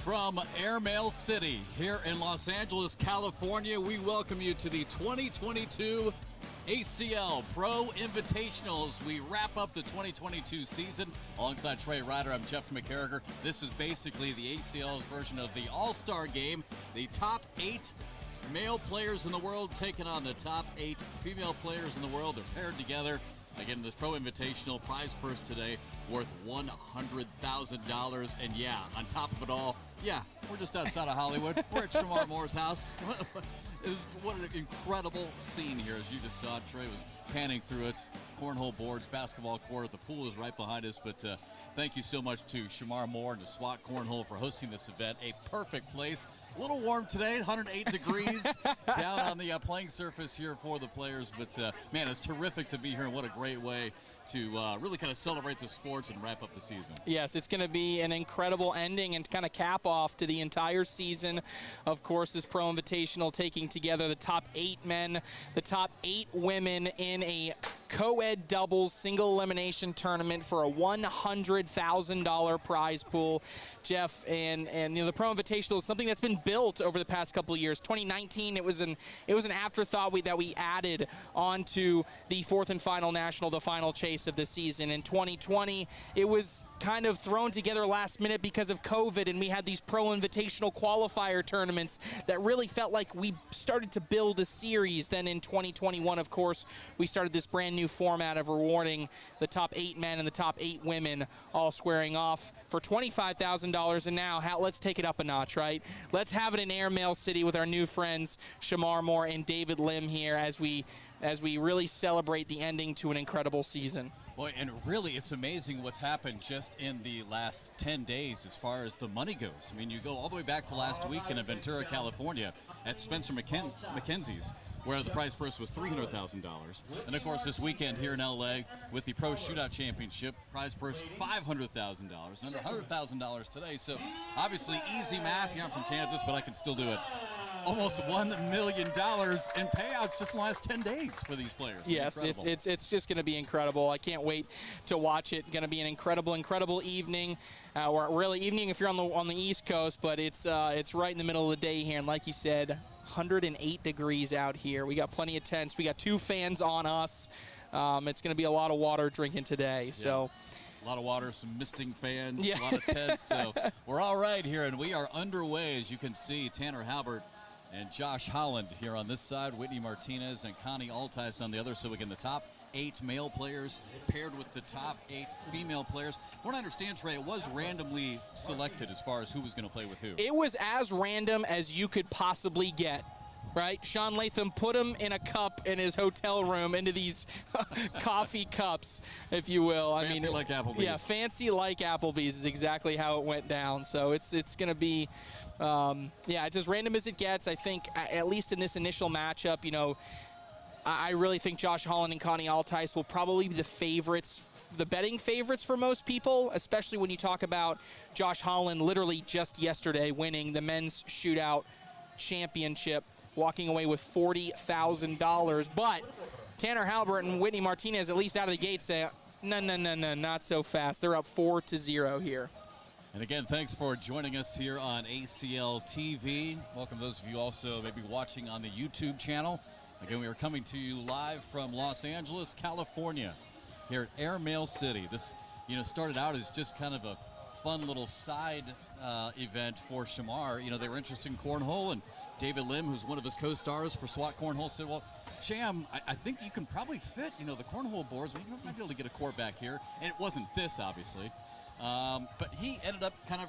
From Airmail City here in Los Angeles, California, we welcome you to the 2022 ACL Pro Invitational as we wrap up the 2022 season. Alongside Trey Ryder, I'm Jeff McCarriger. This is basically the ACL's version of the All-Star Game. The top 8 male players in the world taking on the top 8 female players in the world. They're paired together. Again, this Pro Invitational prize purse today worth $100,000. And yeah, on top of it all, yeah, we're just outside of Hollywood. We're at Shamar Moore's house. What an incredible scene here. As you just saw, Trey was panning through it. Cornhole boards, basketball court. The pool is right behind us. But thank you so much to Shamar Moore and to SWAT Cornhole for hosting this event. A perfect place. A little warm today, 108 degrees down on the playing surface here for the players. But, man, it's terrific to be here, and what a great way to really kind of celebrate the sports and wrap up the season. Yes, it's going to be an incredible ending and kind of cap off to the entire season. Of course, this Pro Invitational taking together the top 8 men, the top 8 women in a co-ed doubles single elimination tournament for a $100,000 prize pool. Jeff, and you know, the Pro Invitational is something that's been built over the past couple of years. 2019, it was an afterthought that we added onto the fourth and final national, the final chase of the season. In 2020, it was kind of thrown together last minute because of COVID, and we had these Pro Invitational qualifier tournaments that really felt like we started to build a series. Then in 2021, of course, we started this brand new format of rewarding the top 8 men and the top 8 women all squaring off for $25,000. And now let's take it up a notch, right? Let's have it in Airmail City with our new friends Shamar Moore and David Lim here as we really celebrate the ending to an incredible season. Boy, and really, it's amazing what's happened just in the last 10 days as far as the money goes. I mean, you go all the way back to last week in Ventura, California at Spencer McKenzie's, where the prize purse was $300,000. And, of course, this weekend here in L.A. with the Pro Shootout Championship, prize purse $500,000. Another $100,000 today. So, obviously, easy math. Yeah, I'm from Kansas, but I can still do it. Almost $1 million in payouts just in the last 10 days for these players. Yes, it's just going to be incredible. I can't wait to watch it. Going to be an incredible evening, or really evening if you're on the East Coast, but it's right in the middle of the day here, and like you said, 108 degrees out here. We got plenty of tents. We got 2 fans on us. It's going to be a lot of water drinking today. Yeah. So. A lot of water, some misting fans, yeah. A lot of tents. So we're all right here, and we are underway. As you can see, Tanner Halbert and Josh Holland here on this side, Whitney Martinez and Connie Altice on the other. So again, the top 8 male players paired with the top 8 female players. From what I understand, Trey, it was randomly selected as far as who was going to play with who. It was as random as you could possibly get. Right? Sean Latham put him in a cup in his hotel room into these coffee cups, if you will. Fancy like Applebee's. Yeah, fancy like Applebee's is exactly how it went down. So it's going to be, it's as random as it gets. I think, at least in this initial matchup, you know, I really think Josh Holland and Connie Altice will probably be the favorites, the betting favorites for most people, especially when you talk about Josh Holland literally just yesterday winning the men's shootout championship, walking away with $40,000. But Tanner Halbert and Whitney Martinez, at least out of the gate, say, no, not so fast. They're up 4-0 here. And again, thanks for joining us here on ACL TV. Welcome those of you also maybe watching on the YouTube channel. Again, we are coming to you live from Los Angeles, California, here at Airmail City. This, started out as just kind of a fun little side event for Shamar. They were interested in cornhole, and David Lim, who's one of his co-stars for SWAT Cornhole, said, well, Cham, I think you can probably fit, the cornhole boards. We might be able to get a court back here. And it wasn't this, obviously. But he ended up kind of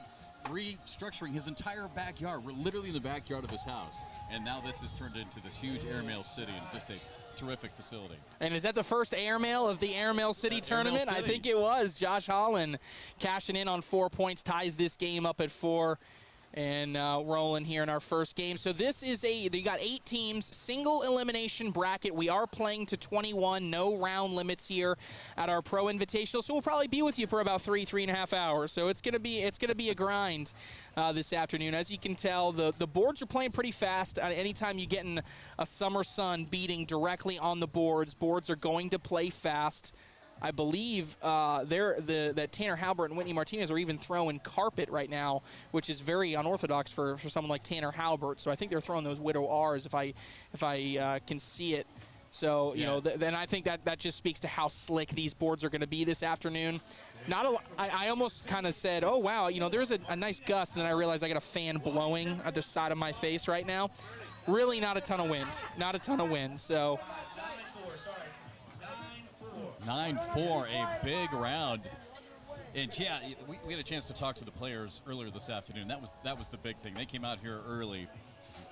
restructuring his entire backyard. We're literally in the backyard of his house. And now this has turned into this huge Airmail City and just a terrific facility. And is that the first Airmail of the Airmail City tournament? Airmail City. I think it was. Josh Holland cashing in on 4 points, ties this game up at 4. And rolling here in our first game. So this is you got 8 teams, single elimination bracket. We are playing to 21, no round limits here at our Pro Invitational. So we'll probably be with you for about 3.5 hours. So it's gonna be a grind this afternoon. As you can tell, the boards are playing pretty fast. Anytime you get in a summer sun beating directly on the boards are going to play fast. I believe that Tanner Halbert and Whitney Martinez are even throwing carpet right now, which is very unorthodox for someone like Tanner Halbert. So I think they're throwing those widow R's if I can see it. So, you know, then I think that just speaks to how slick these boards are going to be this afternoon. I almost kind of said, oh, wow, you know, there's a nice gust, and then I realized I got a fan blowing at the side of my face right now. Really not a ton of wind. Not a ton of wind. So 9-4, a big round. And, yeah, we had a chance to talk to the players earlier this afternoon. That was the big thing. They came out here early.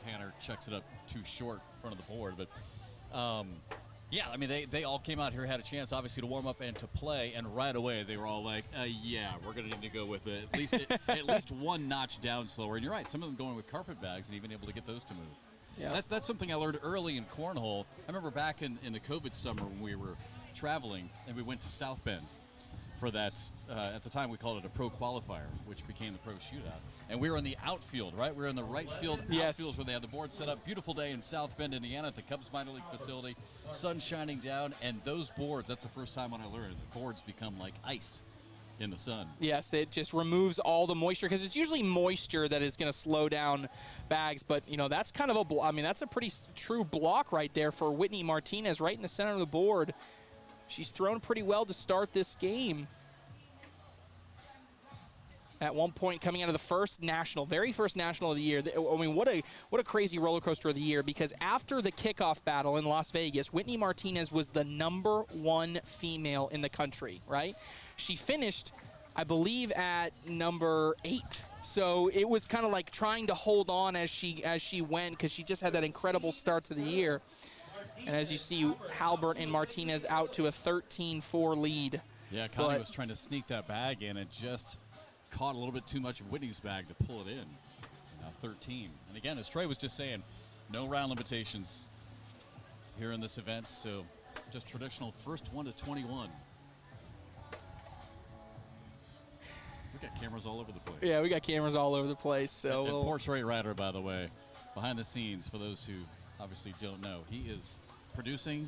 Tanner checks it up too short in front of the board. But, yeah, I mean, they all came out here, had a chance, obviously, to warm up and to play. And right away, they were all like, yeah, we're going to need to go with at least one notch down slower. And you're right, some of them going with carpet bags and even able to get those to move. Yeah. That's something I learned early in cornhole. I remember back in the COVID summer when we were traveling and we went to South Bend for that. At the time, we called it a pro qualifier, which became the pro shootout. And we were in the outfield, right? We were in the right field outfields where they had the board set up. Beautiful day in South Bend, Indiana at the Cubs minor league facility. Sun shining down, and those boards, that's the first time when I learned, the boards become like ice in the sun. Yes, it just removes all the moisture, because it's usually moisture that is going to slow down bags. But, you know, that's kind of that's a pretty true block right there for Whitney Martinez right in the center of the board. She's thrown pretty well to start this game. At one point coming out of the very first national of the year. I mean, what a crazy roller coaster of the year, because after the kickoff battle in Las Vegas, Whitney Martinez was the #1 female in the country, right? She finished, I believe, at number 8. So it was kind of like trying to hold on as she went, because she just had that incredible start to the year. And as you see, Halbert and Martinez out to a 13-4 lead. Yeah, Connie was trying to sneak that bag in and just caught a little bit too much of Whitney's bag to pull it in. Now 13. And again, as Trey was just saying, no round limitations here in this event, so just traditional first 1 to 21. We got cameras all over the place. Yeah, we got cameras all over the place. So and poor Trey Ryder, by the way, behind the scenes, for those who obviously don't know, he is producing,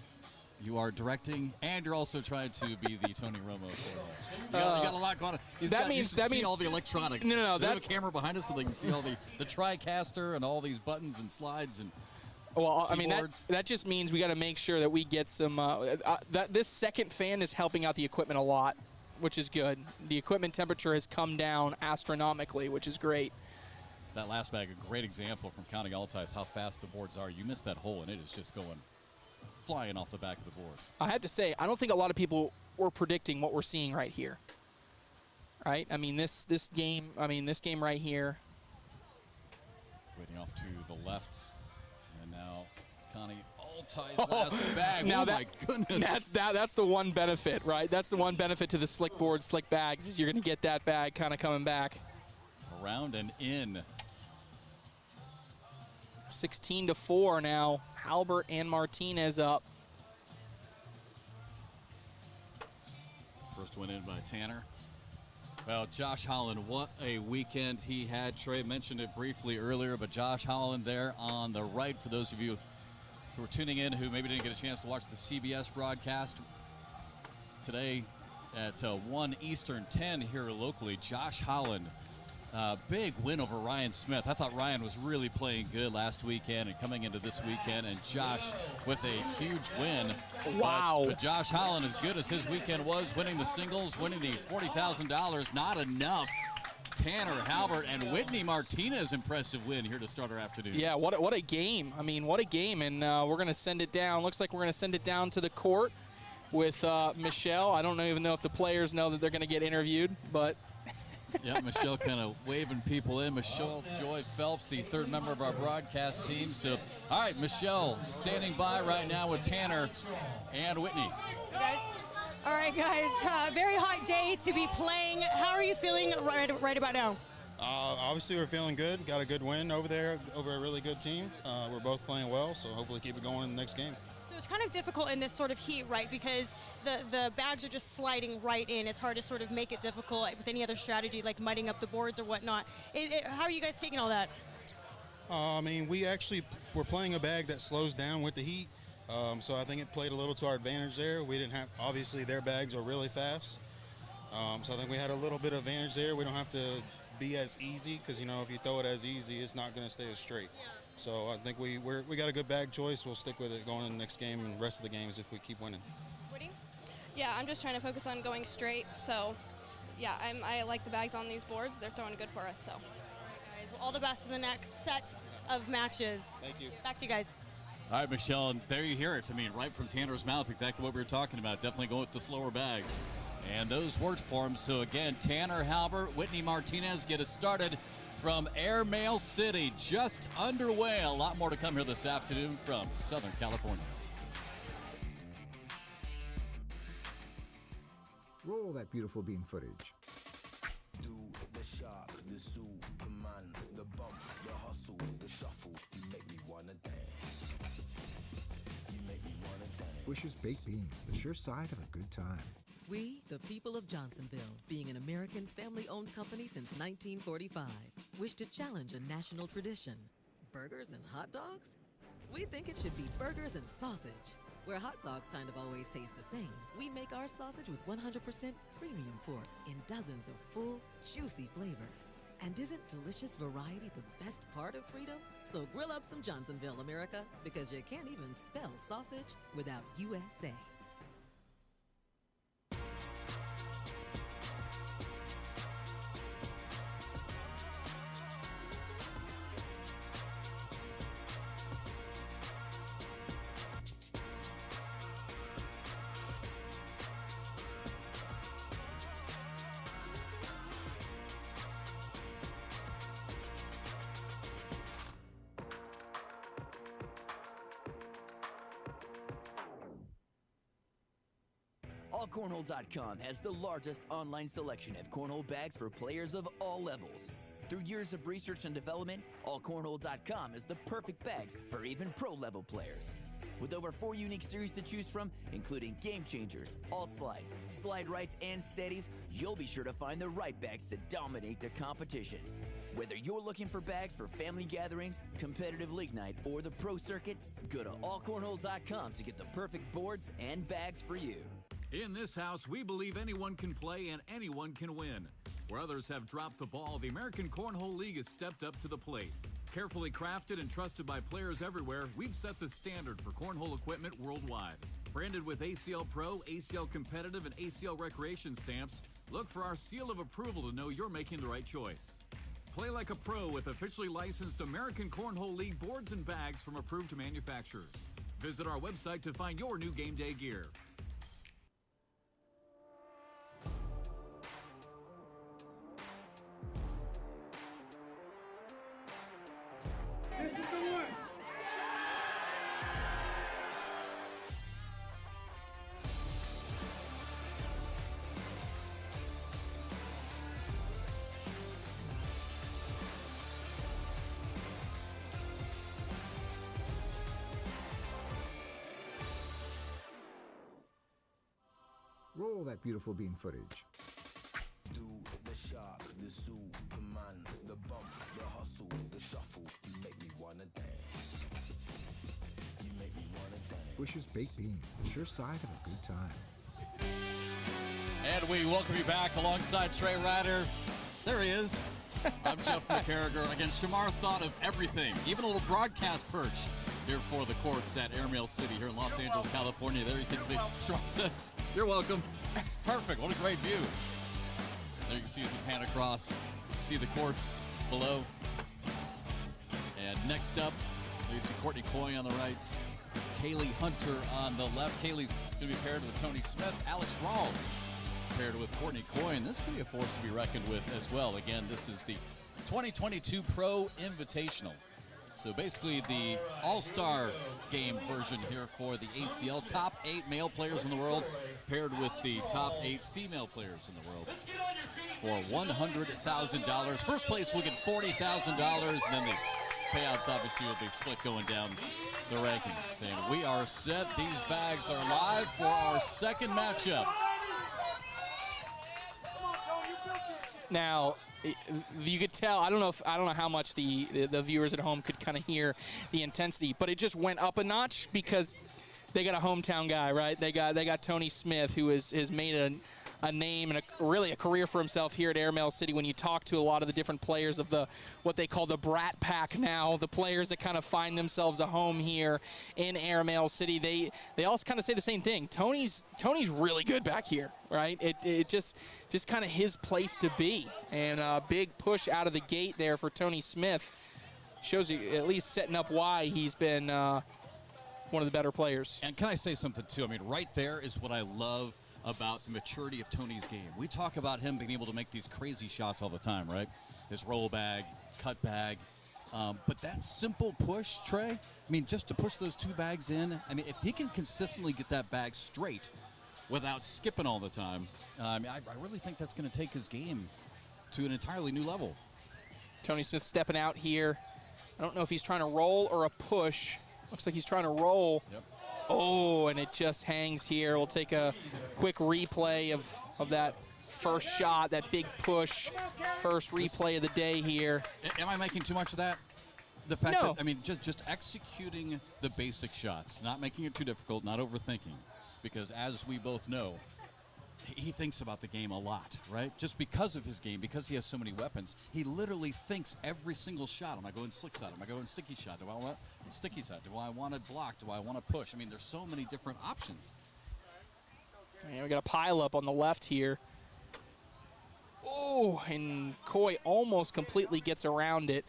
you are directing, and you're also trying to be the Tony Romo for us. You got a lot going on. That means all the electronics. No, they have a camera behind us so they can see all the TriCaster and all these buttons and slides and. Well, I mean, that just means we got to make sure that we get some. This second fan is helping out the equipment a lot, which is good. The equipment temperature has come down astronomically, which is great. That last bag, a great example from counting all ties, how fast the boards are. You missed that hole, and it is just going flying off the back of the board. I have to say, I don't think a lot of people were predicting what we're seeing right here. Right? I mean, this game right here. Waiting off to the left, and now Connie all ties last bag. Now my goodness. That's the one benefit, right? That's the one benefit to the slick board, slick bags, is you're going to get that bag kind of coming back. Around and in. 16-4 now. Halbert and Martinez up. First one in by Tanner. Well, Josh Holland, what a weekend he had. Trey mentioned it briefly earlier, but Josh Holland there on the right, for those of you who are tuning in who maybe didn't get a chance to watch the CBS broadcast today at 1 Eastern, 10 here locally. Josh Holland, big win over Ryan Smith. I thought Ryan was really playing good last weekend and coming into this weekend, and Josh with a huge win. Wow. But Josh Holland, as good as his weekend was, winning the singles, winning the $40,000, not enough. Tanner Halbert and Whitney Martinez, impressive win here to start our afternoon. Yeah, what a game. I mean, what a game. And we're going to send it down. Looks like we're going to send it down to the court with Michelle. I don't even know if the players know that they're going to get interviewed, but yeah, Michelle kind of waving people in. Michelle Joy Phelps, the third member of our broadcast team. So, all right, Michelle standing by right now with Tanner and Whitney. Hey guys. All right, guys. Very hot day to be playing. How are you feeling right about now? Obviously, we're feeling good. Got a good win over there, over a really good team. We're both playing well, so hopefully keep it going in the next game. So it's kind of difficult in this sort of heat, right? Because the bags are just sliding right in. It's hard to sort of make it difficult with any other strategy, like mudding up the boards or whatnot. How are you guys taking all that? I mean, we're playing a bag that slows down with the heat. So I think it played a little to our advantage there. We didn't have, obviously their bags are really fast. So I think we had a little bit of advantage there. We don't have to be as easy because, you know, if you throw it as easy, it's not going to stay as straight. So I think we got a good bag choice. We'll stick with it going in the next game and the rest of the games if we keep winning. Yeah, I'm just trying to focus on going straight. So, yeah, I like the bags on these boards. They're throwing good for us. So, All right, guys. Well, all the best in the next set of matches. Thank you. Back to you guys. All right, Michelle, and there you hear it. I mean, right from Tanner's mouth, exactly what we were talking about. Definitely going with the slower bags. And those worked for him. So, again, Tanner Halbert, Whitney Martinez get us started from Airmail City. Just underway. A lot more to come here this afternoon from Southern California. Roll that beautiful bean footage. Do the shock, the Superman, the bump, the hustle, the shuffle. You make me wanna dance. You make me wanna dance. Bush's Baked Beans, the sure side of a good time. We, the people of Johnsonville, being an American family-owned company since 1945, wish to challenge a national tradition. Burgers and hot dogs? We think it should be burgers and sausage. Where hot dogs kind of always taste the same, we make our sausage with 100% premium pork in dozens of full, juicy flavors. And isn't delicious variety the best part of freedom? So grill up some Johnsonville, America, because you can't even spell sausage without USA. AllCornhole.com has the largest online selection of cornhole bags for players of all levels. Through years of research and development, AllCornhole.com is the perfect bags for even pro-level players. With over 4 unique series to choose from, including Game Changers, All Slides, Slide Rights, and Steadies, you'll be sure to find the right bags to dominate the competition. Whether you're looking for bags for family gatherings, competitive league night, or the pro circuit, go to AllCornhole.com to get the perfect boards and bags for you. In this house, we believe anyone can play and anyone can win. Where others have dropped the ball, the American Cornhole League has stepped up to the plate. Carefully crafted and trusted by players everywhere, we've set the standard for cornhole equipment worldwide. Branded with ACL Pro, ACL Competitive, and ACL Recreation stamps, look for our seal of approval to know you're making the right choice. Play like a pro with officially licensed American Cornhole League boards and bags from approved manufacturers. Visit our website to find your new game day gear. This is the one. Roll that beautiful bean footage. Do the shock, the Superman, the bump, the hustle, the shuffle. You make me wanna dance. You make me wanna dance. Bush's Baked Beans, the sure side of a good time. And we welcome you back alongside Trey Ryder. There he is. I'm Jeff McCarriger. Again, Shamar thought of everything, even a little broadcast perch here for the courts at Airmail City here in Los Angeles, California. There you can see Shamar says, "You're welcome." It's perfect. What a great view. There you can see as we pan across, you can see the courts below. And next up, you see Courtney Coy on the right, Kaylee Hunter on the left. Kaylee's going to be paired with Tony Smith. Alex Rawls paired with Courtney Coy, and this could be a force to be reckoned with as well. Again, this is the 2022 Pro Invitational. So basically the all-star game version here for the ACL. Top 8 male players in the world paired with the top 8 female players in the world for $100,000. First place will get $40,000, and then the payouts obviously will be split going down the rankings. And we are set. These bags are live for our second matchup. Now, you could tell, I don't know how much the viewers at home could kind of hear the intensity, but it just went up a notch because they got a hometown guy, right? They got Tony Smith, who has made a name and really a career for himself here at Airmail City. When you talk to a lot of the different players of what they call the Brat Pack now, the players that kind of find themselves a home here in Airmail City, they all kind of say the same thing. Tony's really good back here, right? It just kind of his place to be, and a big push out of the gate there for Tony Smith shows you at least setting up why he's been one of the better players. And can I say something too? I mean, right there is what I love about the maturity of Tony's game. We talk about him being able to make these crazy shots all the time, right? His roll bag, cut bag. But that simple push, Trey, I mean, just to push those 2 bags in, I mean, if he can consistently get that bag straight without skipping all the time, I really think that's going to take his game to an entirely new level. Tony Smith stepping out here. I don't know if he's trying to roll or a push. Looks like he's trying to roll. Yep. Oh, and it just hangs here. We'll take a quick replay of that first shot, that big push, first replay of the day here. Am I making too much of that? The fact No. that, I mean, just executing the basic shots, not making it too difficult, not overthinking. Because as we both know, he thinks about the game a lot, right? Just because of his game, because he has so many weapons, he literally thinks every single shot. Am I going slick shot? Am I going sticky shot? Do I want a sticky shot? Do I want to block? Do I want to push? I mean, there's so many different options. And we got a pile up on the left here. Oh, and Coy almost completely gets around it.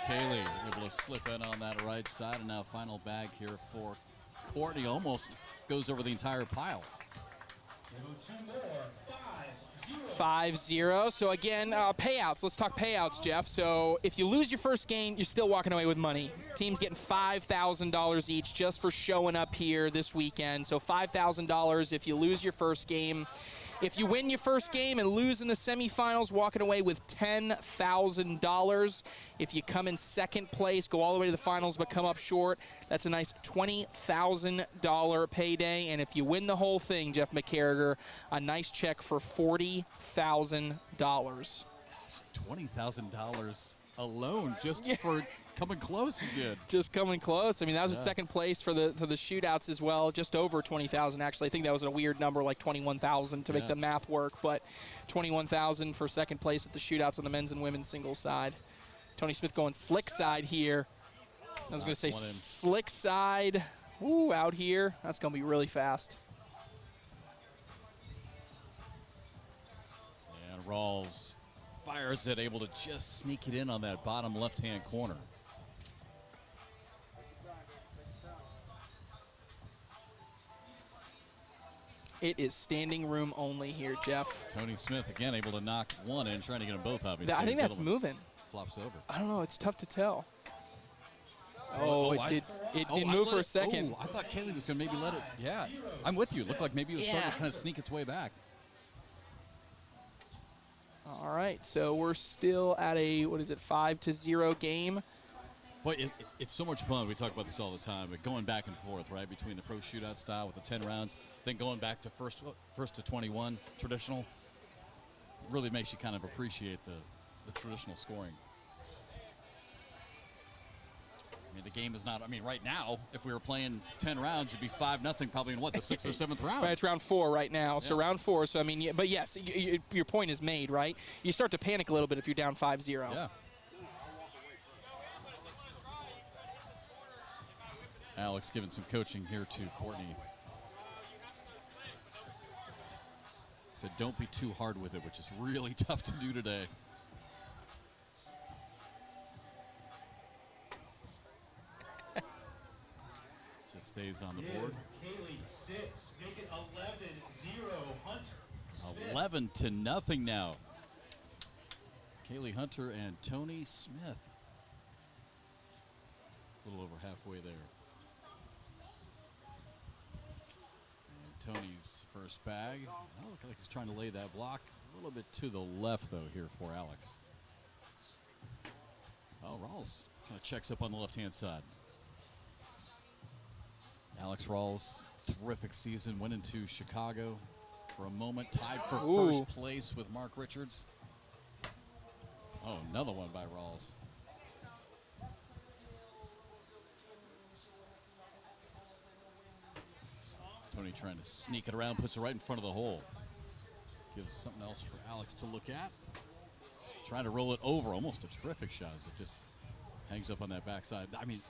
Kaylee able to slip in on that right side, and now final bag here for Courtney. Almost goes over the entire pile. 5-0. So again, payouts. Let's talk payouts, Jeff. So if you lose your first game, you're still walking away with money. Team's getting $5,000 each just for showing up here this weekend. So $5,000 if you lose your first game. If you win your first game and lose in the semifinals, walking away with $10,000. If you come in second place, go all the way to the finals but come up short, that's a nice $20,000 payday. And if you win the whole thing, Jeff McCarriger, a nice check for $40,000. $20,000 alone just for coming close again. Just coming close. I mean, that was second place for the shootouts as well. Just over 20,000 actually. I think that was a weird number, like 21,000 to make the math work. But 21,000 for second place at the shootouts on the men's and women's singles side. Tony Smith going slick side here. I was going to say slick side. Ooh, out here. That's going to be really fast. And Rawls fires it, able to just sneak it in on that bottom left-hand corner. It is standing room only here, Jeff. Tony Smith, again, able to knock one in, trying to get them both, obviously. I think that's moving. Flops over. I don't know. It's tough to tell. It did move for a second. I thought Kaylee was going to maybe let it. Yeah, I'm with you. It looked like maybe it was starting to kind of sneak its way back. All right, so we're still at a, 5-0 game. Boy, it's so much fun. We talk about this all the time, but going back and forth, right, between the pro shootout style with the 10 rounds, then going back to first to 21 traditional, really makes you kind of appreciate the traditional scoring. I mean, the game is not, right now, if we were playing 10 rounds, it'd be 5-0 probably in the 6th or 7th round. Right, it's round 4 right now, so round 4. So, but yes, your point is made, right? You start to panic a little bit if you're down 5-0. Yeah. Alex giving some coaching here to Courtney. Said don't be too hard with it, which is really tough to do today. Just stays on the board. Kaylee 6, make it 11-0 Hunter. 11-0 now. Kaylee Hunter and Tony Smith. A little over halfway there. And Tony's first bag. Oh, looks like he's trying to lay that block. A little bit to the left, though, here for Alex. Oh, Rawls kind of checks up on the left-hand side. Alex Rawls, terrific season. Went into Chicago for a moment. Tied for first place with Mark Richards. Oh, another one by Rawls. Tony trying to sneak it around, puts it right in front of the hole. Gives something else for Alex to look at. Trying to roll it over. Almost a terrific shot as it just hangs up on that backside. I mean,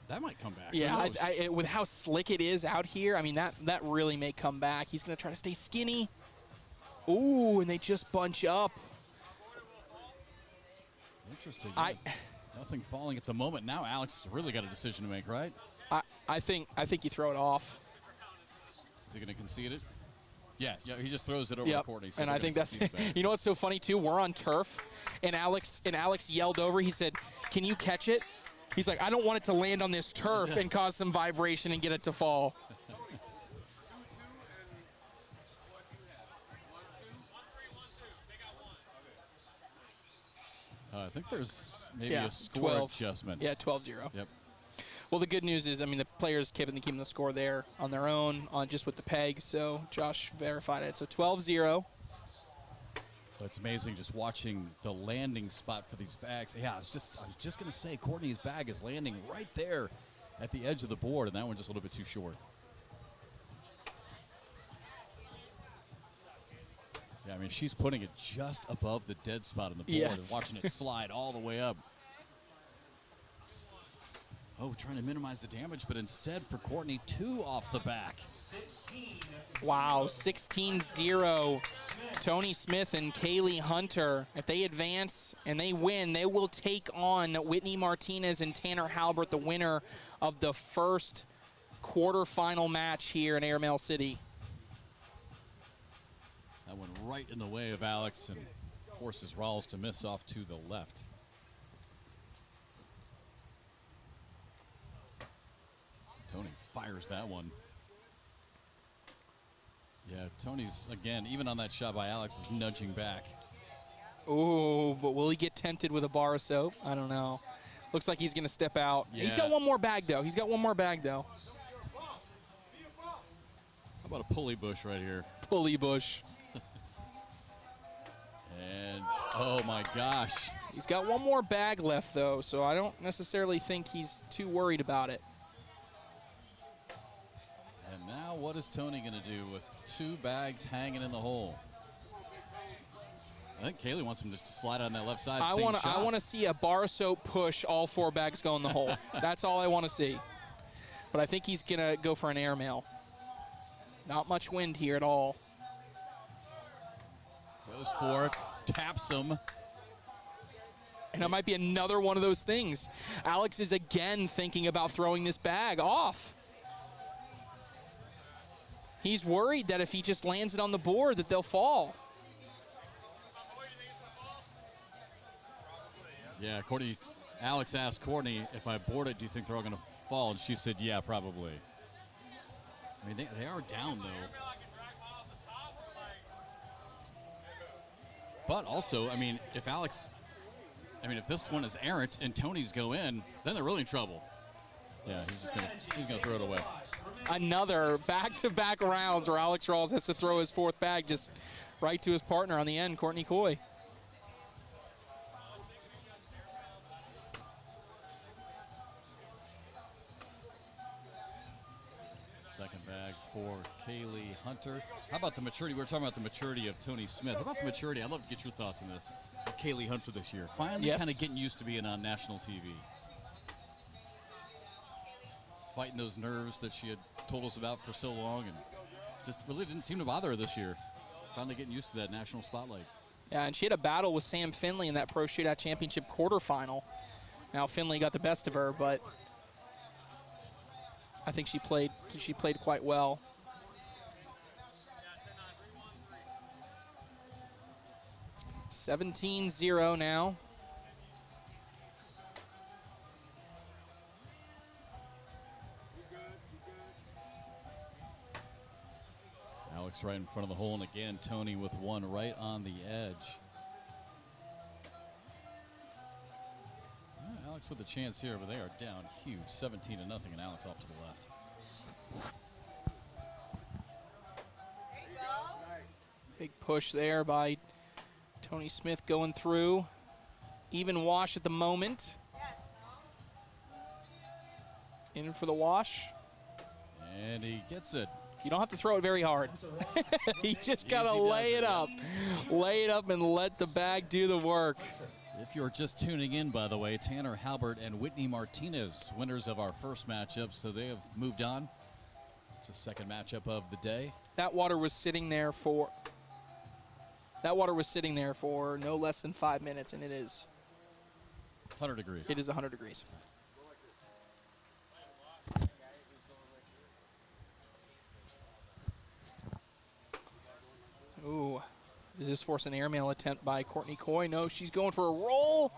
that might come back. Yeah, with how slick it is out here, I mean, that really may come back. He's going to try to stay skinny. Ooh, and they just bunch up. Interesting. Nothing falling at the moment. Now Alex has really got a decision to make, right? I think you throw it off. Is he going to concede it? Yeah, he just throws it over to Courtney. So and I think that's, you know what's so funny too? We're on turf, and Alex yelled over. He said, "Can you catch it?" He's like, "I don't want it to land on this turf and cause some vibration and get it to fall." I think there's maybe a score 12. adjustment. Yeah, 12-0. Yep. Well, the good news is, I mean, the players keeping the score there on their own, just with the pegs. So Josh verified it. So 12-0. So it's amazing just watching the landing spot for these bags. Yeah, I was just going to say, Courtney's bag is landing right there at the edge of the board, and that one just a little bit too short. Yeah, I mean, she's putting it just above the dead spot on the board and watching it slide all the way up. Oh, trying to minimize the damage, but instead for Courtney, 2 off the back. Wow, 16-0. Tony Smith and Kaylee Hunter. If they advance and they win, they will take on Whitney Martinez and Tanner Halbert, the winner of the first quarterfinal match here in Airmail City. That went right in the way of Alex and forces Rawls to miss off to the left. Tony fires that one. Yeah, Tony's, again, even on that shot by Alex, is nudging back. Ooh, but will he get tempted with a bar of soap? I don't know. Looks like he's going to step out. Yeah. He's got one more bag, though. How about a pulley bush right here? Pulley bush. And, oh my gosh. He's got one more bag left, though, so I don't necessarily think he's too worried about it. And now what is Tony going to do with 2 bags hanging in the hole? I think Kaylee wants him just to slide on that left side. I want to see a bar of soap push all 4 bags go in the hole. That's all I want to see. But I think he's going to go for an airmail. Not much wind here at all. Goes for it, taps him. And it might be another one of those things. Alex is again thinking about throwing this bag off. He's worried that if he just lands it on the board that they'll fall. Yeah, Alex asked Courtney, if I board it, do you think they're all going to fall? And she said, yeah, probably. I mean, they are down, though. But also, I mean, if this one is errant and Tony's go in, then they're really in trouble. Yeah, he's gonna throw it away. Another back-to-back rounds where Alex Rawls has to throw his 4th bag just right to his partner on the end, Courtney Coy. Second bag for Kaylee Hunter. How about the maturity? We were talking about the maturity of Tony Smith. How about the maturity? I'd love to get your thoughts on this. Of Kaylee Hunter this year. Finally kind of getting used to being on national TV. Fighting those nerves that she had told us about for so long and just really didn't seem to bother her this year. Finally getting used to that national spotlight. Yeah, and she had a battle with Sam Finley in that Pro Shootout Championship quarterfinal. Now Finley got the best of her, but I think she played quite well. $17-0 now. Alex right in front of the hole, and again, Tony with one right on the edge. Alex with a chance here, but they are down huge, 17-0, and Alex off to the left. Big push there by Tony Smith going through. Even wash at the moment. In for the wash. And he gets it. You don't have to throw it very hard. You just got to Easy lay does it it, up. Lay it up and let the bag do the work. If you're just tuning in, by the way, Tanner Halbert and Whitney Martinez, winners of our first matchup, so they have moved on to second matchup of the day. That water was sitting there for no less than 5 minutes, and it is 100 degrees. It is 100 degrees. Ooh, does this force an airmail attempt by Courtney Coy? No, she's going for a roll.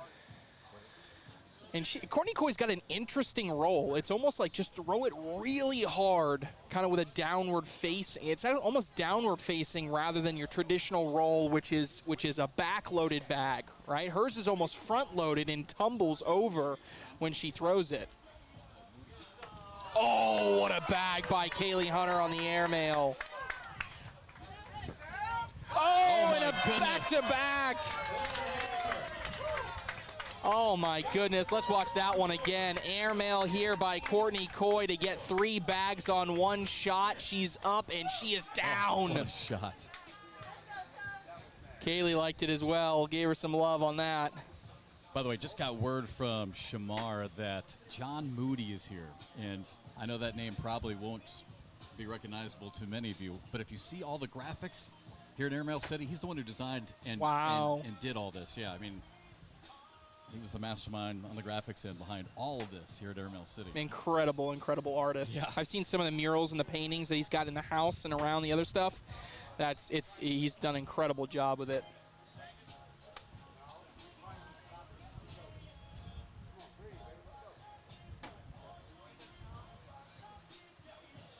And Courtney Coy's got an interesting roll. It's almost like just throw it really hard, kind of with a downward face. It's almost downward facing rather than your traditional roll, which is a back-loaded bag, right? Hers is almost front-loaded and tumbles over when she throws it. Oh, what a bag by Kaylee Hunter on the airmail. Oh, and a back-to-back. Oh, my goodness. Let's watch that one again. Airmail here by Courtney Coy to get 3 bags on one shot. She's up, and she is down. What a shot. Kaylee liked it as well. Gave her some love on that. By the way, just got word from Shamar that John Moody is here. And I know that name probably won't be recognizable to many of you, but if you see all the graphics here in Airmail City, he's the one who designed and did all this. Yeah, I mean, he was the mastermind on the graphics end behind all of this here at Airmail City. Incredible, incredible artist. Yeah. I've seen some of the murals and the paintings that he's got in the house and around the other stuff. He's done an incredible job with it.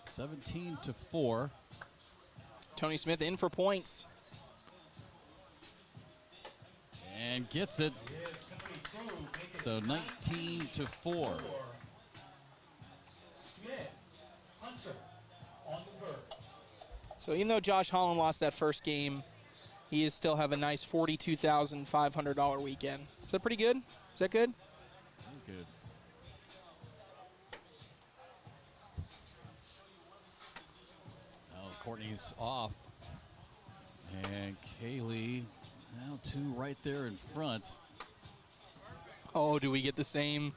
(17-4). Tony Smith in for points. And gets it. So 19-4. Smith, Hunter on the verge. So even though Josh Holland lost that first game, he is still have a nice $42,500 weekend. Is that pretty good? Is that good? That's good. Oh, Courtney's off. And Kaylee, now 2 right there in front. Oh, do we get the same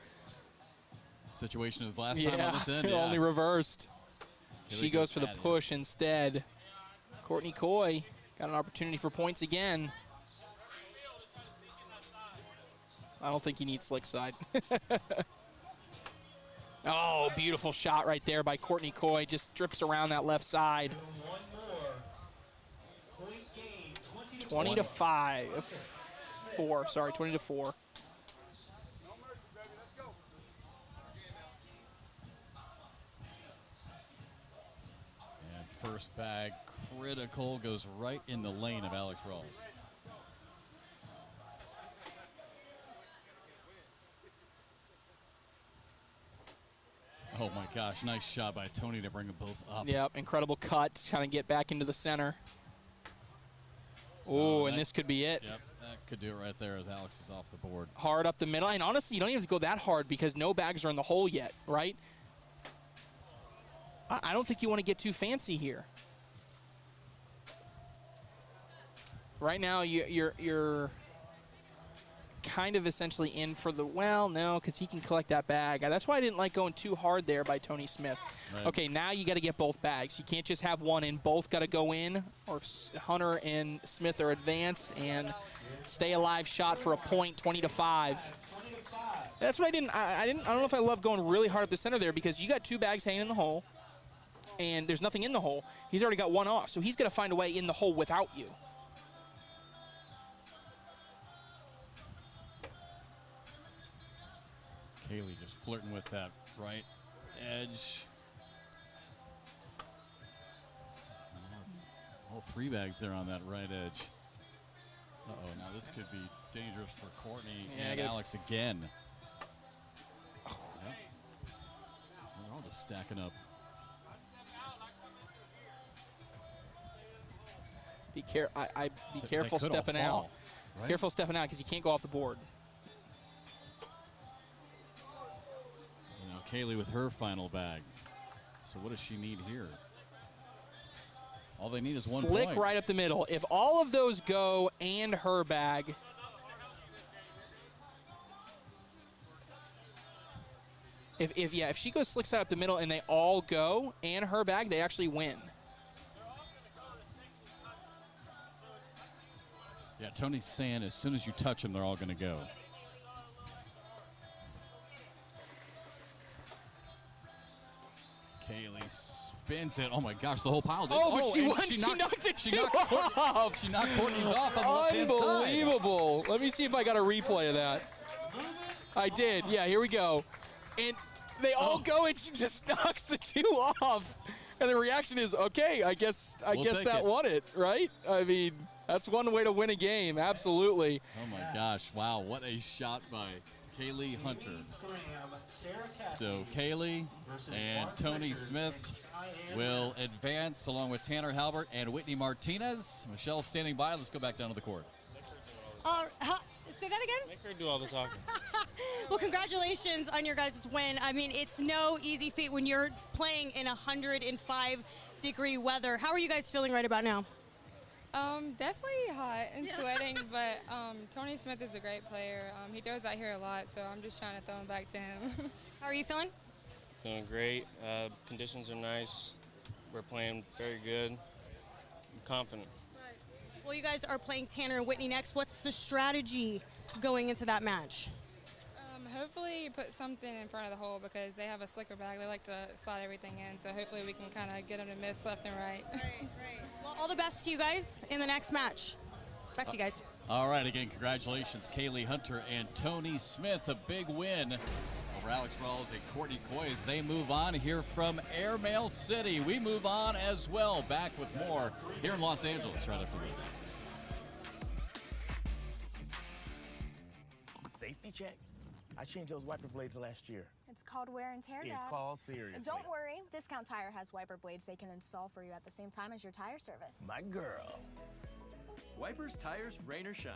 Situation as last time on this end? Yeah. Only reversed. Kaylee She goes for the at it. push instead. Courtney Coy got an opportunity for points again. I don't think he needs slick side. Oh, beautiful shot right there by Courtney Coy. Just drips around that left side. 20-5. 4, sorry, 20-4. And first bag critical, goes right in the lane of Alex Rawls. Oh my gosh, nice shot by Tony to bring them both up. Yep, incredible cut, trying to get back into the center. Oh, and this could be it. Yep, that could do it right there as Alex is off the board. Hard up the middle, and honestly, you don't even have to go that hard because no bags are in the hole yet, right? I don't think you want to get too fancy here. Right now, you're kind of essentially in for the, well, no, because he can collect that bag. That's why I didn't like going too hard there by Tony Smith. Right. Okay, now you got to get both bags. You can't just have one in. Both got to go in, or Hunter and Smith are advanced, and stay alive shot for a point, 20-5. That's what I don't know if I love going really hard up the center there because you got 2 bags hanging in the hole, and there's nothing in the hole. He's already got one off, so he's got to find a way in the hole without you. Kaylee just flirting with that right edge. All 3 bags there on that right edge. Uh-oh, now this could be dangerous for Courtney and Alex again. Yep. They're all just stacking up. Be careful They could all stepping fall, out. right? Careful stepping out because you can't go off the board. You know, Kaylee with her final bag. So what does she need here? All they need is one Slick point. right up the middle. If all of those go and her bag, if she goes slick side up the middle and they all go and her bag, they actually win. Yeah, Tony's saying as soon as you touch them, they're all going to go. Kaylee spins it. Oh my gosh, the whole pile. Oh, but she and won. She knocked it She knocked off. She knocked Courtney's off on the left-hand side. Unbelievable. Let me see if I got a replay of that. I did. Yeah, here we go. And they all go, and she just knocks the two off. And the reaction is, okay, I guess that won it, right? I mean, that's one way to win a game. Absolutely. Oh my gosh! Wow, what a shot by Kaylee Hunter. So Kaylee and Tony Smith will advance along with Tanner Halbert and Whitney Martinez. Michelle's standing by. Let's go back down to the court. Say that again? Make her do all the talking. Well, congratulations on your guys' win. I mean, it's no easy feat when you're playing in 105-degree weather. How are you guys feeling right about now? Definitely hot and sweating, but Tony Smith is a great player. He throws out here a lot, so I'm just trying to throw him back to him. How are you feeling? Feeling great. Conditions are nice. We're playing very good. I'm confident. Well, you guys are playing Tanner and Whitney next. What's the strategy going into that match? Hopefully put something in front of the hole because they have a slicker bag. They like to slide everything in, so hopefully we can kind of get them to miss left and right. Right. Well, all the best to you guys in the next match. Back to you guys. All right, again, congratulations, Kaylee Hunter and Tony Smith. A big win over Alex Rawls and Courtney Coy as they move on here from Airmail City. We move on as well. Back with more here in Los Angeles right after this. Safety check? I changed those wiper blades last year. It's called wear and tear, Dad. It's called seriously. Don't worry. Discount Tire has wiper blades they can install for you at the same time as your tire service. My girl. Wipers, tires, rain or shine.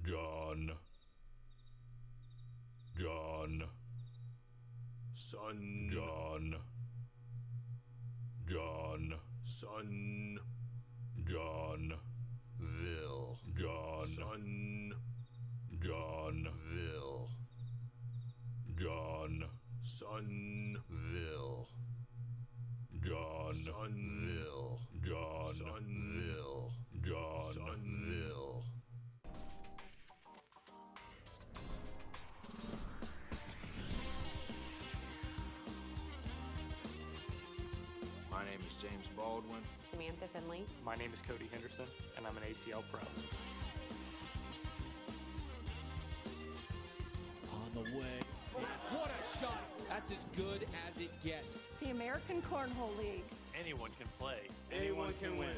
John. Son. John. Son. Johnville. John. Son. Johnville. John. Sonville. Johnville. Johnville. Johnville. My name is James Baldwin. Samantha Finley. My name is Cody Henderson, and I'm an ACL Pro. On the way. What a shot! That's as good as it gets. The American Cornhole League. Anyone can play. Anyone can win.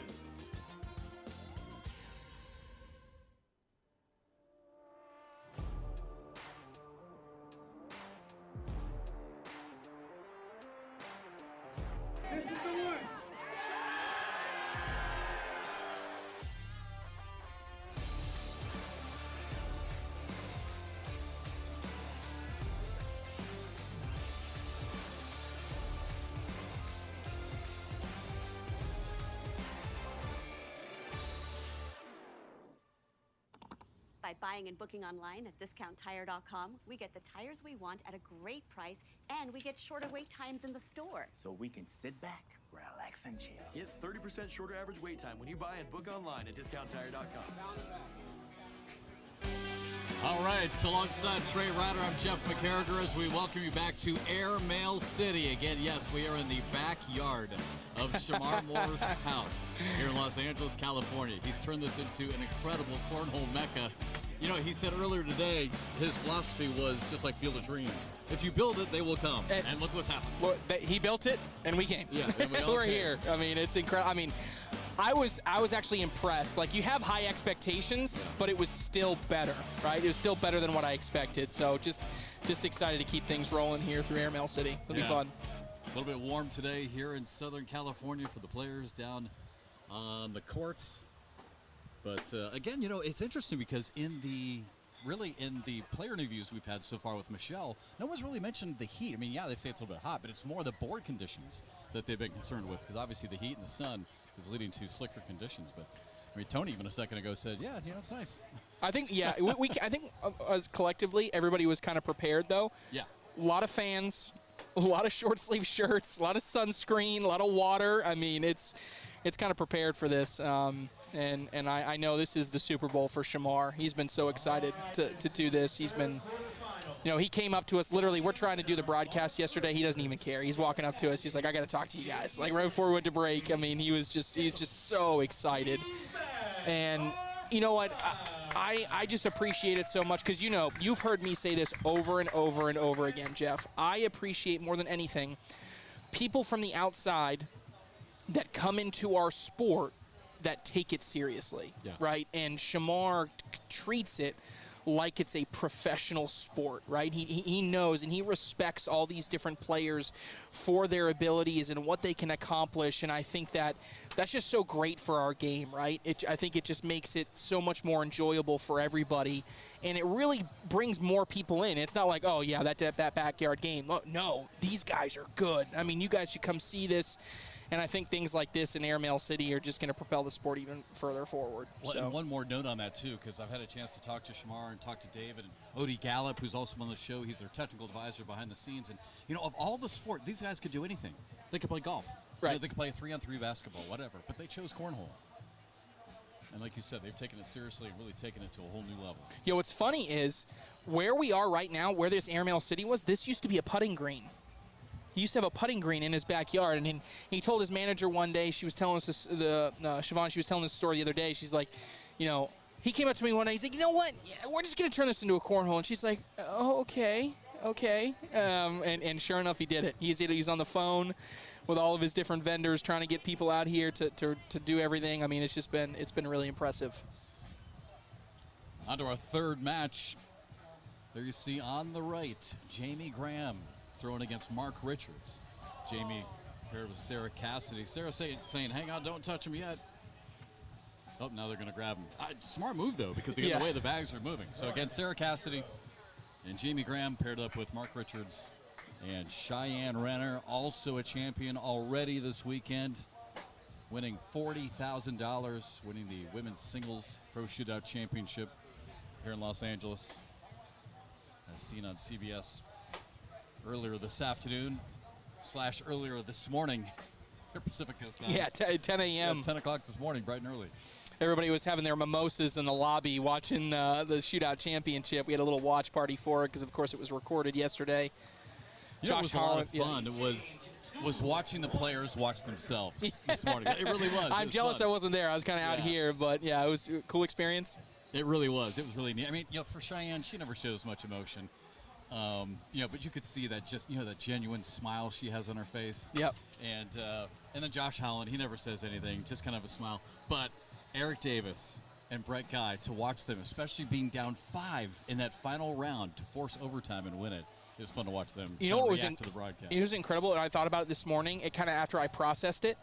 This is the one. By buying and booking online at discounttire.com, we get the tires we want at a great price, and we get shorter wait times in the store. So we can sit back, relax, and chill. Get 30% shorter average wait time when you buy and book online at discounttire.com. All right, so alongside Trey Ryder, I'm Jeff McCarriger as we welcome you back to Airmail City. Again, yes, we are in the backyard of Shamar Moore's house here in Los Angeles, California. He's turned this into an incredible cornhole mecca. You know, he said earlier today his philosophy was just like Field of Dreams. If you build it, they will come. And look what's happened. Look, he built it, and we came. Yeah, we're here. I mean, it's incredible. I mean, I was actually impressed. Like, you have high expectations, but it was still better, right? It was still better than what I expected. So just excited to keep things rolling here through Airmail City. It'll be fun. A little bit warm today here in Southern California for the players down on the courts. But again, you know, it's interesting because in the player interviews we've had so far with Michelle, no one's really mentioned the heat. I mean, yeah, they say it's a little bit hot, but it's more the board conditions that they've been concerned with, because obviously the heat and the sun is leading to slicker conditions. But I mean, Tony even a second ago said, yeah, you know, it's nice. I think, yeah, I think as collectively, everybody was kind of prepared, though. Yeah. A lot of fans, a lot of short sleeve shirts, a lot of sunscreen, a lot of water. I mean, it's kind of prepared for this. And I know this is the Super Bowl for Shamar. He's been so excited to do this. He's been, you know, he came up to us. Literally, we're trying to do the broadcast yesterday. He doesn't even care. He's walking up to us. He's like, I got to talk to you guys. Like, right before we went to break, I mean, he's just so excited. And you know what? I just appreciate it so much because, you know, you've heard me say this over and over and over again, Jeff. I appreciate more than anything people from the outside that come into our sport that take it seriously, right? And Shamar treats it like it's a professional sport, right? He knows and he respects all these different players for their abilities and what they can accomplish, and I think that's just so great for our game, right? I think it just makes it so much more enjoyable for everybody, and it really brings more people in. It's not like, oh yeah, that backyard game. No, these guys are good. I mean, you guys should come see this. And I think things like this in Airmail City are just going to propel the sport even further forward. Well, and one more note on that, too, because I've had a chance to talk to Shamar and talk to David and Odie Gallup, who's also on the show. He's their technical advisor behind the scenes. And, you know, of all the sport, these guys could do anything. They could play golf. Right. You know, they could play 3-on-3 basketball, whatever. But they chose cornhole. And like you said, they've taken it seriously and really taken it to a whole new level. You know, what's funny is where we are right now, where this Airmail City was, this used to be a putting green. He used to have a putting green in his backyard, and he told his manager one day, she was telling us this, Siobhan, she was telling this story the other day, she's like, you know, he came up to me one day, he's like, you know what, we're just going to turn this into a cornhole, and she's like, oh, okay, and sure enough, he did it. He's on the phone with all of his different vendors trying to get people out here to do everything. I mean, it's been really impressive. On to our third match. There you see on the right, Jamie Graham throwing against Mark Richards. Jamie paired with Sarah Cassidy. Sarah saying, hang on, don't touch him yet. Oh, now they're going to grab him. Smart move, though, because of the way the bags are moving. So, again, Sarah Cassidy and Jamie Graham paired up with Mark Richards and Cheyenne Renner, also a champion already this weekend, winning $40,000, winning the Women's Singles Pro Shootout Championship here in Los Angeles, as seen on CBS earlier this afternoon / earlier this morning. Pacific Coast time. Yeah, 10 a.m. Yeah, 10 o'clock this morning, bright and early. Everybody was having their mimosas in the lobby watching the Shootout Championship. We had a little watch party for it because, of course, it was recorded yesterday. You know, it was a lot of fun. It was watching the players watch themselves this morning. It really was. I'm jealous fun. I wasn't there. I was kind of out here, but, yeah, it was a cool experience. It really was. It was really neat. I mean, you know, for Cheyenne, she never shows much emotion. You know, but you could see that that genuine smile she has on her face. Yep. And then Josh Holland, he never says anything, just kind of a smile. But Eric Davis and Brett Guy, to watch them, especially being down 5 in that final round to force overtime and win it, it was fun to watch them. You know what was to the broadcast. It was incredible, and I thought about it this morning. It kind of after I processed it.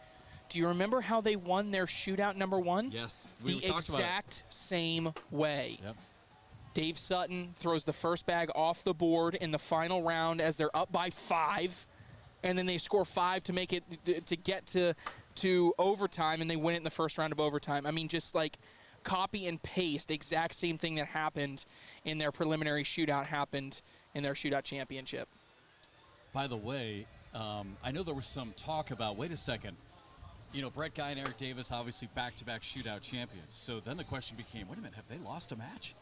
Do you remember how they won their shootout number 1? Yes. The exact same way. Yep. Dave Sutton throws the first bag off the board in the final round as they're up by 5, and then they score 5 to make it to get to overtime, and they win it in the first round of overtime. I mean, just like copy and paste, exact same thing that happened in their preliminary shootout happened in their shootout championship. By the way, I know there was some talk about, wait a second, you know, Brett Guy and Eric Davis, obviously back-to-back shootout champions. So then the question became, wait a minute, have they lost a match?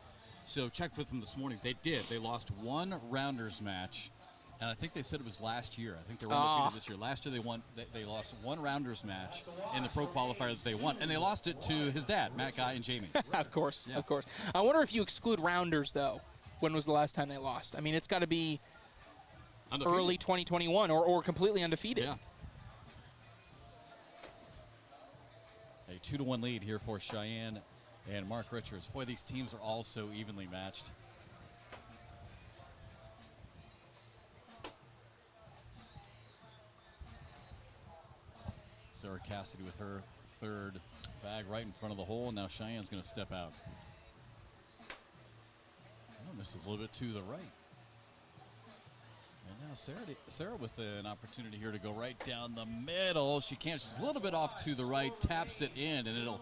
So checked with them this morning. They did. They lost one rounders match And I think they said it was last year. I think they were undefeated this year. Last year they won. They lost one rounders match in the pro qualifiers. They won, and they lost it to his dad, Matt Guy and Jamie. Of course, of course. I wonder if you exclude rounders though. When was the last time they lost? I mean, it's got to be Undefeated. early 2021 or completely undefeated. Yeah. A 2-1 lead here for Cheyenne and Mark Richards. Boy, these teams are all so evenly matched. Sarah Cassidy with her third bag right in front of the hole. Now Cheyenne's going to step out. Oh, misses a little bit to the right. And now Sarah with an opportunity here to go right down the middle. She can't. She's a little bit off to the right, taps it in, and it'll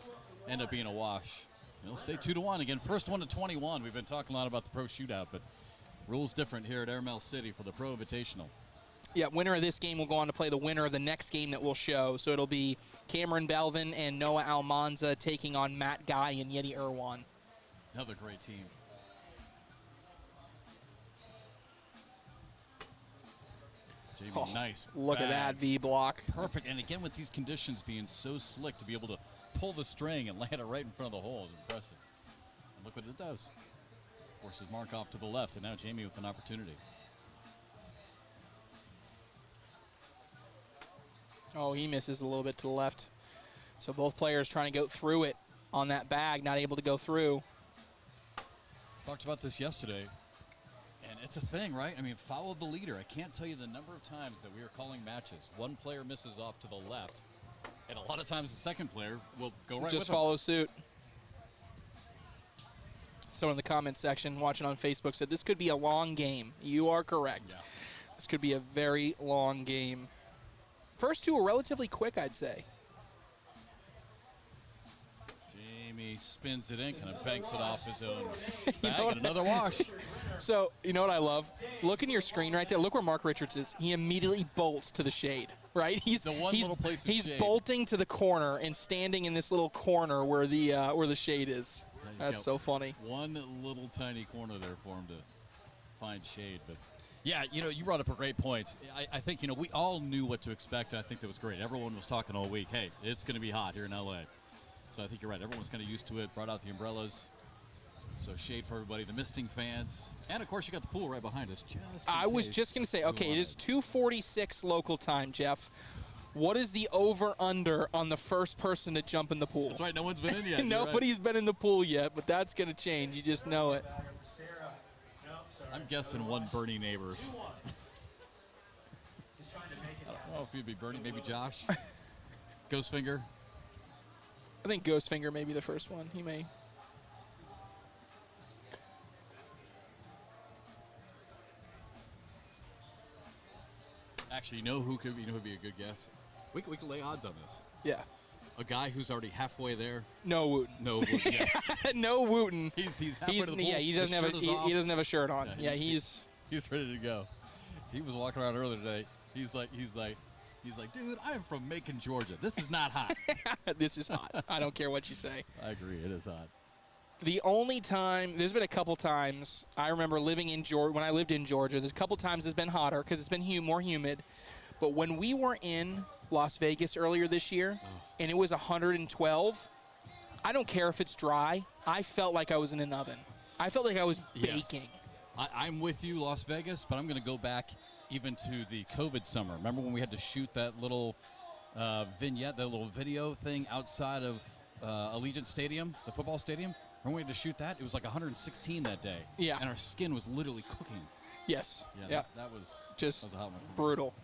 end up being a wash. It'll stay 2-1 again. First one to 21. We've been talking a lot about the pro shootout, but rules different here at Airmail City for the Pro Invitational. Yeah, winner of this game will go on to play the winner of the next game that we'll show. So it'll be Cameron Belvin and Noah Almanza taking on Matt Guy and Yeti Irwan. Another great team. Jamie, nice. Look at that V block. Perfect. And again, with these conditions being so slick, to be able to pull the string and land it right in front of the hole is impressive. And look what it does. Forces Mark off to the left, and now Jamie with an opportunity. Oh, he misses a little bit to the left. So both players trying to go through it on that bag, not able to go through. Talked about this yesterday, and it's a thing, right? I mean, follow the leader. I can't tell you the number of times that we are calling matches. One player misses off to the left, and a lot of times the second player will go right with Just him. follow suit. Someone in the comments section watching on Facebook said this could be a long game. You are correct. Yeah. This could be a very long game. First two are relatively quick, I'd say. Jamie spins it in, kind of banks it off his own bag, and another wash. So, you know what I love? Look in your screen right there. Look where Mark Richards is. He immediately bolts to the shade, right? He's little place of he's shade. bolting to the corner and standing in this little corner where the shade is. He's That's got so funny. One little tiny corner there for him to find shade, but yeah, you know, you brought up a great point. I think, you know, we all knew what to expect, and I think that was great. Everyone was talking all week, hey, it's going to be hot here in L.A. So I think you're right. Everyone's kind of used to it, brought out the umbrellas. So shade for everybody, the misting fans. And, of course, you got the pool right behind us. I was just going to say, okay, it is 2:46 local time, Jeff. What is the over-under on the first person to jump in the pool? That's right. No one's been in yet. Nobody's been in the pool yet, but that's going to change. You just know it. I'm guessing one Bernie Neighbors. I don't know if he'd be Bernie, maybe Josh. Ghostfinger. I think Ghostfinger may be the first one. He may. Actually, you know who could be a good guess? We could lay odds on this. Yeah. A guy who's already halfway there. No Wooten. No Wooten, yes. No Wooten. He's halfway to the pool. Yeah, he doesn't have a shirt on. Yeah, he's ready to go. He was walking around earlier today. He's like, dude, I am from Macon, Georgia. This is not hot. This is hot. I don't care what you say. I agree. It is hot. The only time, there's been a couple times, I remember living in Georgia, when I lived in Georgia, there's a couple times it's been hotter because it's been more humid. But when we were in Las Vegas earlier this year, and it was 112, I don't care if it's dry. I felt like I was in an oven. I felt like I was baking. I'm with you, Las Vegas, but I'm going to go back even to the COVID summer. Remember when we had to shoot that little vignette, that little video thing outside of Allegiant Stadium, the football stadium? Remember we had to shoot that? It was like 116 that day. Yeah. And our skin was literally cooking. Yes. Yeah. That was just that was a hot one for me. brutal.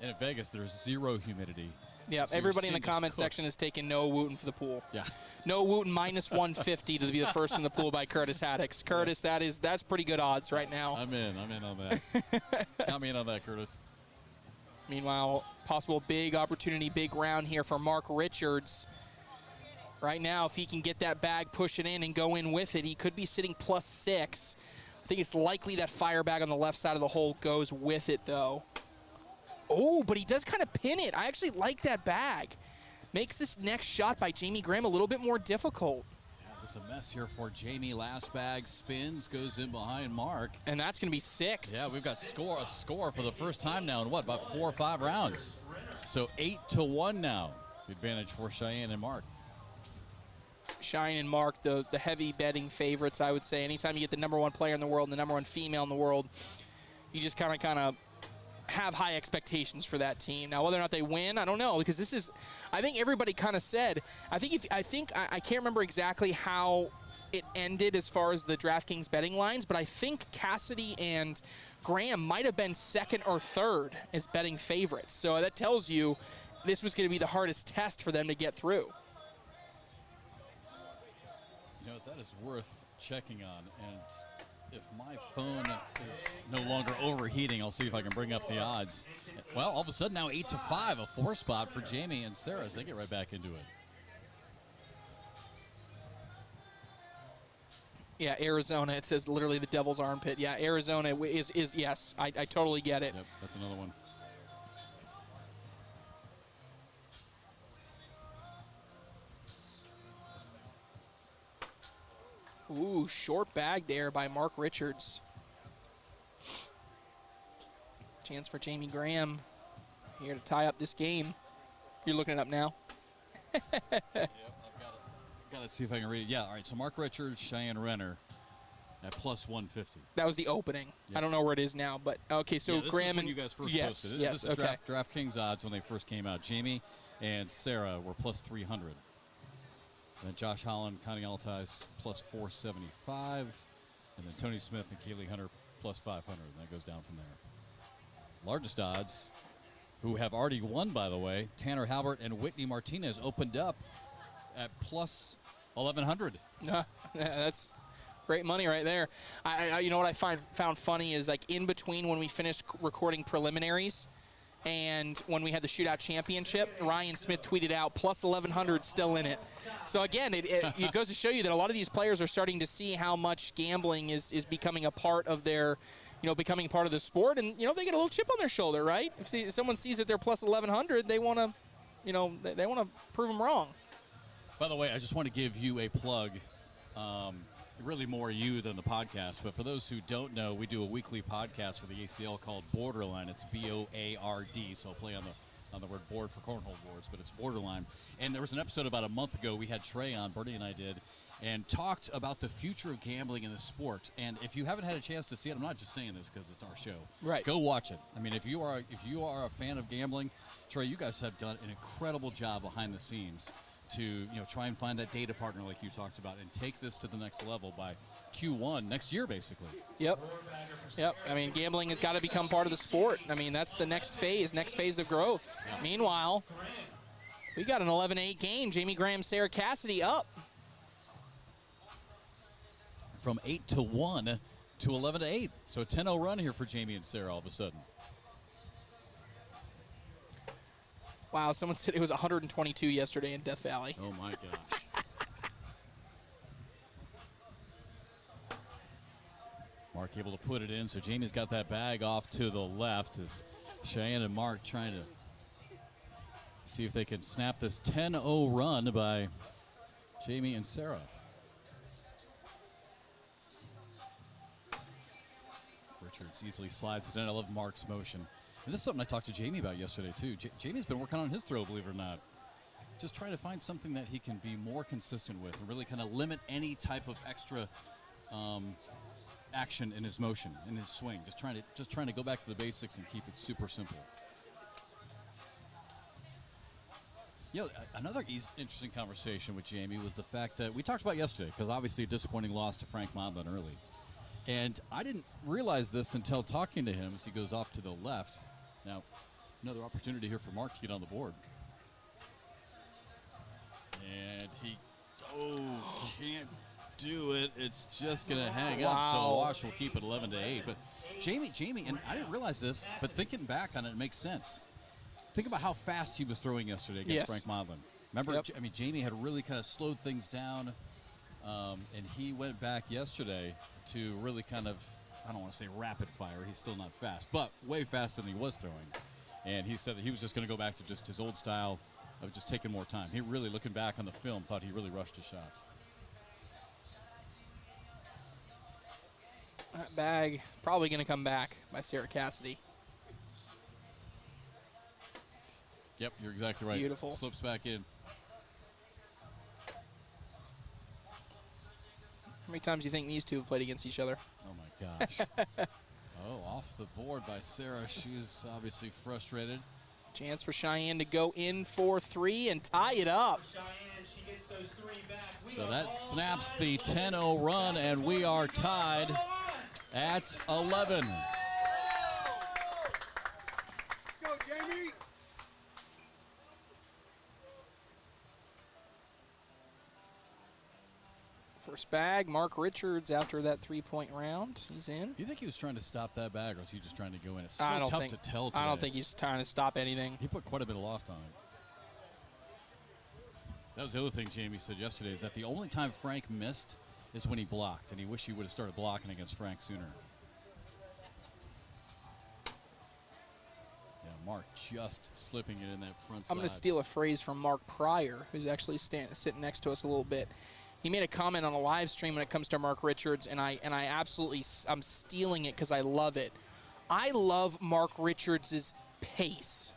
And at Vegas, there's zero humidity. Yeah, So everybody in your the skin comment just cooks. section has taken Noah Wooten for the pool. Yeah. Noah Wooten minus 150 to be the first in the pool by Curtis Haddix. Curtis, that's pretty good odds right now. I'm in on that. Count me in on that, Curtis. Meanwhile, possible big opportunity, big round here for Mark Richards. Right now, if he can get that bag, push it in, and go in with it, he could be sitting +6. I think it's likely that fire bag on the left side of the hole goes with it, though. Oh, but he does kind of pin it. I actually like that bag. Makes this next shot by Jamie Graham a little bit more difficult. Yeah, It's a mess here for Jamie. Last bag spins, goes in behind Mark. And that's going to be 6. Yeah, we've got a score for the first time now in what, about 4 or 5 rounds. So 8-1 now. The advantage for Cheyenne and Mark. Cheyenne and Mark, the heavy betting favorites, I would say. Anytime you get the #1 player in the world and the #1 female in the world, you just kind of have high expectations for that team. Now, whether or not they win, I don't know, because this is, I think everybody kind of said, I can't remember exactly how it ended as far as the DraftKings betting lines, but I think Cassidy and Graham might have been 2nd or 3rd as betting favorites. So that tells you this was going to be the hardest test for them to get through. You know, that is worth checking on, and if my phone is no longer overheating, I'll see if I can bring up the odds. Well, all of a sudden now 8-5, a 4 spot for Jamie and Sarah as they get right back into it. Yeah, Arizona, it says literally the devil's armpit. Yeah, Arizona is yes, I totally get it. Yep, that's another one. Ooh, short bag there by Mark Richards. Chance for Jamie Graham here to tie up this game. You're looking it up now. Yep, I've got to see if I can read it. Yeah, all right, so Mark Richards, Cheyenne Renner at plus 150. That was the opening. Yep. I don't know where it is now, but okay, so yeah, this Graham is when and you guys first yes, posted. Yes, this is okay. DraftKings odds when they first came out. Jamie and Sarah were plus 300. And then Josh Holland, Connie Altice, plus 475. And then Tony Smith and Kaylee Hunter, plus 500. And that goes down from there. Largest odds, who have already won, by the way, Tanner Halbert and Whitney Martinez opened up at plus 1,100. That's great money right there. I you know what I found funny is, like, in between when we finished recording preliminaries and when we had the shootout championship, Ryan Smith tweeted out plus 1,100 still in it. So again, it goes to show you that a lot of these players are starting to see how much gambling is becoming a part of their, becoming part of the sport, and they get a little chip on their shoulder, right? If someone sees that they're plus 1,100, they want to, they want to prove them wrong. By the way, I just want to give you a plug. Really more you than the podcast, but for those who don't know, we do a weekly podcast for the ACL called Borderline. It's BOARD, so I'll play on the word board for cornhole boards, but it's Borderline. And there was an episode about a month ago. We had Trey on, Bernie and I did, and talked about the future of gambling in the sport. And if you haven't had a chance to see it, I'm not just saying this because it's our show. Right. Go watch it. I mean, if you are a fan of gambling, Trey, you guys have done an incredible job behind the scenes to try and find that data partner like you talked about and take this to the next level by Q1 next year, basically. Yep. I mean, gambling has got to become part of the sport. I mean, that's the next phase of growth. Yeah. Meanwhile, we got an 11-8 game. Jamie Graham, Sarah Cassidy up. From 8-1 to 11-8. So a 10-0 run here for Jamie and Sarah all of a sudden. Wow, someone said it was 122 yesterday in Death Valley. Oh, my gosh. Mark able to put it in, so Jamie's got that bag off to the left as Cheyenne and Mark trying to see if they can snap this 10-0 run by Jamie and Sarah. Richards easily slides it in. I love Mark's motion. And this is something I talked to Jamie about yesterday, too. Jamie's been working on his throw, believe it or not. Just trying to find something that he can be more consistent with and really kind of limit any type of extra action in his motion, in his swing. Just trying to go back to the basics and keep it super simple. Another interesting conversation with Jamie was the fact that we talked about yesterday, because obviously a disappointing loss to Frank Modlin early. And I didn't realize this until talking to him as he goes off to the left. Now, another opportunity here for Mark to get on the board. And he can't do it. It's just going to hang up. So Wash will keep it 11-8. But Jamie, and I didn't realize this, but thinking back on it, it makes sense. Think about how fast he was throwing yesterday against Frank Modlin. Remember, Yep. Jamie had really kind of slowed things down. And he went back yesterday to really kind of, I don't want to say rapid fire. He's still not fast, but way faster than he was throwing. And he said that he was just going to go back to just his old style of just taking more time. He really, looking back on the film, thought he really rushed his shots. That bag probably going to come back by Sarah Cassidy. Yep, you're exactly right. Beautiful. Slips back in. How many times do you think these two have played against each other? Oh, my gosh. Oh, off the board by Sarah. She's obviously frustrated. Chance for Cheyenne to go in for 3 and tie it up. Cheyenne, she gets those 3 back. So that snaps the 10-0 run, and we are tied at 11. Go, Jamie. First bag, Mark Richards after that 3-point round. He's in. You think he was trying to stop that bag, or was he just trying to go in? It's so I don't tough think, to tell today. I don't think he's trying to stop anything. He put quite a bit of loft on it. That was the other thing Jamie said yesterday, is that the only time Frank missed is when he blocked, and he wished he would have started blocking against Frank sooner. Yeah, Mark just slipping it in that front side. I'm going to steal a phrase from Mark Pryor, who's actually sitting next to us a little bit. He made a comment on a live stream when it comes to Mark Richards, and I absolutely, I'm stealing it because I love it. I love Mark Richards' pace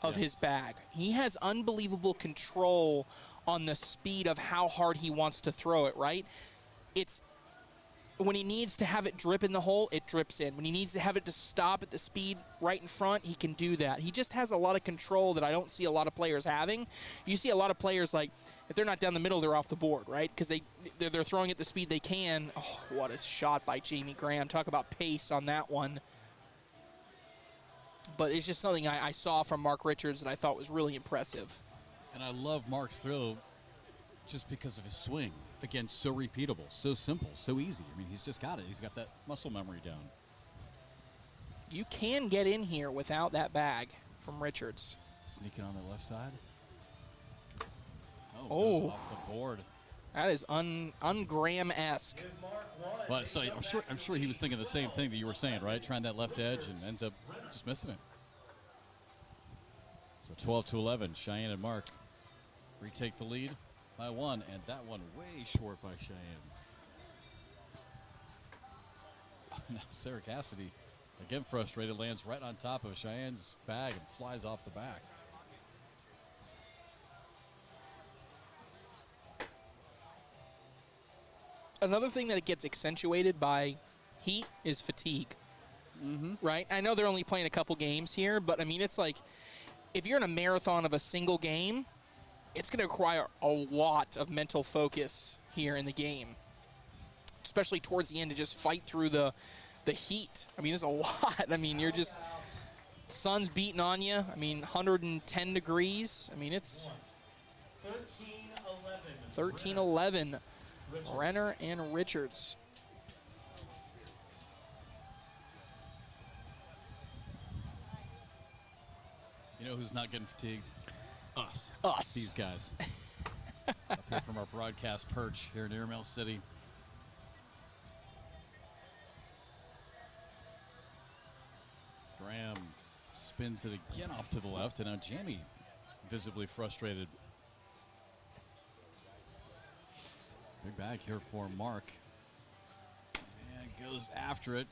of his bag. He has unbelievable control on the speed of how hard he wants to throw it, right? It's when he needs to have it drip in the hole, it drips in. When he needs to have it to stop at the speed right in front, he can do that. He just has a lot of control that I don't see a lot of players having. You see a lot of players, like, if they're not down the middle, they're off the board, right? Because they're throwing at the speed they can. Oh, what a shot by Jamie Graham. Talk about pace on that one. But it's just something I saw from Mark Richards that I thought was really impressive. And I love Mark's throw just because of his swing. Again, so repeatable, so simple, so easy. I mean, he's just got it. He's got that muscle memory down. You can get in here without that bag from Richards. Sneaking on the left side. Oh. Goes off the board. That is un-Graham-esque. But so I'm sure he was thinking the same thing that you were saying, right? Trying that left edge and ends up just missing it. So 12-11, Cheyenne and Mark retake the lead by 1, and that one way short by Cheyenne. Now Sarah Cassidy, again frustrated, lands right on top of Cheyenne's bag and flies off the back. Another thing that gets accentuated by heat is fatigue, right? I know they're only playing a couple games here, but I mean, it's like if you're in a marathon of a single game, it's going to require a lot of mental focus here in the game, especially towards the end, to just fight through the heat. I mean, there's a lot. I mean, you're just, sun's beating on you. I mean, 110 degrees. I mean, it's 13-11. Renner and Richards. You know who's not getting fatigued? Us. Us. These guys. Up here from our broadcast perch here in Airmail City. Graham spins it again off to the left, and now Jamie visibly frustrated. Big bag here for Mark. And goes after it,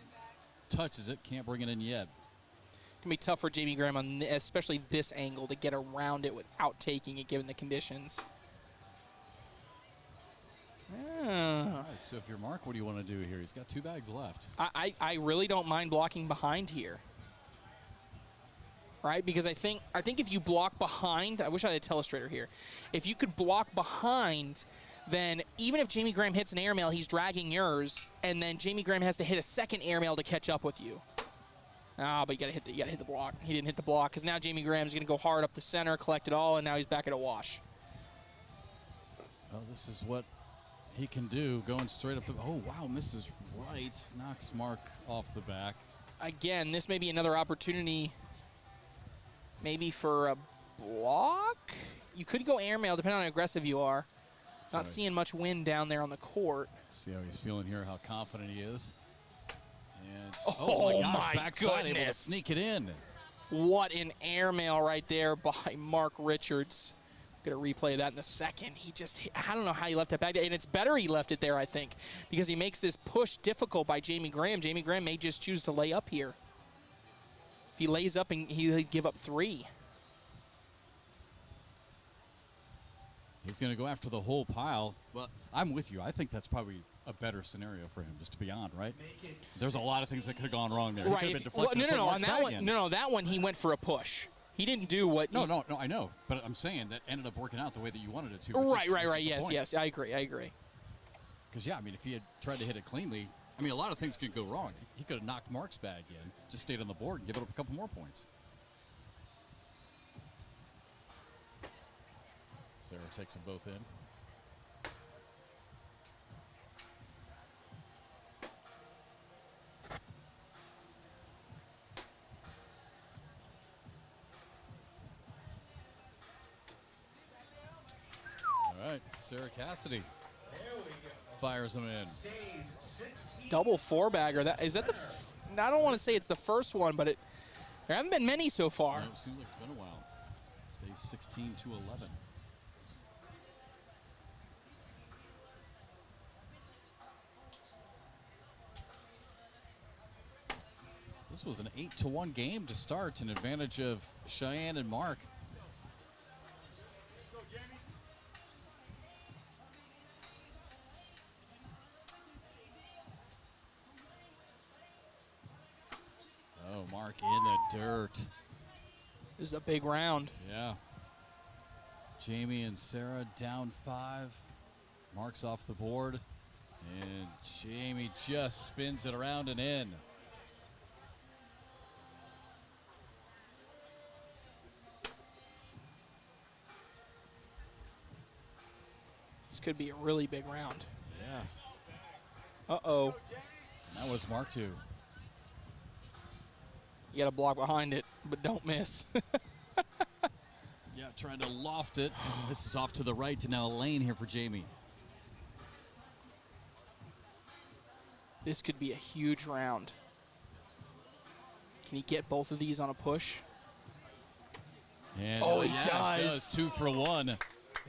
touches it, can't bring it in yet. It's going to be tough for Jamie Graham, on especially this angle, to get around it without taking it, given the conditions. All right, so if you're Mark, what do you want to do here? He's got 2 bags left. I really don't mind blocking behind here. Right, because I think if you block behind, I wish I had a telestrator here. If you could block behind, then even if Jamie Graham hits an airmail, he's dragging yours, and then Jamie Graham has to hit a second airmail to catch up with you. Ah, but you gotta hit the block. He didn't hit the block, because now Jamie Graham's gonna go hard up the center, collect it all, and now he's back at a wash. Well, this is what he can do, going straight up the. Oh wow, misses right, knocks Mark off the back. Again, this may be another opportunity, maybe for a block. You could go airmail, depending on how aggressive you are. Not seeing much wind down there on the court. See how he's feeling here, how confident he is. And oh my gosh, my backside, goodness. able to sneak it in. What an airmail right there by Mark Richards. Gonna replay that in a second. I don't know how he left that back there, and it's better he left it there, I think, because he makes this push difficult by Jamie Graham. Jamie Graham may just choose to lay up here. If he lays up, and he'd give up 3. He's going to go after the whole pile. Well, I'm with you. I think that's probably a better scenario for him, just to be on, right? There's a lot of things that could have gone wrong there. Right. No, on that one, that one he went for a push. He didn't do what. No, I know, but I'm saying that ended up working out the way that you wanted it to. Right. Yes, I agree. Because yeah, I mean, if he had tried to hit it cleanly, I mean, a lot of things could go wrong. He could have knocked Mark's bag in, just stayed on the board and given up a couple more points. Sarah takes them both in. All right, Sarah Cassidy fires them in. Double 4-bagger. Is that the? I don't want to say it's the first one, but there haven't been many so far. It seems like it's been a while. Stays 16-11. This was an 8-1 game to start, an advantage of Cheyenne and Mark. Oh, Mark in the dirt. This is a big round. Yeah. Jamie and Sarah down 5. Mark's off the board. And Jamie just spins it around and in. This could be a really big round. Yeah. Uh-oh. That was Mark 2. You got to block behind it, but don't miss. Yeah, trying to loft it. This is off to the right to now a lane here for Jamie. This could be a huge round. Can he get both of these on a push? And he does. 2 for 1.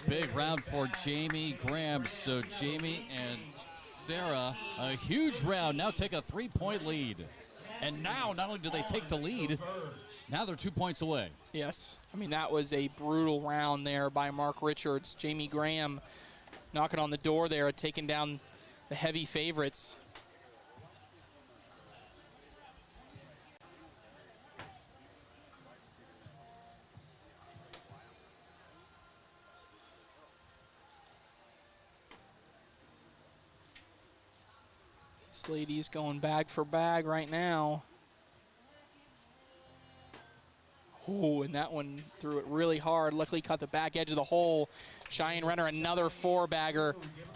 Big round for Jamie Graham. So Jamie and Sarah, a huge round, now take a 3-point lead. And now, not only do they take the lead, now they're 2 points away. Yes. I mean, that was a brutal round there by Mark Richards. Jamie Graham knocking on the door there, taking down the heavy favorites. This lady's going bag for bag right now. Oh, and that one threw it really hard. Luckily caught the back edge of the hole. Cheyenne Renner, another 4-bagger.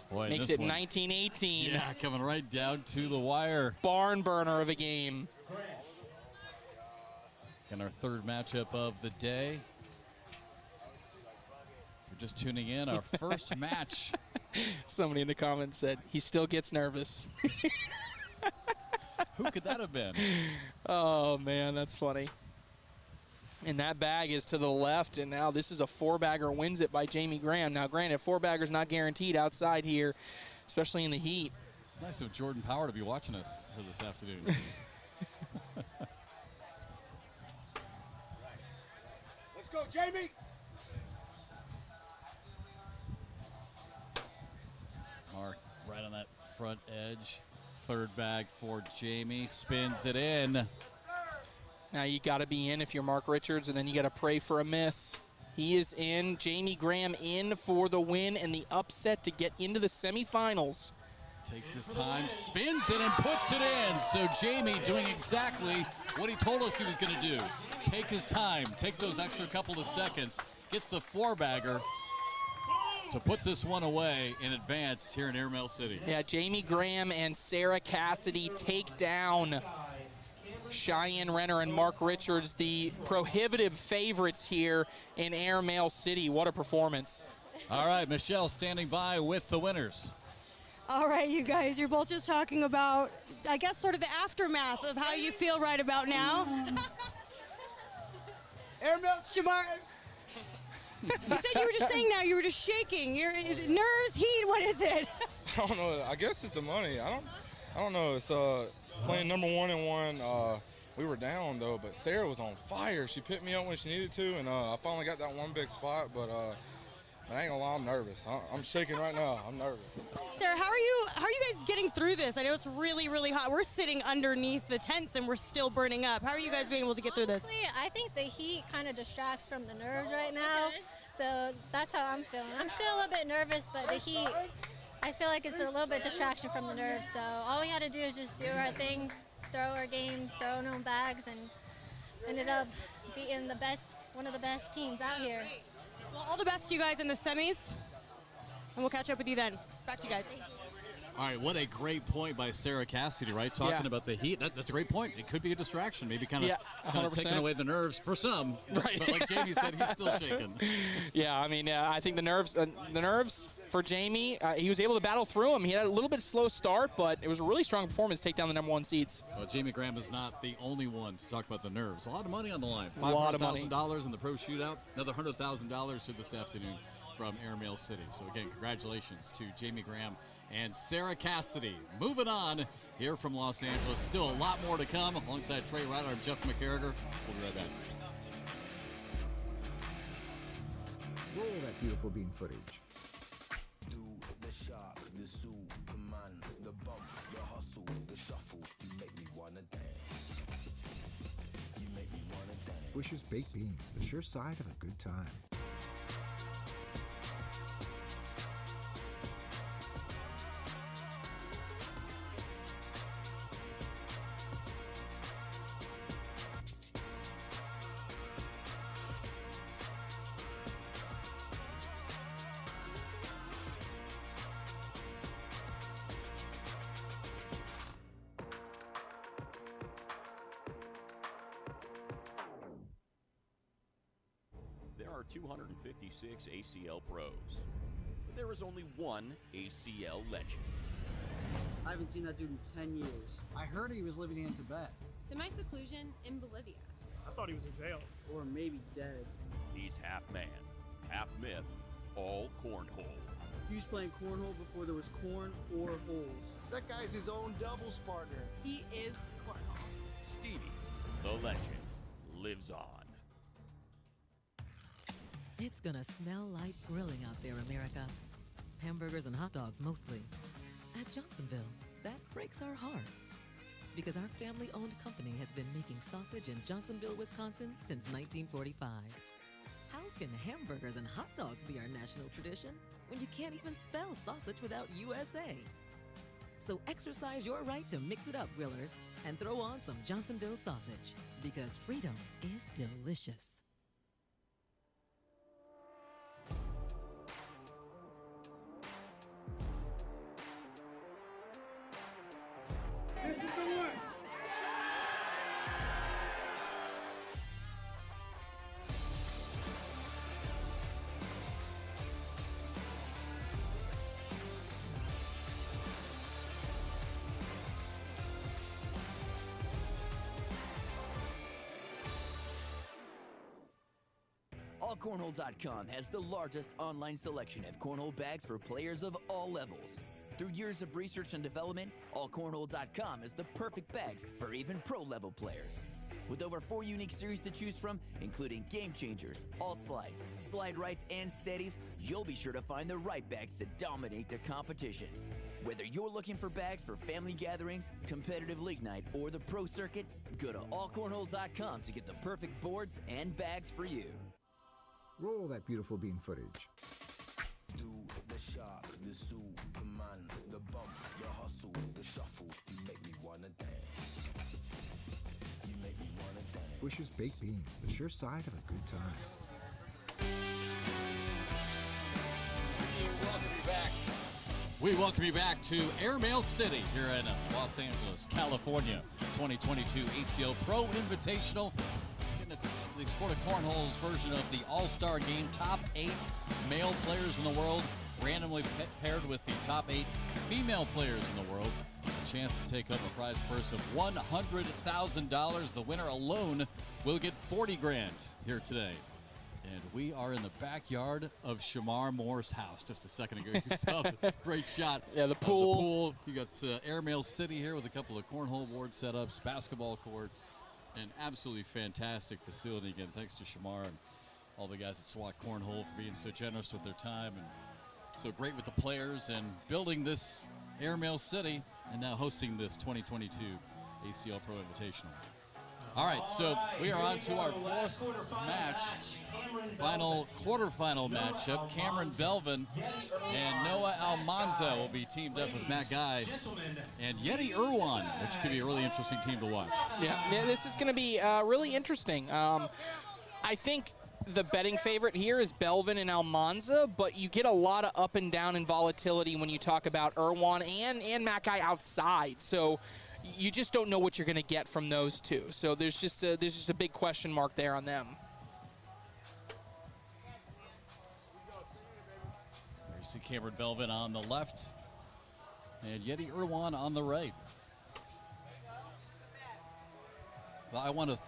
Boy, makes it 19-18. Yeah, coming right down to the wire. Barn burner of a game. And our third matchup of the day. If you're just tuning in, our first match. Somebody in the comments said, he still gets nervous. Who could that have been? Oh, man, that's funny. And that bag is to the left, and now this is a 4-bagger, wins it by Jamie Graham. Now, granted, 4-bagger's not guaranteed outside here, especially in the heat. It's nice of Jordan Power to be watching us for this afternoon. Let's go, Jamie! Mark right on that front edge. Third bag for Jamie, spins it in. Now you got to be in if you're Mark Richards, and then you got to pray for a miss. He is in. Jamie Graham in for the win and the upset to get into the semifinals. Takes his time, spins it, and puts it in. So Jamie doing exactly what he told us he was going to do. Take his time, take those extra couple of seconds, gets the 4-bagger to put this one away in advance here in Airmail City. Yeah, Jamie Graham and Sarah Cassidy take down Cheyenne Renner and Mark Richards, the prohibitive favorites here in Airmail City. What a performance. All right, Michelle standing by with the winners. All right, you guys, you're both just talking about, I guess, sort of the aftermath of how you feel right about now. Airmail, Shamar. You said you were just saying now you were just shaking. Is it nerves, heat, what is it? I don't know. I guess it's the money. I don't know. It's playing number 1 and 1. We were down though, but Sarah was on fire. She picked me up when she needed to, and I finally got that one big spot. But I ain't gonna lie, I'm nervous. I'm shaking right now. I'm nervous. Sarah, how are you guys getting through this? I know it's really, really hot. We're sitting underneath the tents and we're still burning up. How are you guys being able to get through this? Honestly, I think the heat kind of distracts from the nerves right now. So that's how I'm feeling. I'm still a little bit nervous, but the heat, I feel like it's a little bit distraction from the nerves. So all we had to do is just do our thing, throw our game, throw no bags, and ended up beating one of the best teams out here. Well, all the best to you guys in the semis, and we'll catch up with you then. Back to you guys. All right, what a great point by Sarah Cassidy, right? Talking about the heat. That's a great point. It could be a distraction, maybe kind of taking away the nerves for some. Right. But like Jamie said, he's still shaking. Yeah, I mean, I think the nerves for Jamie, he was able to battle through them. He had a little bit slow start, but it was a really strong performance to take down the number 1 seeds. Well, Jamie Graham is not the only one to talk about the nerves. A lot of money on the line. A lot of money. $500,000 in the pro shootout. Another $100,000 here this afternoon from Airmail City. So again, congratulations to Jamie Graham and Sarah Cassidy. Moving on here from Los Angeles. Still a lot more to come. Alongside Trey Ryder, I'm Jeff McCarriger. We'll be right back. Roll that beautiful bean footage. Do the shark, the Superman, the bump, the hustle, the shuffle. You make me wanna dance. You make me wanna dance. Bush's Baked Beans, the sure side of a good time. There are 256 ACL pros, but there is only one ACL legend. I haven't seen that dude in 10 years. I heard he was living in Tibet. Semi-seclusion in Bolivia. I thought he was in jail. Or maybe dead. He's half man, half myth, all cornhole. He was playing cornhole before there was corn or holes. That guy's his own doubles partner. He is cornhole. Stevie, the legend, lives on. It's gonna smell like grilling out there, America. Hamburgers and hot dogs mostly. At Johnsonville, that breaks our hearts. Because our family-owned company has been making sausage in Johnsonville, Wisconsin since 1945. How can hamburgers and hot dogs be our national tradition when you can't even spell sausage without USA? So exercise your right to mix it up, grillers, and throw on some Johnsonville sausage. Because freedom is delicious. This is the one. AllCornhole.com has the largest online selection of cornhole bags for players of all levels. Through years of research and development, AllCornhole.com is the perfect bags for even pro-level players. With over 4 unique series to choose from, including Game Changers, All Slides, Slide Rights, and Steadies, you'll be sure to find the right bags to dominate the competition. Whether you're looking for bags for family gatherings, competitive league night, or the pro circuit, go to AllCornhole.com to get the perfect boards and bags for you. Roll that beautiful bean footage. Do the shark, the Superman, the bump, the hustle, the shuffle. You make me wanna dance. You make me wanna dance. Bush's Baked Beans, the sure side of a good time. We welcome you back to Airmail City here in Los Angeles, California. 2022 ACL Pro Invitational. And it's the Sport of Cornhole's version of the All-Star Game. Top 8 male players in the world, randomly paired with the top 8 female players in the world. A chance to take home a prize purse of $100,000. The winner alone will get $40,000 here today. And we are in the backyard of Shamar Moore's house. Just a second ago, you saw the great shot. Yeah, the pool. The pool. You got Airmail City here with a couple of cornhole board setups, basketball court, an absolutely fantastic facility. Again, thanks to Shamar and all the guys at SWAT Cornhole for being so generous with their time and so great with the players and building this Airmail City and now hosting this 2022 ACL Pro Invitational. All right, so we are on to our fourth match, final quarterfinal matchup. Cameron Belvin and Noah Almanza will be teamed up with Matt Guy and Yeti Irwan, which could be a really interesting team to watch. Yeah, this is going to be really interesting. I think the betting favorite here is Belvin and Almanza, but you get a lot of up and down and volatility when you talk about Irwan and Matt Guy outside. So you just don't know what you're going to get from those two. So there's just a big question mark there on them. There you see Cameron Belvin on the left and Yeti Irwan on the right. Well, I want to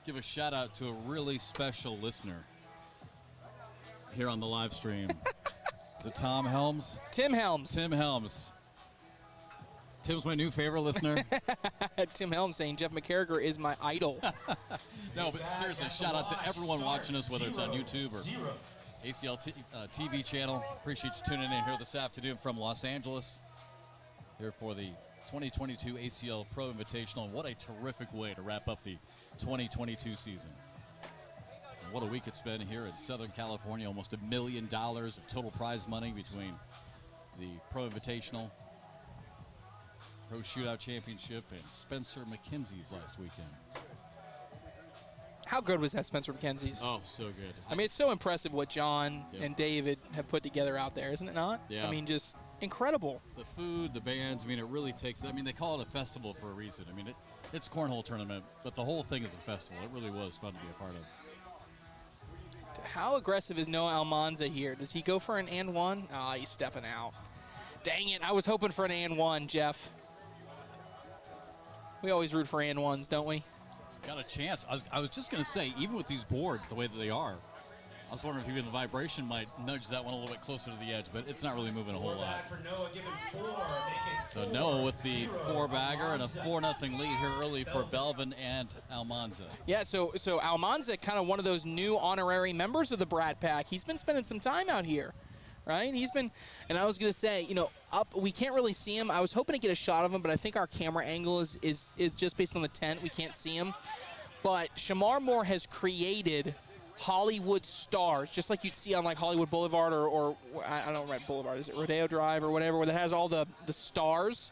give a shout out to a really special listener here on the live stream. To Tom Helms. Tim Helms. Tim Helms. Tim's my new favorite listener. Tim Helms saying Jeff McCarriger is my idol. No, but seriously, shout out to everyone watching us, whether it's on YouTube or ACL TV channel. Appreciate you tuning in here this afternoon from Los Angeles. Here for the 2022 ACL Pro Invitational. And what a terrific way to wrap up the 2022 season. And what a week it's been here in Southern California. Almost $1 million of total prize money between the Pro Invitational, Pro Shootout Championship, and Spencer McKenzie's last weekend. How good was that Spencer McKenzie's? Oh, so good. I mean, it's so impressive what John and David have put together out there, isn't it not? Yeah. I mean, just incredible. The food, the bands, I mean, it really takes, I mean, they call it a festival for a reason. I mean, it's a cornhole tournament, but the whole thing is a festival. It really was fun to be a part of. How aggressive is Noah Almanza here? Does he go for an and one? Ah, he's stepping out. Dang it, I was hoping for an and one, Jeff. We always root for and ones, don't we? Got a chance. I was just going to say, even with these boards, the way that they are, I was wondering if even the vibration might nudge that one a little bit closer to the edge, but it's not really moving a whole lot. So Noah with the 4-bagger and a 4-0 lead here early for Belvin and Almanza. Yeah, so Almanza, kind of one of those new honorary members of the Brat Pack. He's been spending some time out here. Right, he's been, and I was gonna say, you know, we can't really see him. I was hoping to get a shot of him, but I think our camera angle is just based on the tent. We can't see him. But Shamar Moore has created Hollywood stars, just like you'd see on like Hollywood Boulevard or I don't know, Red Boulevard. Is it Rodeo Drive or whatever, where that has all the stars?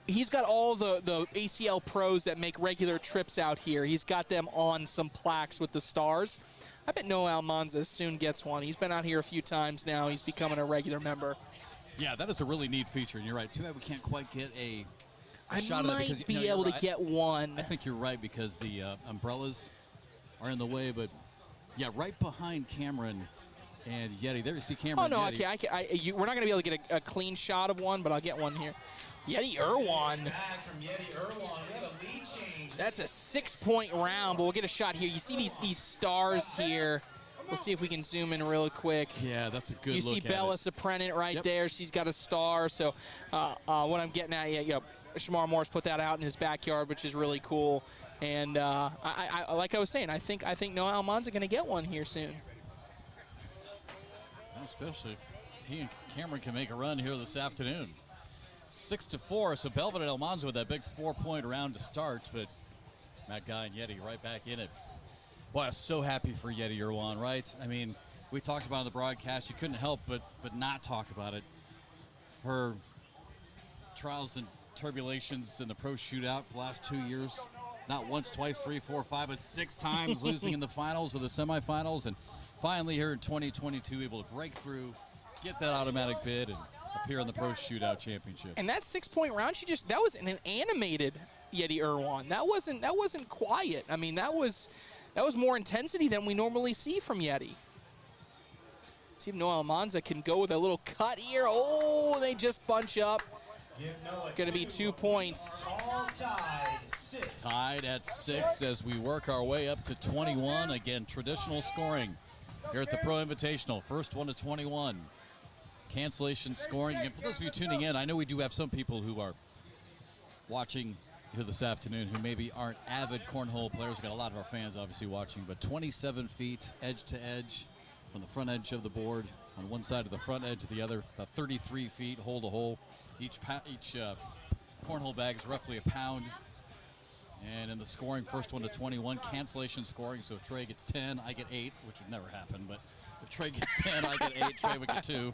He's got all the ACL pros that make regular trips out here. He's got them on some plaques with the stars. I bet Noah Almanza soon gets one. He's been out here a few times now. He's becoming a regular member. Yeah, that is a really neat feature, and you're right. Too bad we can't quite get a shot of it. I might be able to get one. I think you're right because the umbrellas are in the way, but yeah, right behind Cameron and Yeti. There you see Cameron. Oh, no, Yeti. we're not going to be able to get a clean shot of one, but I'll get one here. Yeti Irwan. That's a 6-point round, but we'll get a shot here. You see these stars here. We'll see if we can zoom in real quick. Yeah, that's a good look. You see Bella Soprenet right there. She's got a star. So what I'm getting at, Shamar Moore's put that out in his backyard, which is really cool. And I like I was saying, I think Noah Almanza going to get one here soon. Especially if he and Cameron can make a run here this afternoon. 6-4, so Belvin and Almanza with that big 4-point round to start, but Matt Guy and Yeti right back in it. Boy, I was so happy for Yeti Irwan, right? I mean, we talked about it on the broadcast. You couldn't help but not talk about it. Her trials and tribulations in the pro shootout for the last 2 years. Not once, twice, 3, 4, 5, but 6 times losing in the finals or the semifinals. And finally here in 2022, able to break through, get that automatic bid, and appear in the Pro Shootout Championship. And that 6-point round, that was an animated Yeti Irwan. That wasn't quiet. I mean, that was more intensity than we normally see from Yeti. See if Noah Almanza can go with a little cut here. Oh, they just bunch up. Going to be 2 points. All tied 6. Tied at 6 as we work our way up to 21. Again, traditional scoring here at the Pro Invitational. First one to 21. Cancellation scoring. And for those of you tuning in, I know we do have some people who are watching here this afternoon who maybe aren't avid cornhole players. We've got a lot of our fans obviously watching, but 27 feet edge to edge from the front edge of the board on one side of the front edge to the other, about 33 feet hole to hole. Each cornhole bag is roughly a pound. And in the scoring, first one to 21, cancellation scoring. So if Trey gets 10, I get 8, which would never happen. But if Trey gets 10, I get 8, Trey would get 2.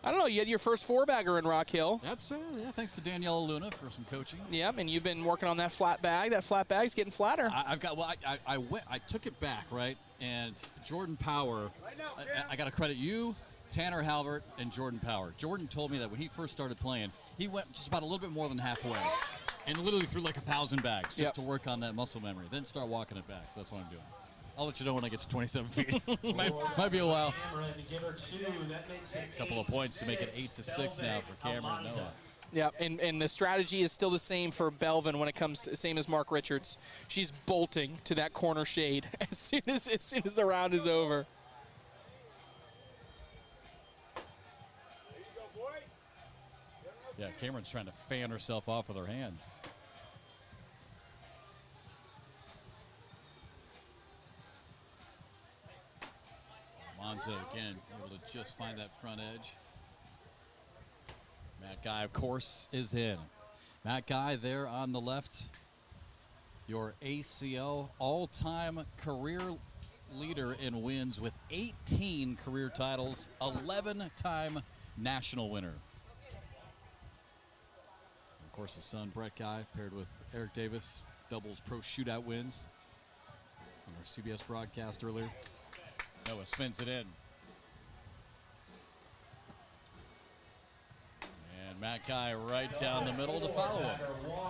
I don't know, you had your first 4-bagger in Rock Hill. That's, yeah, thanks to Danielle Luna for some coaching. Yep, and you've been working on that flat bag. That flat bag's getting flatter. I took it back, right? And Jordan Power, I got to credit you, Tanner Halbert, and Jordan Power. Jordan told me that when he first started playing, he went just about a little bit more than halfway and literally threw like 1,000 bags just to work on that muscle memory. Then start walking it back. So that's what I'm doing. I'll let you know when I get to 27 feet. might be a while. A couple of points to make it 8-6 now for Cameron and Noah. Yeah, and the strategy is still the same for Belvin when it comes to same as Mark Richards. She's bolting to that corner shade as soon as the round is over. Yeah, Cameron's trying to fan herself off with her hands. Monza again able to just find that front edge. Matt Guy, of course, is in. Matt Guy there on the left. Your ACL all-time career leader in wins with 18 career titles, 11-time national winner. Of course, his son, Brett Guy, paired with Eric Davis, doubles pro shootout wins. On our CBS broadcast earlier. Noah spins it in. And Matt Guy right down the middle to follow him.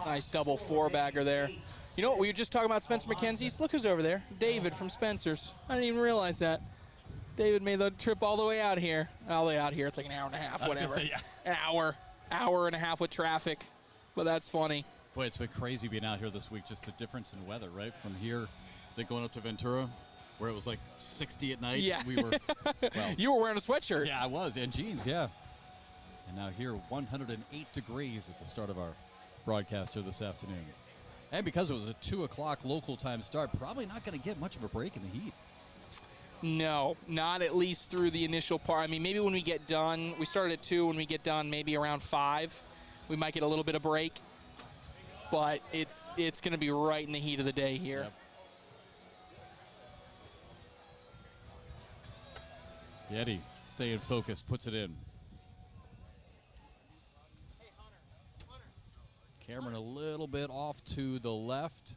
Nice double 4-bagger there. You know what, we were just talking about Spencer McKenzie's. Look who's over there. David from Spencer's. I didn't even realize that. David made the trip all the way out here. All the way out here, it's like an hour and a half, whatever. Say, yeah. An hour and a half with traffic. But that's funny. Boy, it's been crazy being out here this week, just the difference in weather, right? From here, then going up to Ventura, where it was like 60 at night. Yeah. We were, well, you were wearing a sweatshirt. Yeah, I was, and jeans, yeah. And now here, 108 degrees at the start of our broadcast here this afternoon. And because it was a 2 o'clock local time start, probably not going to get much of a break in the heat. No, not at least through the initial part. I mean, maybe when we get done, we started at 2, when we get done maybe around 5, we might get a little bit of break. But it's going to be right in the heat of the day here. Yep. Yeti staying focused, puts it in. Cameron a little bit off to the left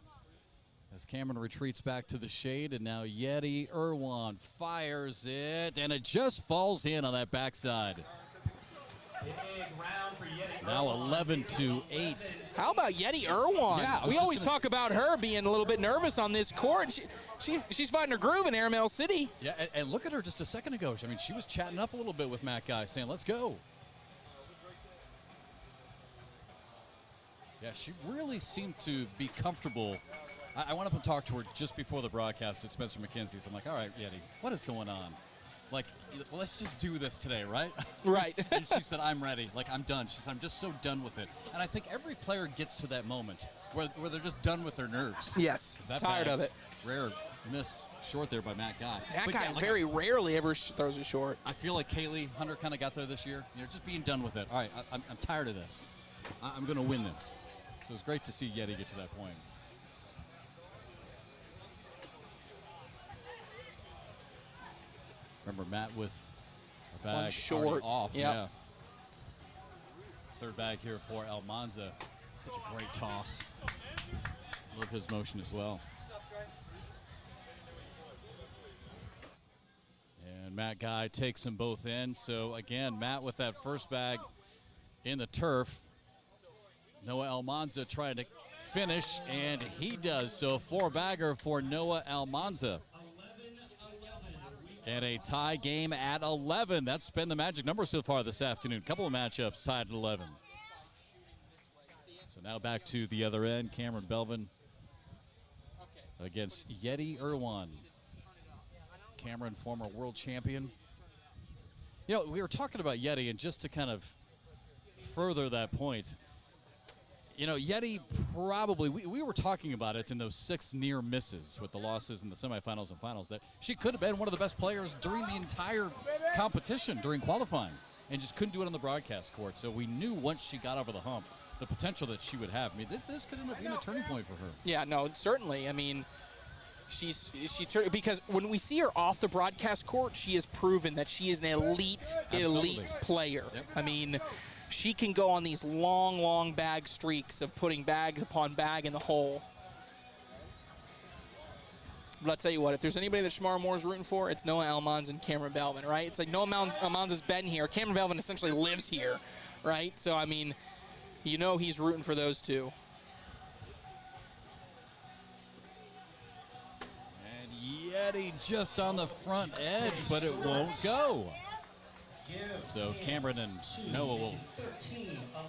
as Cameron retreats back to the shade, and now Yeti Irwan fires it, and it just falls in on that backside. Big round for Yeti Now 11-8. How about Yeti Irwan? Yeah, we always talk about her being a little bit nervous on this court. She's finding her groove in Airmail City. Yeah, and look at her just a second ago. I mean, she was chatting up a little bit with Matt Guy, saying, let's go. Yeah, she really seemed to be comfortable. I went up and talked to her just before the broadcast at Spencer McKenzie's. I'm like, all right, Yeti, what is going on? Like, let's just do this today, right? Right. And she said, I'm ready. Like, I'm done. She said, I'm just so done with it. And I think every player gets to that moment where they're just done with their nerves. Yes, tired of it. Rare miss short there by Matt Guy. That guy very rarely ever throws it short. I feel like Kaylee Hunter kind of got there this year. You know, just being done with it. All right, I'm tired of this. I'm going to win this. So it's great to see Yeti get to that point. Remember Matt with a bag one short off. Yep. Yeah. Third bag here for Almanza. Such a great toss. Love his motion as well. And Matt Guy takes them both in. So again, Matt with that first bag in the turf. Noah Almanza trying to finish, and he does. So 4-bagger for Noah Almanza. And a tie game at 11. That's been the magic number so far this afternoon. Couple of matchups tied at 11. So now back to the other end, Cameron Belvin against Yeti Irwan. Cameron, former world champion. You know, we were talking about Yeti, and just to kind of further that point, you know, Yeti probably, we were talking about it in those 6 near misses with the losses in the semifinals and finals, that she could have been one of the best players during the entire competition during qualifying and just couldn't do it on the broadcast court. So we knew once she got over the hump, the potential that she would have. I mean, this could end up being a turning point for her. Yeah, no, certainly. I mean, because when we see her off the broadcast court, she has proven that she is an elite player. Yep. I mean, she can go on these long bag streaks of putting bag upon bag in the hole. But I'll tell you what, if there's anybody that Shamar Moore is rooting for, it's Noah Almanza and Cameron Belvin, right? It's like Noah Almanza's been here. Cameron Belvin essentially lives here, right? So, I mean, you know he's rooting for those two. And Yeti just on the front edge, but it won't go. So Cameron and Noah will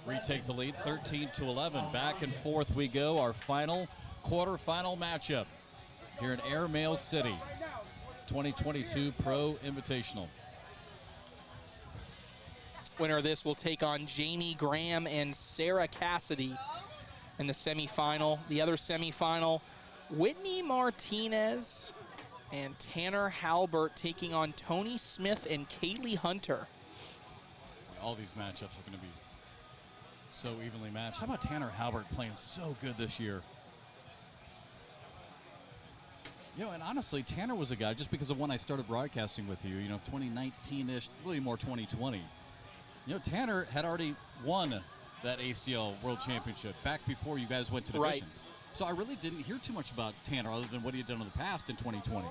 retake the lead, 13-11. Back and forth we go. Our final quarterfinal matchup here in Airmail City, 2022 Pro Invitational. Winner of this will take on Jamie Graham and Sarah Cassidy in the semifinal. The other semifinal, Whitney Martinez and Tanner Halbert taking on Tony Smith and Kaylee Hunter. All these matchups are going to be so evenly matched. How about Tanner Halbert playing so good this year? You know, and honestly, Tanner was a guy, just because of when I started broadcasting with you, 2019-ish, really more 2020. You know, Tanner had already won that ACL World Championship back before you guys went to divisions. Right. So I really didn't hear too much about Tanner other than what he had done in the past in 2020.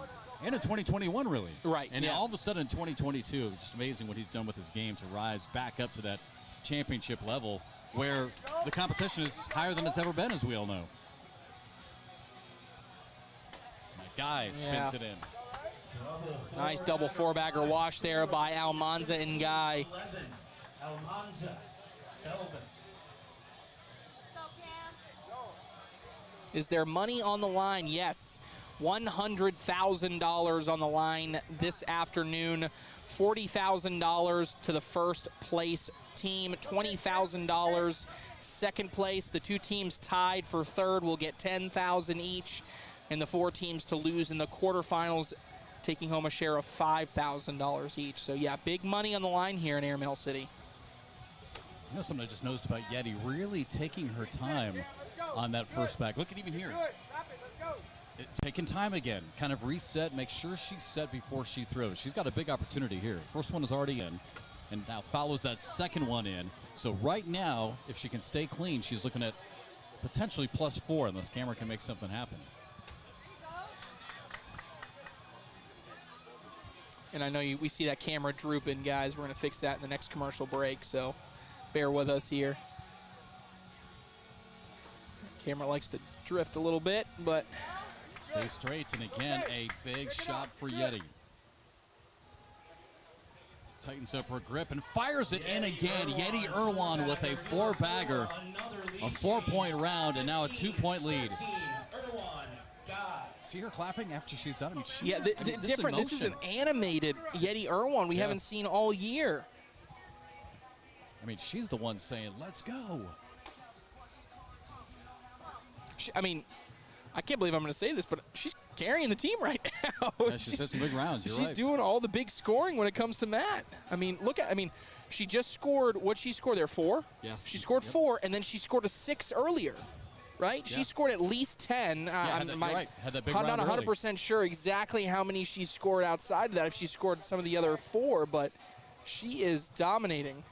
And in 2021, really. Right. And all of a sudden in 2022, just amazing what he's done with his game to rise back up to that championship level where the competition is higher than it's ever been, as we all know. My guy spins it in. Nice double 4-bagger wash there by Almanza and Guy. Almanza, Belvin. Is there money on the line? Yes. $100,000 on the line this afternoon. $40,000 to the first place team. $20,000 second place. The 2 teams tied for third will get $10,000 each. And the 4 teams to lose in the quarterfinals taking home a share of $5,000 each. So, yeah, big money on the line here in Airmail City. You know something I just noticed about Yeti, really taking her time on that first back. Look at even here. Taking time again, kind of reset, make sure she's set before she throws. She's got a big opportunity here. First one is already in, and now follows that second one in. So right now, if she can stay clean, she's looking at potentially +4 unless Cameron can make something happen. And I know we see that camera drooping, guys. We're going to fix that in the next commercial break, so bear with us here. Camera likes to drift a little bit, but stay straight, and again, a big shot for Yeti. Tightens up her grip and fires it in again. Yeti Irwan with a 4-bagger, a 4-point round, and now a 2-point lead. See her clapping after she's done. I mean, yeah, different. This is an animated Yeti Irwan we haven't seen all year. I mean, she's the one saying, "Let's go." I mean, I can't believe I'm going to say this, but she's carrying the team right now. Yeah, she's hit some big rounds. She's doing all the big scoring when it comes to Matt. I mean, she just scored. What she scored there? 4. Yes. She scored 4, and then she scored a 6 earlier. Right? Yeah. She scored at least 10. I'm right. Had that big round not 100% sure exactly how many she scored outside of that, if she scored some of the other 4, but she is dominating.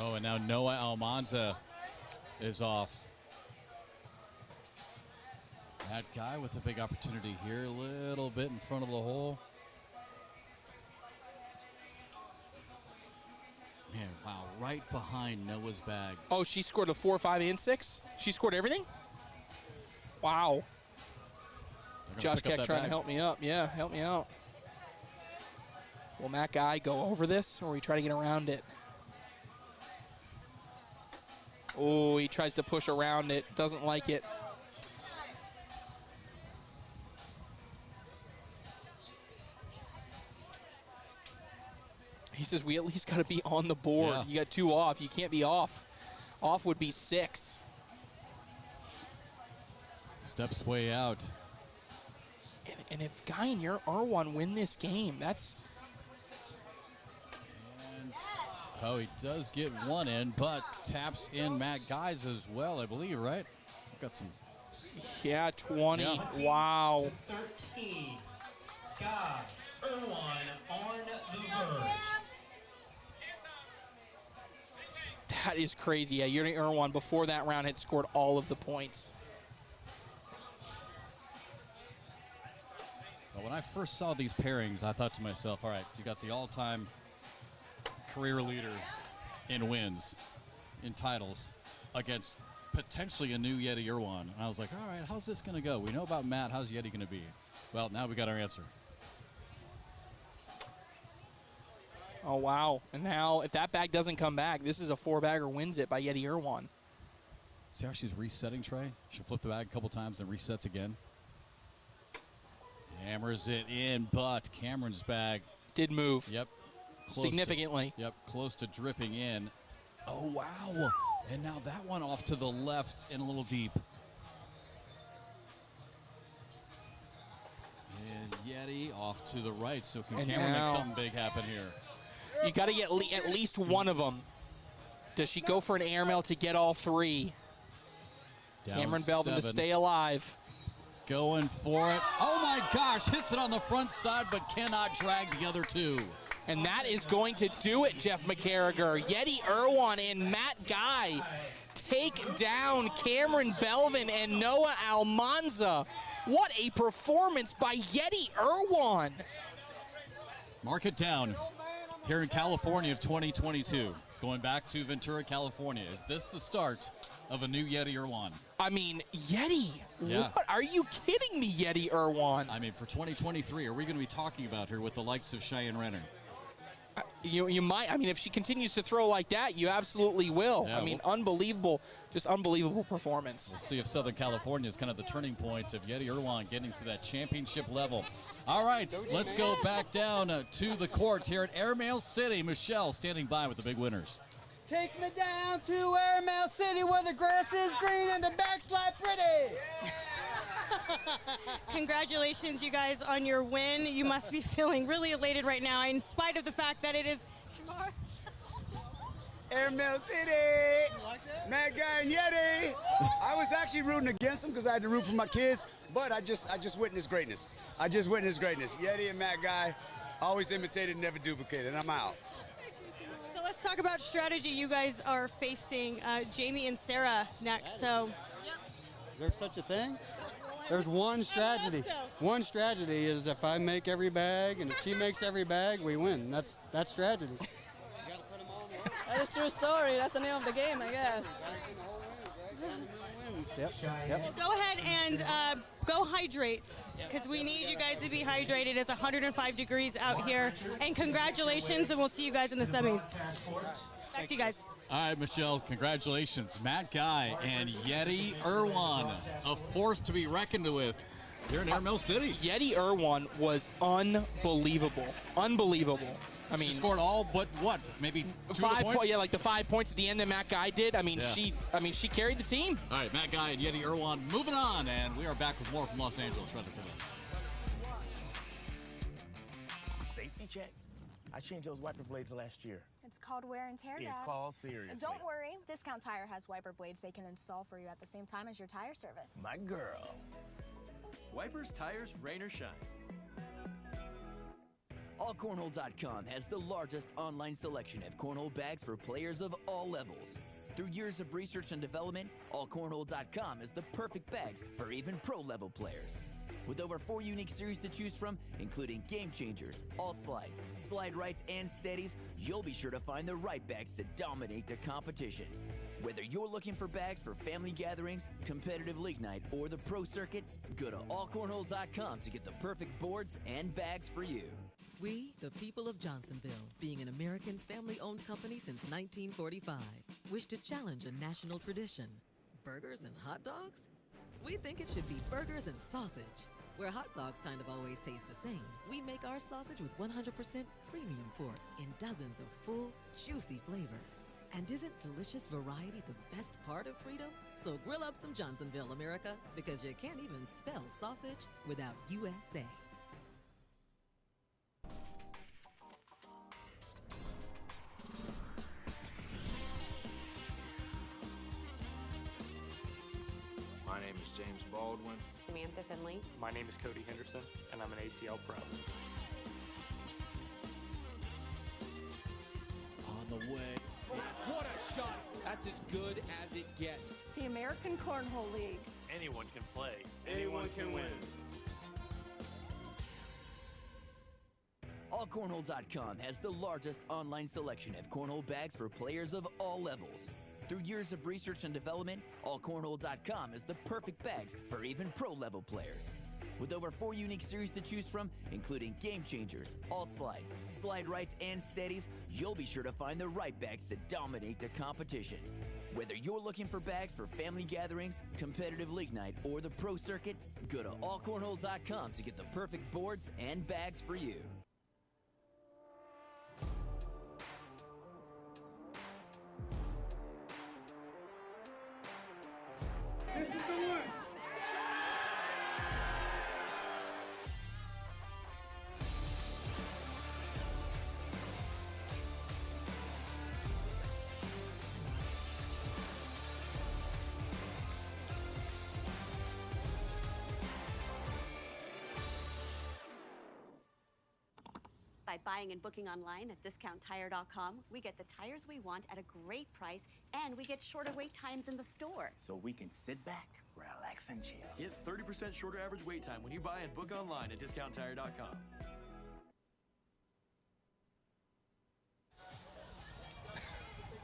Oh, and now Noah Almanza is off. That guy with a big opportunity here, a little bit in front of the hole. Man, wow, right behind Noah's bag. Oh, she scored a 4, 5, and 6? She scored everything? Wow. Josh Keck trying to help me up. Yeah, help me out. Will Matt Guy go over this, or will he try to get around it? Oh, he tries to push around it. Doesn't like it. He says we at least got to be on the board. Yeah. You got 2 off. You can't be off. Off would be 6. Steps way out. And if Guy and Irwan win this game, that's... And, oh, he does get one in, but taps in Matt Guy's as well, I believe, right? Got some... Yeah, 20. Yeah. Wow. 13. Guy Irwan on the verge. That is crazy. Yeah, Yuri Irwan before that round had scored all of the points. Well, when I first saw these pairings, I thought to myself, all right, you got the all-time career leader in wins, in titles, against potentially a new Yeti Irwan. And I was like, all right, how's this going to go? We know about Matt. How's Yeti going to be? Well, now we got our answer. Oh, wow. And now, if that bag doesn't come back, this is a 4-bagger wins it by Yeti Irwan. See how she's resetting, Trey? She'll flip the bag a couple times and resets again. Hammers it in, but Cameron's bag did move. Yep. Significantly. Close to dripping in. Oh, wow. And now that one off to the left and a little deep. And Yeti off to the right. So can Cameron make something big happen here? You got to get at least one of them. Does she go for an airmail to get all 3? Down Cameron Belvin 7. to stay alive. Going for it. Oh my gosh, hits it on the front side, but cannot drag the other 2. And that is going to do it, Jeff McCarriger. Yeti Irwan and Matt Guy take down Cameron Belvin and Noah Almanza. What a performance by Yeti Irwan. Mark it down. Here in California of 2022, going back to Ventura, California. Is this the start of a new Yeti Irwan? I mean, Yeti. Yeah. What? Are you kidding me, Yeti Irwan? I mean, for 2023, are we going to be talking about her with the likes of Cheyenne Renner? You might. I mean, if she continues to throw like that, you absolutely will. Yeah, I mean, unbelievable, just unbelievable performance. We'll see if Southern California is kind of the turning point of Yeti Irwan getting to that championship level. All right, let's go back down to the court here at Airmail City. Michelle standing by with the big winners. Take me down to Airmail City where the grass is green and the backslide pretty. Congratulations, you guys, on your win. You must be feeling really elated right now, in spite of the fact that it is Shamar. Airmail City, Matt Guy and Yeti. I was actually rooting against them because I had to root for my kids, but I just witnessed greatness. I just witnessed greatness. Yeti and Matt Guy, always imitated, never duplicated, and I'm out. So let's talk about strategy. You guys are facing Jamie and Sarah next. So, Is there such a thing? There's one strategy. One strategy is if I make every bag and if she makes every bag, we win. That's strategy. That is true story. That's the name of the game, I guess. Yep. Go ahead and go hydrate, because we need you guys to be hydrated. It's 105 degrees out here. And congratulations, and we'll see you guys in the semis. Back to you guys. All right, Michelle, congratulations. Matt Guy and Yeti Irwan, a force to be reckoned with here in Airmail City. Yeti Irwan was unbelievable. Unbelievable. I mean, she scored all but what? Maybe 2 5 points? Yeah, like the 5 points at the end that Matt Guy did. I mean, she carried the team. All right, Matt Guy and Yeti Irwan moving on, and we are back with more from Los Angeles right after this. Safety check. I changed those wiper blades last year. It's called wear and tear, It's Dad. called seriously. Don't worry, Discount Tire has wiper blades they can install for you at the same time as your tire service. My girl. Wipers, tires, rain or shine. AllCornhole.com has the largest online selection of cornhole bags for players of all levels. Through years of research and development, AllCornhole.com is the perfect bags for even pro-level players. With over 4 unique series to choose from, including Game Changers, All Slides, Slide Rights, and Steadies, you'll be sure to find the right bags to dominate the competition. Whether you're looking for bags for family gatherings, competitive league night, or the pro circuit, go to allcornhole.com to get the perfect boards and bags for you. We, the people of Johnsonville, being an American family-owned company since 1945, wish to challenge a national tradition. Burgers and hot dogs? We think it should be burgers and sausage. Where hot dogs kind of always taste the same, we make our sausage with 100% premium pork in dozens of full, juicy flavors. And isn't delicious variety the best part of freedom? So grill up some Johnsonville, America, because you can't even spell sausage without USA. My name is James Baldwin. Samantha Finley. My name is Cody Henderson, and I'm an ACL Pro. On the way. What a shot! That's as good as it gets. The American Cornhole League. Anyone can play. Anyone can win. AllCornhole.com has the largest online selection of cornhole bags for players of all levels. Through years of research and development, AllCornhole.com is the perfect bags for even pro-level players. With over 4 unique series to choose from, including Game Changers, All Slides, Slide Rights, and Steadies, you'll be sure to find the right bags to dominate the competition. Whether you're looking for bags for family gatherings, competitive league night, or the pro circuit, go to AllCornhole.com to get the perfect boards and bags for you. This is the one. By buying and booking online at discounttire.com, we get the tires we want at a great price, and we get shorter wait times in the store. So we can sit back, relax, and chill. Get 30% shorter average wait time when you buy and book online at discounttire.com.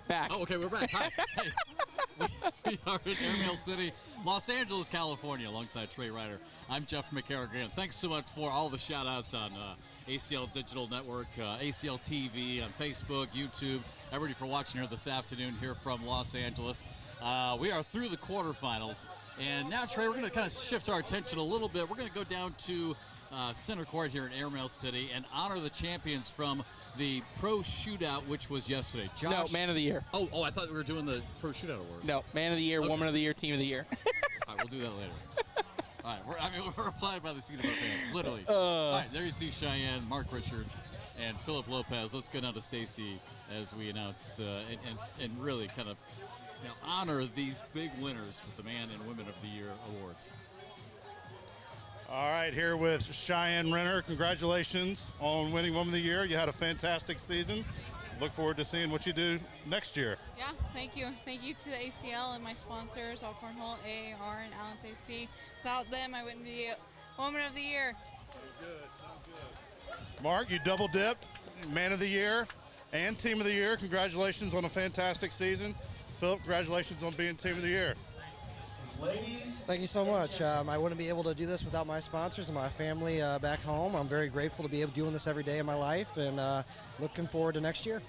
Back. Oh, okay, we're back. Hi. Hey. We are in Airmail City, Los Angeles, California, alongside Trey Ryder. I'm Jeff McCarrigan. Thanks so much for all the shout-outs on ACL Digital Network, ACL TV, on Facebook, YouTube. Everybody for watching here this afternoon here from Los Angeles. We are through the quarterfinals. And now, Trey, we're going to kind of shift our attention a little bit. We're going to go down to center court here in Airmail City and honor the champions from the pro shootout, which was yesterday. Josh, No, man of the year. Oh, I thought we were doing the pro shootout award. No, man of the year, Okay. woman of the year, team of the year. All right, we'll do that later. All right, we're applied by the seat of our pants, literally. All right, there you see Cheyenne, Mark Richards, and Philip Lopez. Let's go down to Stacy as we announce and really kind of honor these big winners with the Man and Women of the Year awards. All right, here with Cheyenne Renner. Congratulations on winning Woman of the Year. You had a fantastic season. Look forward to seeing what you do next year. Yeah, thank you. Thank you to the ACL and my sponsors, All Cornhole, AAR, and Allen's AC. Without them, I wouldn't be Woman of the Year. Mark, you double dipped, Man of the Year and Team of the Year. Congratulations on a fantastic season. Philip, congratulations on being Team of the Year. Thank you so much. I wouldn't be able to do this without my sponsors and my family back home. I'm very grateful to be able to doing this every day of my life, and looking forward to next year.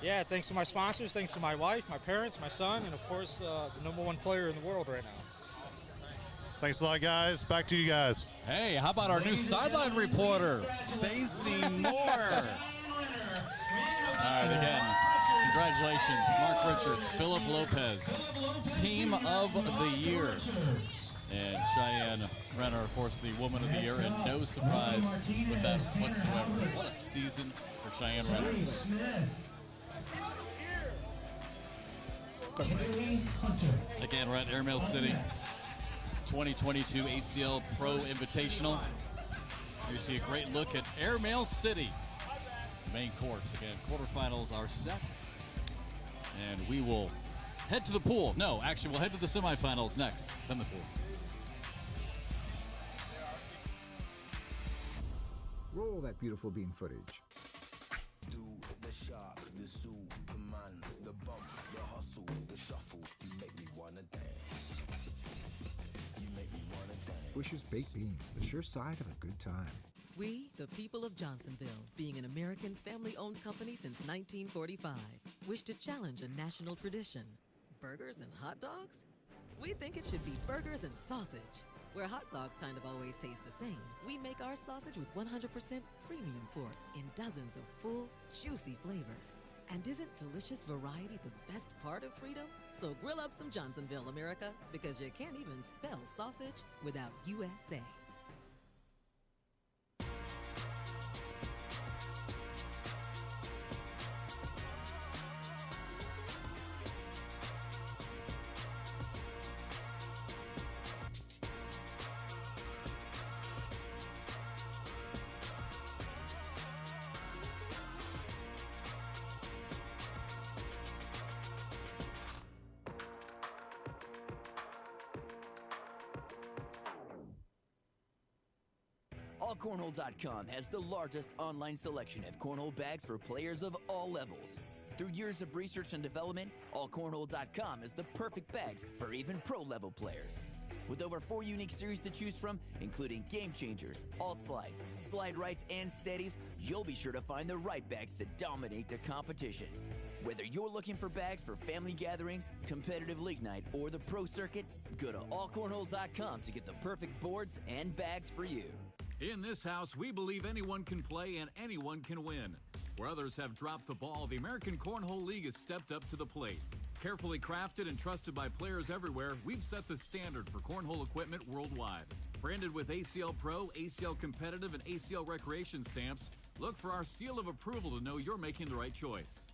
Yeah, thanks to my sponsors, thanks to my wife, my parents, my son, and of course the #1 player in the world right now. Thanks a lot, guys. Back to you guys. Hey, how about our new sideline reporter, Stacy Moore? All right, again, congratulations, Mark Richards, Philip Lopez, Team of the Year. And Cheyenne Renner, of course, the Woman of the Year, and no surprise with that whatsoever. What a season for Cheyenne Renner. Again, we're at Airmail City, 2022 ACL Pro Invitational. You see a great look at Airmail City. Main courts. Again, quarterfinals are set. And we will head to the pool. No, actually, we'll head to the semifinals next, then the pool. Roll that beautiful bean footage. Do the shark, the Superman, the bump, the hustle, the shuffle. You make me wanna dance. You make me wanna dance. Bush's Baked Beans, the sure side of a good time. We, the people of Johnsonville, being an American family-owned company since 1945, wish to challenge a national tradition. Burgers and hot dogs? We think it should be burgers and sausage. Where hot dogs kind of always taste the same, we make our sausage with 100% premium pork in dozens of full, juicy flavors. And isn't delicious variety the best part of freedom? So grill up some Johnsonville, America, because you can't even spell sausage without USA. AllCornhole.com has the largest online selection of cornhole bags for players of all levels. Through years of research and development, AllCornhole.com is the perfect bags for even pro-level players. With over 4 unique series to choose from, including Game Changers, All Slides, Slide Rights, and Steadies, you'll be sure to find the right bags to dominate the competition. Whether you're looking for bags for family gatherings, competitive league night, or the pro circuit, go to AllCornhole.com to get the perfect boards and bags for you. In this house, we believe anyone can play and anyone can win. Where others have dropped the ball, the American Cornhole League has stepped up to the plate. Carefully crafted and trusted by players everywhere, we've set the standard for cornhole equipment worldwide. Branded with ACL Pro, ACL Competitive, and ACL Recreation stamps, look for our seal of approval to know you're making the right choice.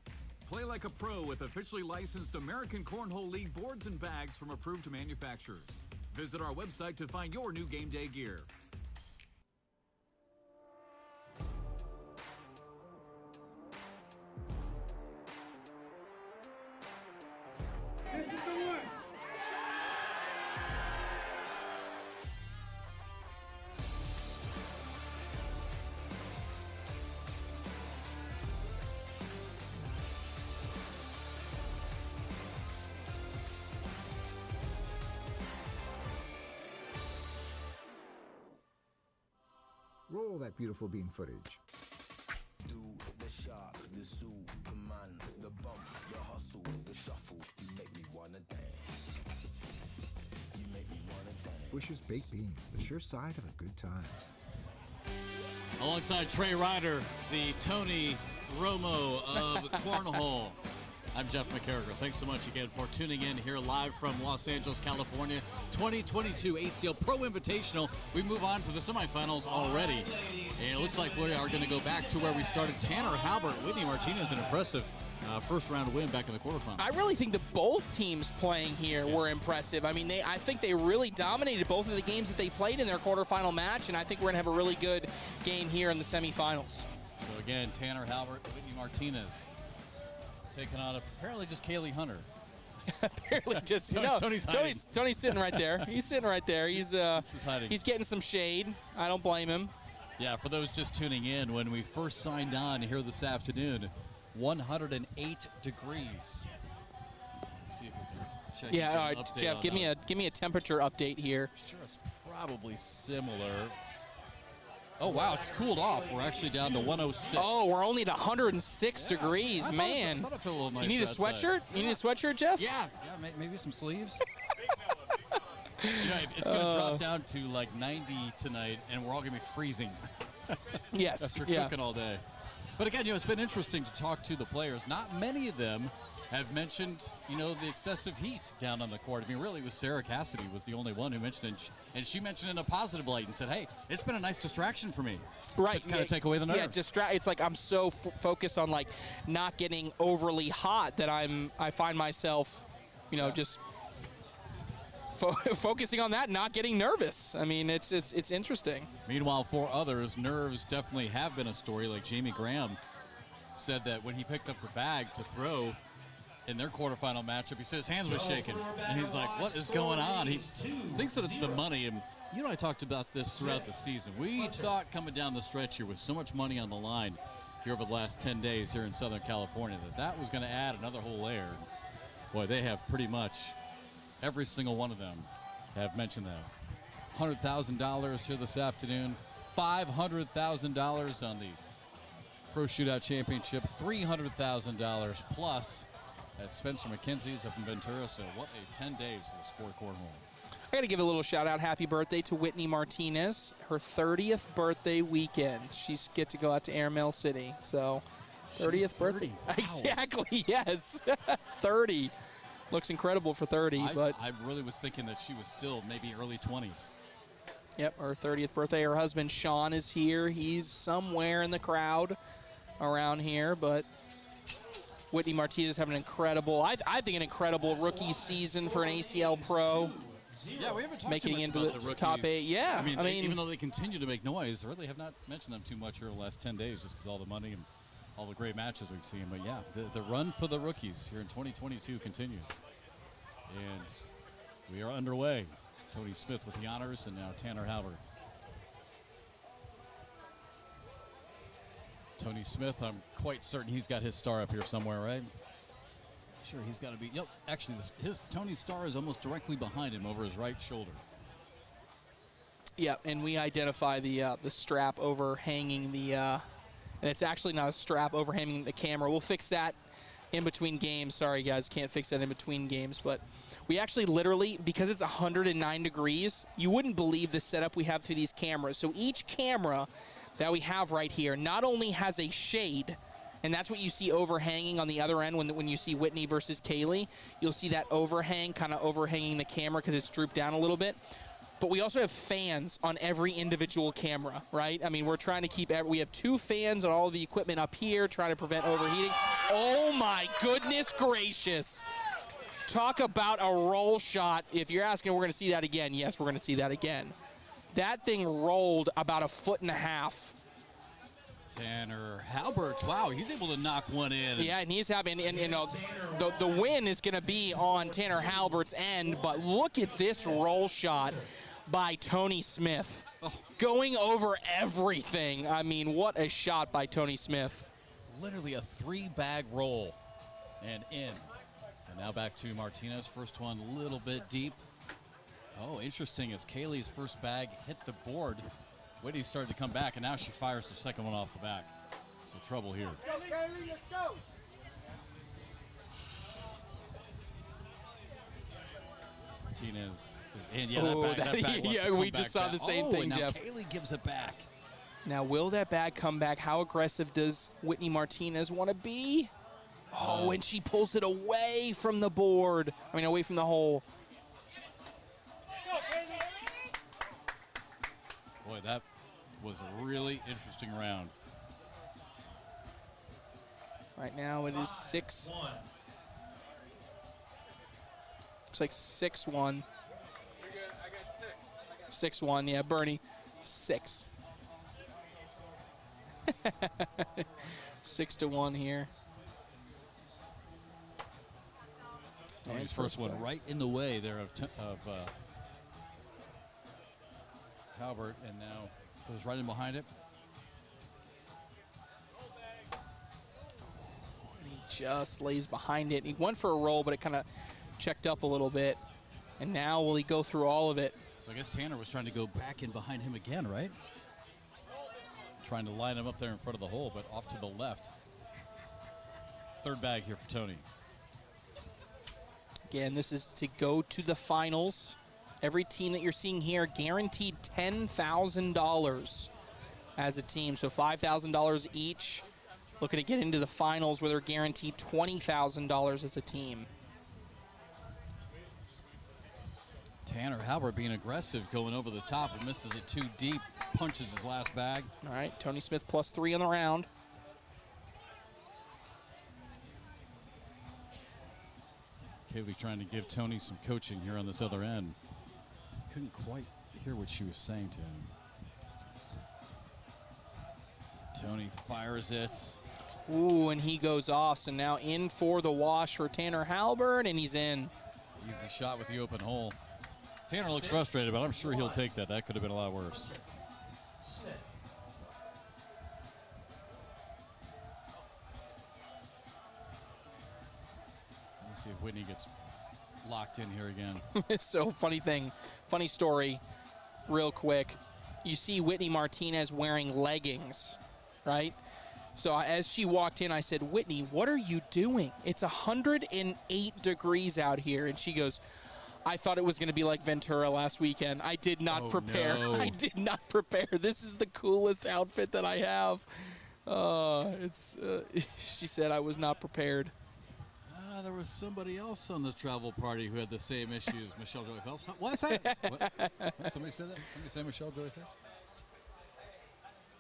Play like a pro with officially licensed American Cornhole League boards and bags from approved manufacturers. Visit our website to find your new game day gear. This is the one. Roll that beautiful bean footage. Do the shock, the Superman, the bump, the hustle, the shuffle. You make me wanna dance. You make me wanna dance. Bush's Baked Beans, the sure side of a good time. Alongside Trey Ryder, the Tony Romo of Cornhole. I'm Jeff McCarriger. Thanks so much again for tuning in here live from Los Angeles, California. 2022 ACL Pro Invitational. We move on to the semifinals already. And it looks like we are going to go back to where we started. Tanner Halbert, Whitney Martinez, an impressive first round win back in the quarterfinals. I really think that both teams playing here were impressive. I mean, I think they really dominated both of the games that they played in their quarterfinal match, and I think we're going to have a really good game here in the semifinals. So again, Tanner Halbert, Whitney Martinez taking on apparently just Kaylee Hunter. Apparently just, Tony's sitting right there. He's sitting right there. He's getting some shade. I don't blame him. Yeah, for those just tuning in, when we first signed on here this afternoon, 108 degrees. Let's see if we can check. Yeah, all right, Jeff, give me a temperature update here. Sure, it's probably similar. Oh, wow, it's cooled off. We're actually down to 106. Oh, we're only at 106 degrees, man. I thought it felt a little nicer. You need a sweatshirt? You need a sweatshirt, Jeff? Yeah, maybe some sleeves. It's going to drop down to like 90 tonight, and we're all going to be freezing. Yes. After cooking all day. But again, it's been interesting to talk to the players. Not many of them have mentioned, the excessive heat down on the court. I mean, really, it was Sarah Cassidy was the only one who mentioned it, and she mentioned it in a positive light and said, hey, it's been a nice distraction for me. Right. To kind of take away the nerves. Yeah, it's like I'm so focused on, like, not getting overly hot that I find myself, just focusing on that, not getting nervous. I mean, it's interesting. Meanwhile, for others, nerves definitely have been a story. Like Jamie Graham said that when he picked up the bag to throw in their quarterfinal matchup, he said his hands were shaking. And he's like, what is going on? He thinks that it's the money. And I talked about this throughout the season. We thought coming down the stretch here with so much money on the line here over the last 10 days here in Southern California that was going to add another whole layer. Boy, they have pretty much every single one of them have mentioned that. $100,000 here this afternoon. $500,000 on the Pro Shootout Championship, $300,000 plus at Spencer McKenzie's up in Ventura. So what a 10 days for the sport cornhole. I got to give a little shout out. Happy birthday to Whitney Martinez. Her 30th birthday weekend. She's get to go out to Airmail City. So 30th birthday. Wow. Exactly, yes. 30. Looks incredible for 30. But I really was thinking that she was still maybe early 20s. Yep, her 30th birthday. Her husband Sean is here. He's somewhere in the crowd around here, but Whitney Martinez having an incredible, I think an incredible rookie season for an ACL Pro. Yeah, we haven't talked making too much into about the the top 8. Yeah, I mean, even though they continue to make noise, I really have not mentioned them too much here the last 10 days just because all the money and all the great matches we've seen. But yeah, the run for the rookies here in 2022 continues. And we are underway. Tony Smith with the honors, and now Tanner Halbert. Tony Smith, I'm quite certain he's got his star up here somewhere, right? Sure, he's got to be. Yep, actually, Tony's star is almost directly behind him over his right shoulder. Yeah, and we identify the strap overhanging the, and it's actually not a strap overhanging the camera. We'll fix that in between games. Sorry, guys, can't fix that in between games. But we actually literally, because it's 109 degrees, you wouldn't believe the setup we have through these cameras. So each camera that we have right here not only has a shade, and that's what you see overhanging on the other end when you see Whitney versus Kaylee. You'll see that overhang kind of overhanging the camera because it's drooped down a little bit. But we also have fans on every individual camera, right? I mean, we're trying to keep, we have 2 fans on all of the equipment up here trying to prevent overheating. Oh my goodness gracious. Talk about a roll shot. If you're asking, we're going to see that again. Yes, we're going to see that again. That thing rolled about 1.5 feet. Tanner Halbert, wow, he's able to knock one in. Yeah, and he's having, and you know, the win is going to be on Tanner Halbert's end, but look at this roll shot by Tony Smith. Going over everything. I mean, what a shot by Tony Smith. Literally a 3-bag roll and in. And now back to Martinez. First one a little bit deep. Oh, interesting, as Kaylee's first bag hit the board. Whitney started to come back, and now she fires the second one off the back. So trouble here. Let's go, Kaylee, let's go. Martinez is in. Yeah, that bag yeah, we just saw the same thing, now Jeff. Kaylee gives it back. Now, will that bag come back? How aggressive does Whitney Martinez want to be? Oh, and she pulls it away from the board. I mean, away from the hole. Boy, that was a really interesting round. Right now it is 6. Looks like 6-1. 6-1, yeah, Bernie. 6. 6-1 here. And his first one right in the way there of Halbert, and now goes right in behind it. And he just lays behind it. He went for a roll, but it kind of checked up a little bit. And now will he go through all of it? So I guess Tanner was trying to go back in behind him again, right? Trying to line him up there in front of the hole, but off to the left. 3rd bag here for Tony. Again, this is to go to the finals. Every team that you're seeing here guaranteed $10,000 as a team. So $5,000 each. Looking to get into the finals where they're guaranteed $20,000 as a team. Tanner Halbert being aggressive, going over the top, and misses it too deep. Punches his last bag. All right, Tony Smith +3 on the round. Kaylee trying to give Tony some coaching here on this other end. Couldn't quite hear what she was saying to him. Tony fires it. Ooh, and he goes off. So now in for the wash for Tanner Halbert, and he's in. Easy shot with the open hole. Tanner looks frustrated, but I'm sure he'll take that. That could have been a lot worse. Let's see if Whitney gets locked in here again. So funny story, real quick. you see Whitney Martinez wearing leggings, right? So as she walked in, I said, Whitney, what are you doing? It's 108 degrees out here. And she goes, I thought it was going to be like Ventura last weekend. I did not prepare. No. I did not prepare. This is the coolest outfit that I have. She said I was not prepared. There was somebody else on the travel party who had the same issue as Michelle Joy Phelps. What's that? What? Somebody said that? Somebody say Michelle Joy Phelps?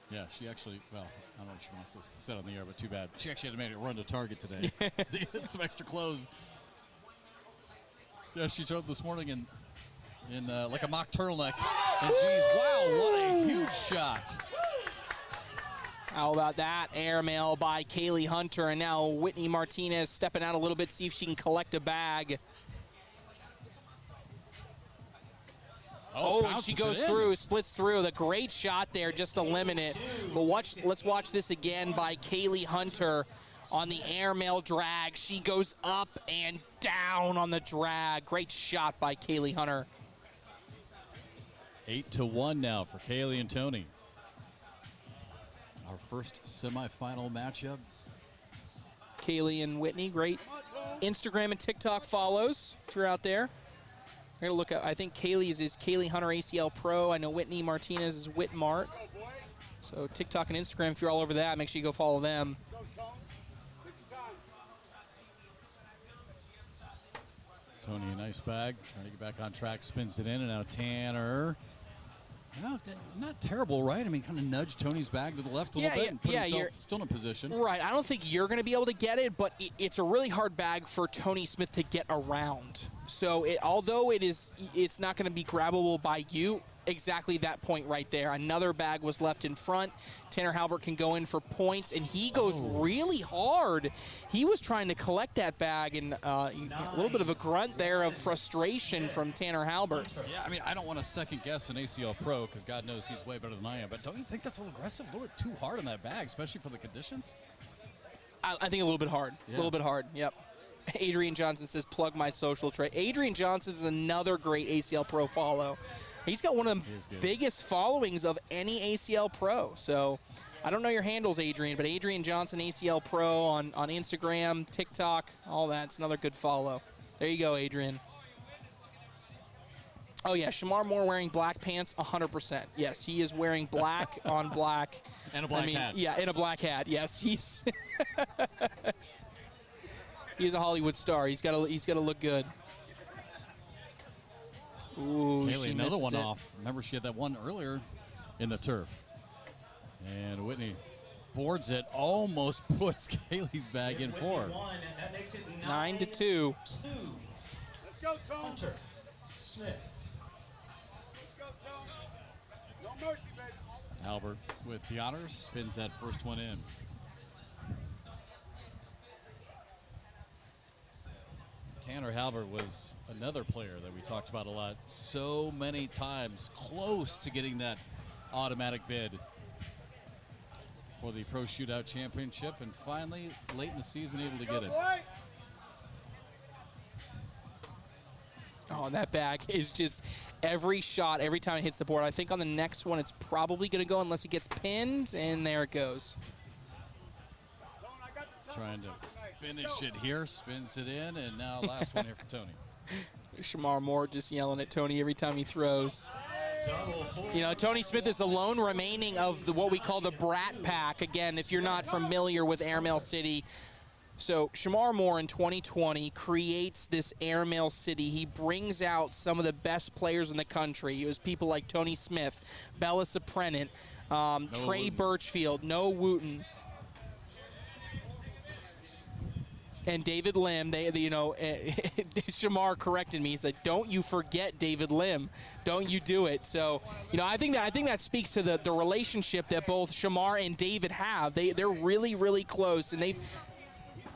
Yeah, she actually, well, I don't know if she wants to sit on the air, but too bad. She actually had to make it run to Target today to get some extra clothes. Yeah, she showed up this morning in like a mock turtleneck. And geez, wow, what a huge shot. How about that? Airmail by Kaylee Hunter, and now Whitney Martinez stepping out a little bit, see if she can collect a bag. And she goes through, splits through. The great shot there, just to limit it. But let's watch this again by Kaylee Hunter on the airmail drag. She goes up and down on the drag. Great shot by Kaylee Hunter. 8-1 now for Kaylee and Tony. Our first semifinal matchup. Kaylee and Whitney, great Instagram and TikTok follows if you're out there. We're gonna look at, I think Kaylee's is Kaylee Hunter ACL Pro. I know Whitney Martinez is Whitmart. So TikTok and Instagram, if you're all over that, make sure you go follow them. Tony, a nice bag, trying to get back on track, spins it in, and now Tanner. No, not terrible, right? I mean, kind of nudged Tony's bag to the left a little bit and put himself still in a position. Right. I don't think you're going to be able to get it, but it's a really hard bag for Tony Smith to get around. So although it's not going to be grabbable by you, exactly that point right there. Another bag was left in front. Tanner Halbert can go in for points, and he goes really hard. He was trying to collect that bag, and a little bit of a grunt there of frustration from Tanner Halbert. Yeah, I mean, I don't want to second guess an ACL Pro because God knows he's way better than I am, but don't you think that's a little aggressive, a little bit too hard on that bag, especially for the conditions? I think a little bit hard. Yeah. A little bit hard, yep. Adrian Johnson says, plug my social tray. Adrian Johnson is another great ACL Pro follow. He's got one of the biggest followings of any ACL Pro. So I don't know your handles, Adrian, but Adrian Johnson, ACL Pro on Instagram, TikTok, all that. It's another good follow. There you go, Adrian. Oh, yeah, Shamar Moore wearing black pants, 100%. Yes, he is wearing black on black. And a black hat. Yeah, and a black hat. Yes, he's he's a Hollywood star. He's got to look good. Ooh, Kaylee, another one off. Remember, she had that one earlier in the turf. And Whitney boards it, almost puts Kaylee's bag in for her. 9-2. Let's go, Tom. Hunter Smith. Let's go, Tom. No mercy, baby. Albert with the honors, spins that first one in. Tanner Halbert was another player that we talked about a lot. So many times close to getting that automatic bid for the Pro Shootout Championship, and finally, late in the season, able to get it. Oh, and that bag is just every shot, every time it hits the board. I think on the next one, it's probably going to go unless it gets pinned, and there it goes. Trying to finish it here, spins it in, and now last one here for Tony. Shamar Moore just yelling at Tony every time he throws. You know, Tony Smith is the lone remaining of what we call the Brat Pack. Again, if you're not familiar with Airmail City, so Shamar Moore in 2020 creates this Airmail City. He brings out some of the best players in the country. It was people like Tony Smith, Bella Suprenant, Trey Birchfield, Noah Wooten, and David Lim. Shamar corrected me. He said, "Don't you forget David Lim. Don't you do it." So, I think that speaks to the relationship that both Shamar and David have. They're really, really close, and they've. He's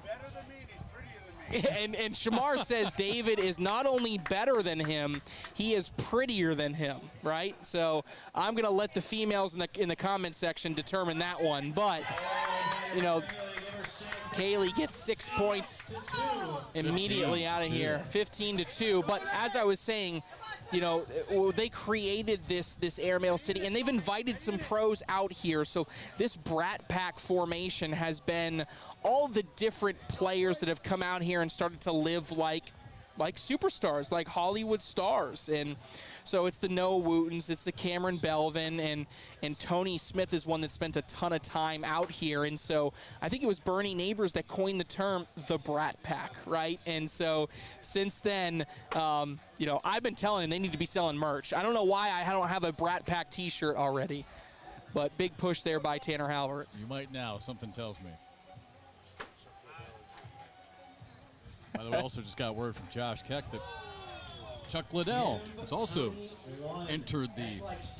better than me, and he's prettier than me. And Shamar says David is not only better than him, he is prettier than him, right? So I'm going to let the females in the comment section determine that one. But, Kaylee gets 6 points immediately out of here, 15-2. But as I was saying, you know, they created this Airmail City, and they've invited some pros out here. So this Brat Pack formation has been all the different players that have come out here and started to live like superstars, like Hollywood stars. And so it's the Noah Wootons, it's the Cameron Belvin, and Tony Smith is one that spent a ton of time out here. And so I think it was Bernie Neighbors that coined the term the Brat Pack, right? And so since then, you know, I've been telling them they need to be selling merch. I don't know why I don't have a Brat Pack t-shirt already, but big push there by Tanner Halbert. You might now, something tells me. By the way, also just got word from Josh Keck that Chuck Liddell has also entered the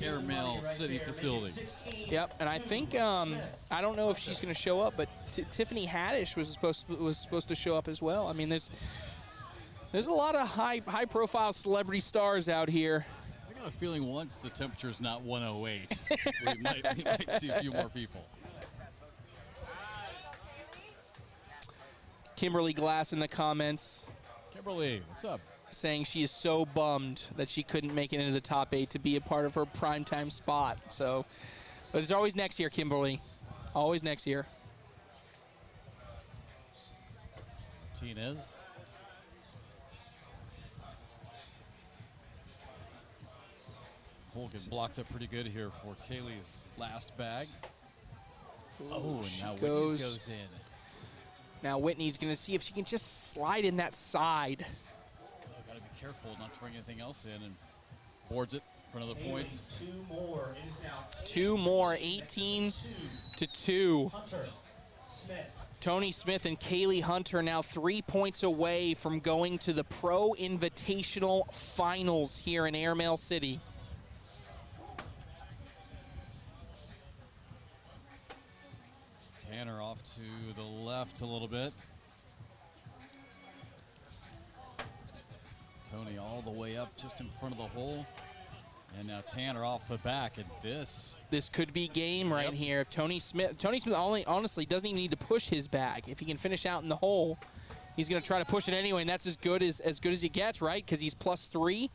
Airmail City facility. Yep, and I think I don't know if she's going to show up, but Tiffany Haddish was supposed to show up as well. I mean, there's a lot of high-profile celebrity stars out here. I got a feeling once the temperature's not 108, we might see a few more people. Kimberly Glass in the comments. Kimberly, what's up? Saying she is so bummed that she couldn't make it into the top 8 to be a part of her primetime spot. So, but it's always next year, Kimberly. Always next year. Martinez. Hole gets blocked up pretty good here for Kaylee's last bag. Ooh, and now Whitney's goes in. Now Whitney's going to see if she can just slide in that side. Oh, got to be careful not to bring anything else in, and boards it for another point. 2 more. It is now 2 more, 18-2. Hunter Smith. Tony Smith and Kaylee Hunter now 3 points away from going to the Pro Invitational Finals here in Airmail City. Tanner off to the left a little bit. Tony all the way up just in front of the hole. And now Tanner off the back, and this could be game right here. If Tony Smith honestly doesn't even need to push his bag. If he can finish out in the hole, he's going to try to push it anyway, and that's as good as he gets, right? Because he's +3.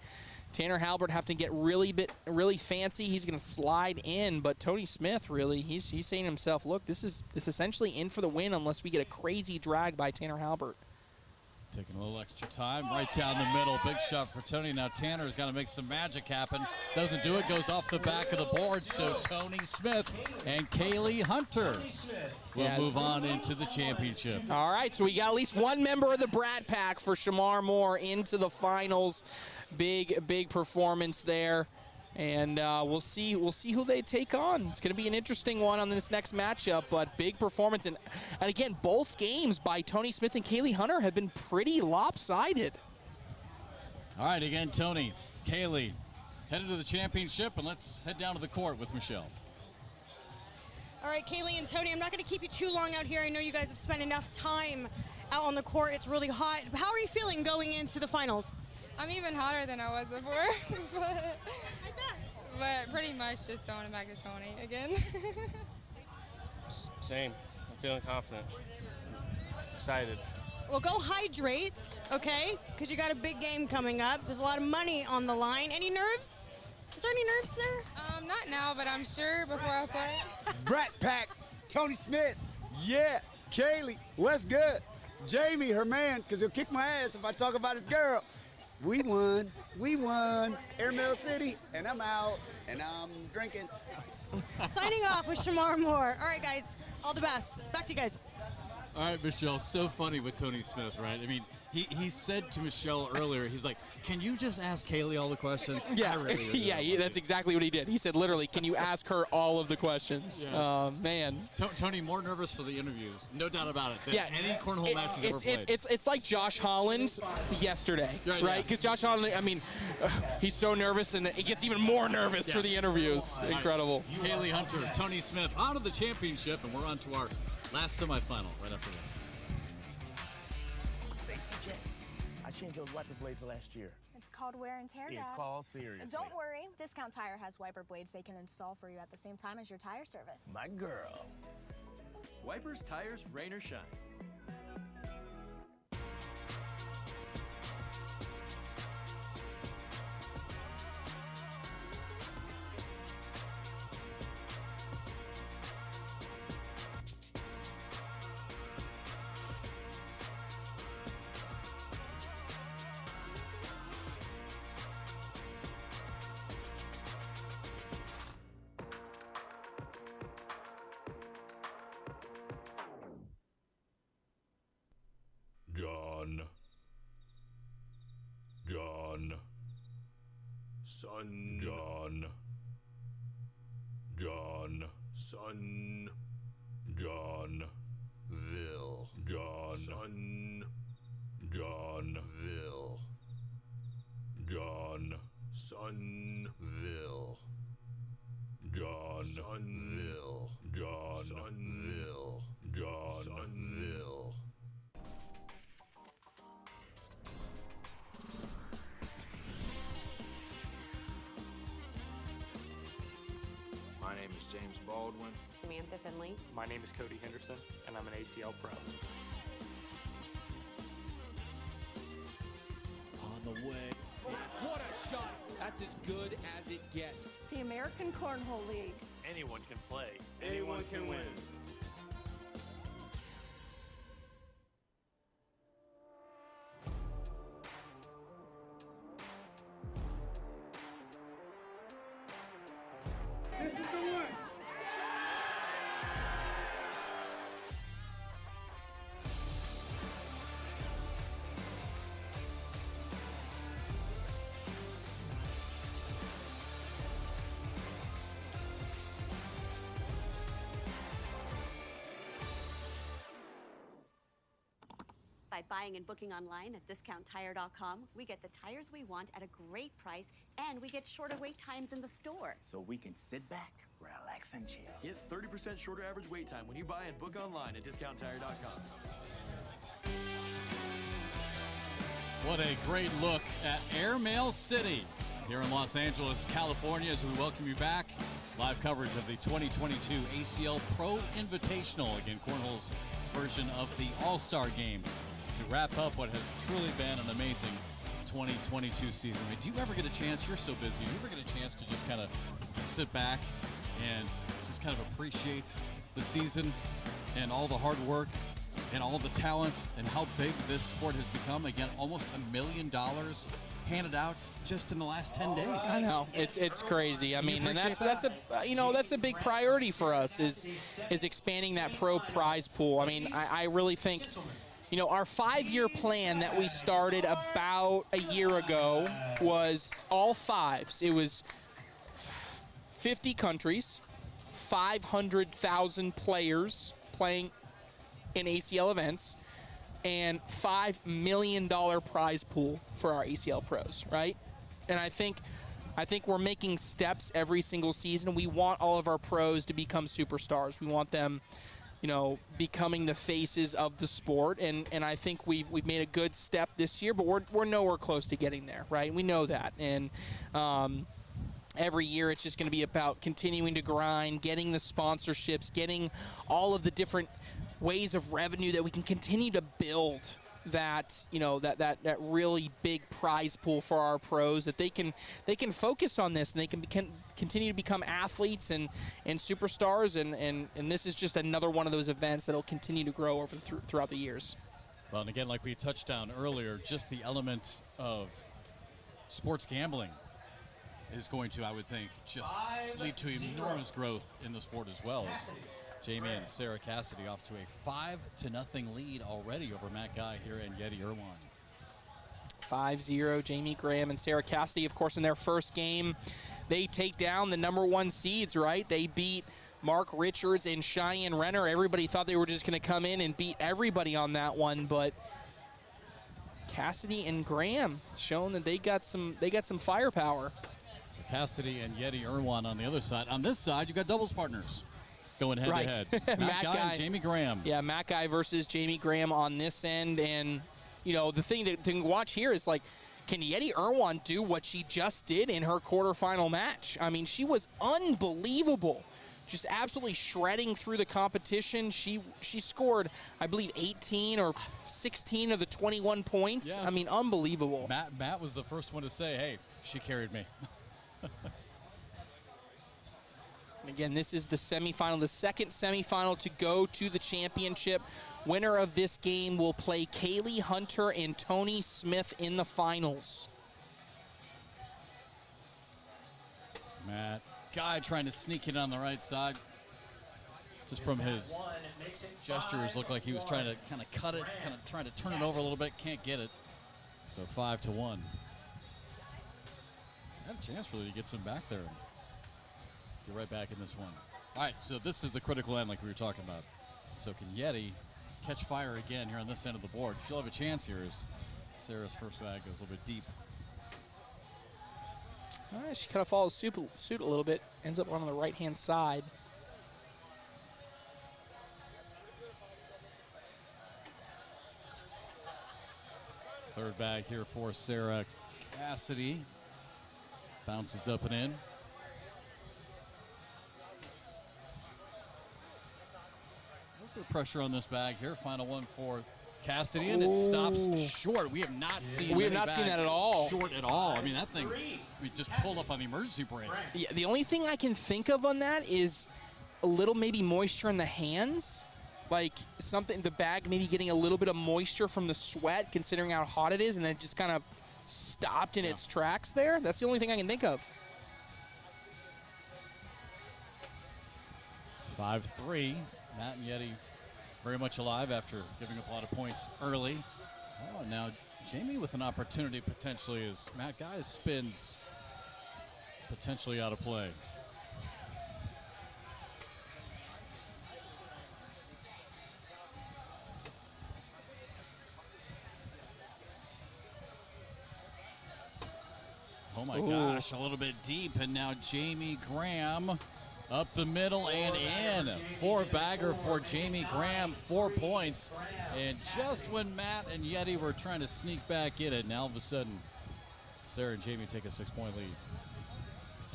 Tanner Halbert have to get really fancy. He's going to slide in, but Tony Smith really, he's saying to himself, look, this is essentially in for the win unless we get a crazy drag by Tanner Halbert. Taking a little extra time, right down the middle. Big shot for Tony. Now Tanner's got to make some magic happen. Doesn't do it, goes off the back of the board. So Tony Smith and Kaylee Hunter will move on into the championship. All right, so we got at least one member of the Brat Pack for Shamar Moore into the finals. Big performance there. And we'll see who they take on. It's going to be an interesting one on this next matchup, but big performance. And again, both games by Tony Smith and Kaylee Hunter have been pretty lopsided. All right, again, Tony, Kaylee, headed to the championship, and let's head down to the court with Michelle. All right, Kaylee and Tony, I'm not going to keep you too long out here. I know you guys have spent enough time out on the court. It's really hot. How are you feeling going into the finals? I'm even hotter than I was before. But pretty much just throwing it back to Tony again. Same. I'm feeling confident. Excited. Well, go hydrate, okay? Because you got a big game coming up. There's a lot of money on the line. Any nerves? Is there any nerves there? Not now, but I'm sure before I play. Brat Pack, Tony Smith, yeah. Kaylee, what's good? Jamie, her man, because he'll kick my ass if I talk about his girl. We won, Airmail City, and I'm out, and I'm drinking. Signing off with Shamar Moore. All right, guys, all the best. Back to you guys. All right, Michelle, so funny with Tony Smith, right? I mean, he said to Michelle earlier, he's like, can you just ask Kaylee all the questions? Yeah, that's exactly what he did. He said, literally, can you ask her all of the questions? Yeah. Man. Tony, more nervous for the interviews, no doubt about it, than any cornhole match he's ever played. It's like Josh Holland yesterday, right? Because Josh Holland, I mean, he's so nervous, and he gets even more nervous for the interviews. Right. Incredible. Kaylee Hunter, Tony Smith, on to the championship, and we're on to our last semifinal right after this. I changed those wiper blades last year. It's called wear and tear, It's Dad. called seriously. Don't worry, Discount Tire has wiper blades they can install for you at the same time as your tire service. My girl. Wipers, tires, rain or shine. John. Son. John. Son. Johnville. Son. Johnville. Son. Johnville. Johnville. Johnville. Johnville. My name is James Baldwin. Samantha Finley. My name is Cody Henderson, and I'm an ACL Pro. On the way. What a shot! That's as good as it gets. The American Cornhole League. Anyone can play. Anyone can win. This is the one. By buying and booking online at discounttire.com, we get the tires we want at a great price, and we get shorter wait times in the store. So we can sit back, relax, and chill. Get 30% shorter average wait time when you buy and book online at discounttire.com. What a great look at Airmail City here in Los Angeles, California, as we welcome you back. Live coverage of the 2022 ACL Pro Invitational, again, Cornhole's version of the All-Star Game, to wrap up what has truly been an amazing 2022 season. I mean, do you ever get a chance, you're so busy, do you ever get a chance to just kind of sit back and just kind of appreciate the season and all the hard work and all the talents and how big this sport has become? Again, almost $1 million handed out just in the last 10 days. I know, it's crazy. I mean, and that's a big priority for us is expanding that pro prize pool. I mean, I really think, our 5-year plan that we started about a year ago was all fives. It was 50 countries, 500,000 players playing in ACL events, and $5 million prize pool for our ACL pros, right? And I think we're making steps every single season. We want all of our pros to become superstars. We want them, becoming the faces of the sport. And I think we've made a good step this year, but we're nowhere close to getting there, right? We know that. And every year it's just going to be about continuing to grind, getting the sponsorships, getting all of the different ways of revenue that we can continue to build that that really big prize pool for our pros, that they can focus on this and they can continue to become athletes and superstars, and this is just another one of those events that'll continue to grow over throughout the years. Well, and again, like we touched on earlier, just the element of sports gambling is going to, I would think, just lead to enormous growth in the sport as well. As Jamie and Sarah Cassidy off to a 5-0 lead already over Matt Guy here in Yeti Irwan. 5-0, Jamie Graham and Sarah Cassidy, of course, in their first game. They take down the #1 seeds, right? They beat Mark Richards and Cheyenne Renner. Everybody thought they were just going to come in and beat everybody on that one, but Cassidy and Graham shown that they got some firepower. So Cassidy and Yeti Irwan on the other side. On this side, you got doubles partners going head to head. Matt Guy and Jamie Graham. Yeah, Matt Guy versus Jamie Graham on this end. And, the thing to watch here is, can Yeti Irwan do what she just did in her quarterfinal match? I mean, she was unbelievable. Just absolutely shredding through the competition. She scored, I believe, 18 or 16 of the 21 points. Yes. I mean, unbelievable. Matt was the first one to say, hey, she carried me. Again, this is the semifinal, the second semifinal to go to the championship. Winner of this game will play Kaylee Hunter and Tony Smith in the finals. Matt Guy trying to sneak it on the right side. Just from his gestures, looked like he was trying to kind of cut it, kind of trying to turn it over a little bit. Can't get it. So 5-1. Had a chance really to get some back there and get right back in this one. All right, so this is the critical end like we were talking about. So can Yeti catch fire again here on this end of the board? She'll have a chance here as Sarah's first bag goes a little bit deep. All right, she kind of follows suit a little bit. Ends up on the right-hand side. Third bag here for Sarah Cassidy. Bounces up and in. A little bit of pressure on this bag here. Final one for Cassidy, and it stops short. We have not seen that at all. Short at all. I mean, that thing we just pulled up on the emergency brake. Yeah, the only thing I can think of on that is a little maybe moisture in the hands. Like something, the bag maybe getting a little bit of moisture from the sweat, considering how hot it is, and then it just kind of stopped in its tracks there. That's the only thing I can think of. 5-3. Matt and Yeti very much alive after giving up a lot of points early. Oh, now Jamie with an opportunity potentially as Matt Guys spins potentially out of play. Oh my gosh, a little bit deep, and now Jamie Graham up the middle and in. 4-bagger for Jamie Graham, 4 points. And just when Matt and Yeti were trying to sneak back in it, now all of a sudden, Sarah and Jamie take a 6-point lead.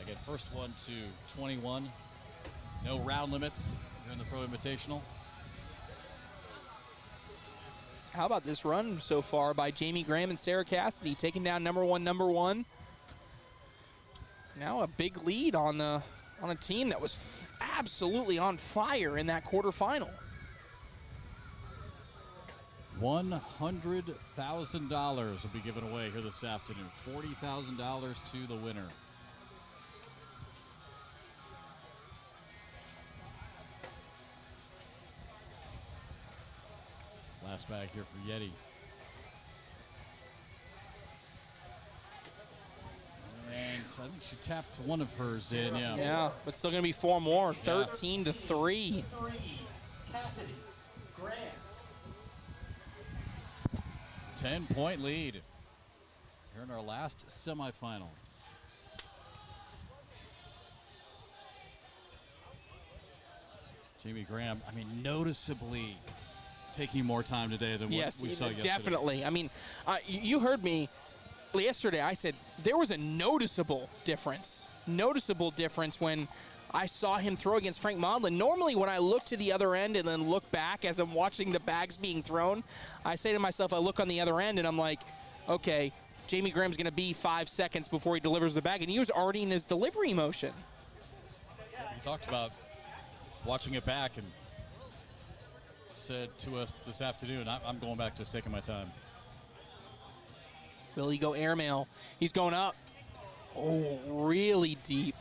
Again, first one to 21. No round limits here in the Pro Invitational. How about this run so far by Jamie Graham and Sarah Cassidy, taking down number one. Now a big lead on a team that was absolutely on fire in that quarterfinal. $100,000 will be given away here this afternoon. $40,000 to the winner. Last bag here for Yeti. And I think she tapped one of hers in, yeah. Yeah, but still going to be 4 more, 13-3. Cassidy, Graham. 10-point lead here in our last semifinal. Jamie Graham, I mean, noticeably taking more time today than what we saw yesterday. Definitely. I mean, you heard me yesterday. I said there was a noticeable difference when I saw him throw against Frank Modlin. Normally when I look to the other end and then look back as I'm watching the bags being thrown, I say to myself, I look on the other end and I'm like, okay, Jamie Graham's going to be 5 seconds before he delivers the bag, and he was already in his delivery motion. He talked about watching it back and said to us this afternoon, I'm going back, just taking my time. Will he go airmail? He's going up. Oh, really deep.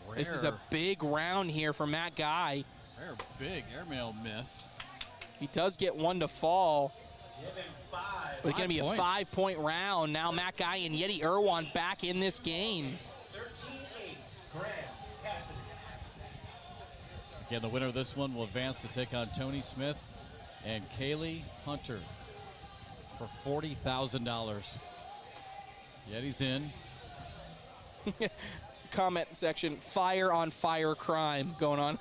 Rare. This is a big round here for Matt Guy. Rare big airmail miss. He does get one to fall. Give him 5. But it's going to be a 5-point round. Now Matt Guy and Yeti Irwan back in this game. 13-8. Graham, Cassidy. Again, the winner of this one will advance to take on Tony Smith and Kaylee Hunter for $40,000. Yeti's in. Comment section, fire on fire crime going on.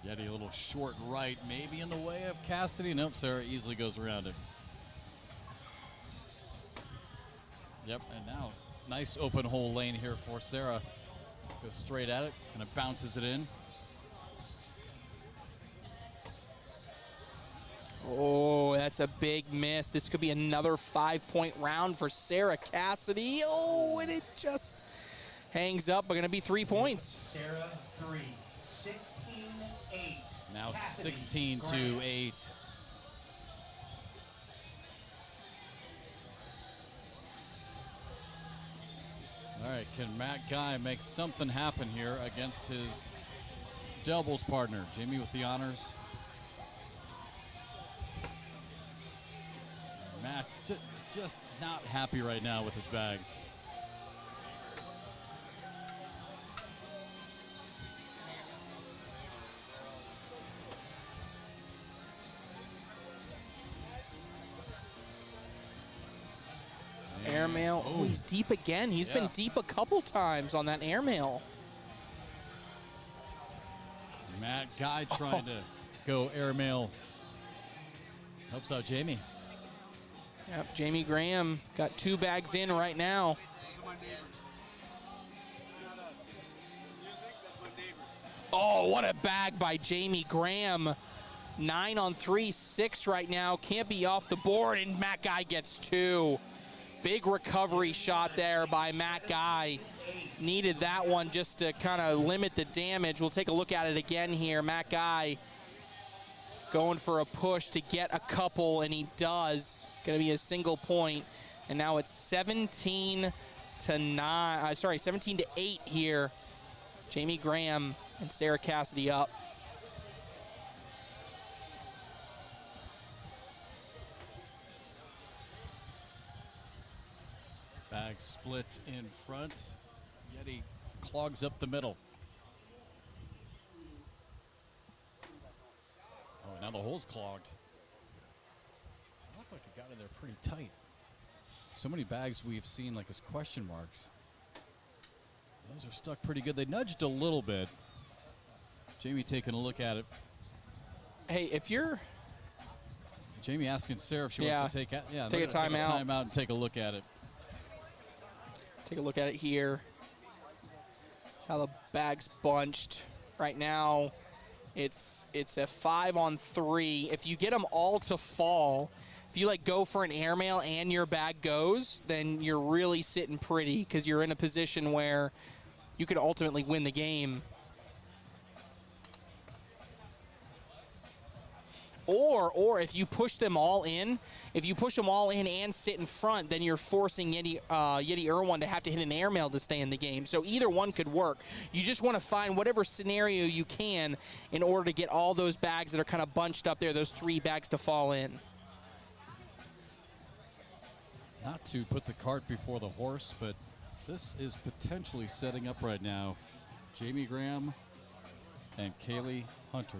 Yeti a little short right, maybe in the way of Cassidy. Nope, Sarah easily goes around it. Yep, and now nice open hole lane here for Sarah. Goes straight at it, kind of bounces it in. Oh, that's a big miss. This could be another 5-point round for Sarah Cassidy. Oh, and it just hangs up. But going to be 3 points. Sarah 3, 16-8. Now Cassidy, 16-8. All All right, can Matt Guy make something happen here against his doubles partner? Jamie with the honors. Matt's just not happy right now with his bags. Airmail. Oh, he's deep again. He's been deep a couple times on that airmail. Matt Guy trying to go airmail. Helps out Jamie. Yep, Jamie Graham got 2 bags in right now. Oh, what a bag by Jamie Graham. 9 on 3, 6 right now. Can't be off the board, and Matt Guy gets 2. Big recovery shot there by Matt Guy. Needed that one just to kind of limit the damage. We'll take a look at it again here. Matt Guy going for a push to get a couple, and he does. Going to be a single point, and now it's 17 to 8 here. Jamie Graham and Sarah Cassidy up. Bag split in front, yet he clogs up the middle. Oh, now the hole's clogged. Looked like it got in there pretty tight. So many bags we've seen like as question marks. Those are stuck pretty good. They nudged a little bit. Jamie taking a look at it. Hey, if you're... Jamie asking Sarah if she wants to take a timeout and take a look at it. Take a look at it here. How the bag's bunched. Right now, it's a 5 on 3. If you get them all to fall, if you like go for an airmail and your bag goes, then you're really sitting pretty because you're in a position where you could ultimately win the game. Or if you push them all in, and sit in front, then you're forcing Yeti Irwin to have to hit an airmail to stay in the game. So either one could work. You just want to find whatever scenario you can in order to get all those bags that are kind of bunched up there, those 3 bags to fall in. Not to put the cart before the horse, but this is potentially setting up right now Jamie Graham and Kaylee Hunter.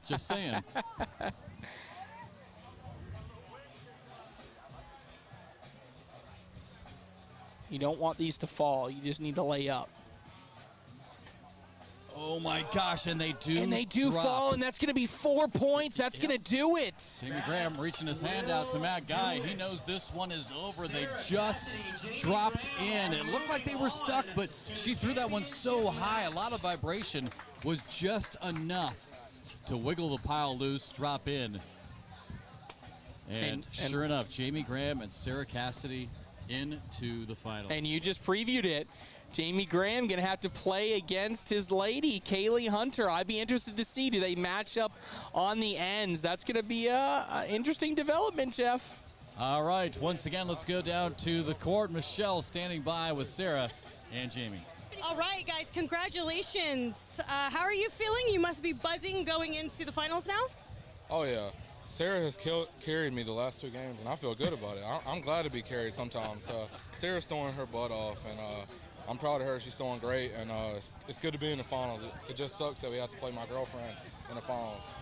Just saying. You don't want these to fall. You just need to lay up. Oh my gosh, and they do. And they do drop. fall, and that's going to be 4 points. That's going to do it. Jamie Graham reaching his hand out to Matt Guy. He knows this one is over. They just dropped in. It looked like they were stuck, but she threw that one so high. A lot of vibration was just enough to wiggle the pile loose, drop in. And sure enough, Jamie Graham and Sarah Cassidy into the final. And you just previewed it. Jamie Graham going to have to play against his lady, Kaylee Hunter. I'd be interested to see, do they match up on the ends? That's going to be an interesting development, Jeff. All right, once again, let's go down to the court. Michelle standing by with Sarah and Jamie. All right, guys, congratulations. How are you feeling? You must be buzzing going into the finals now? Oh, yeah. Sarah has carried me the last 2 games, and I feel good about it. I'm glad to be carried sometimes. Sarah's throwing her butt off, and I'm proud of her. She's throwing great, and it's good to be in the finals. It just sucks that we have to play my girlfriend in the finals.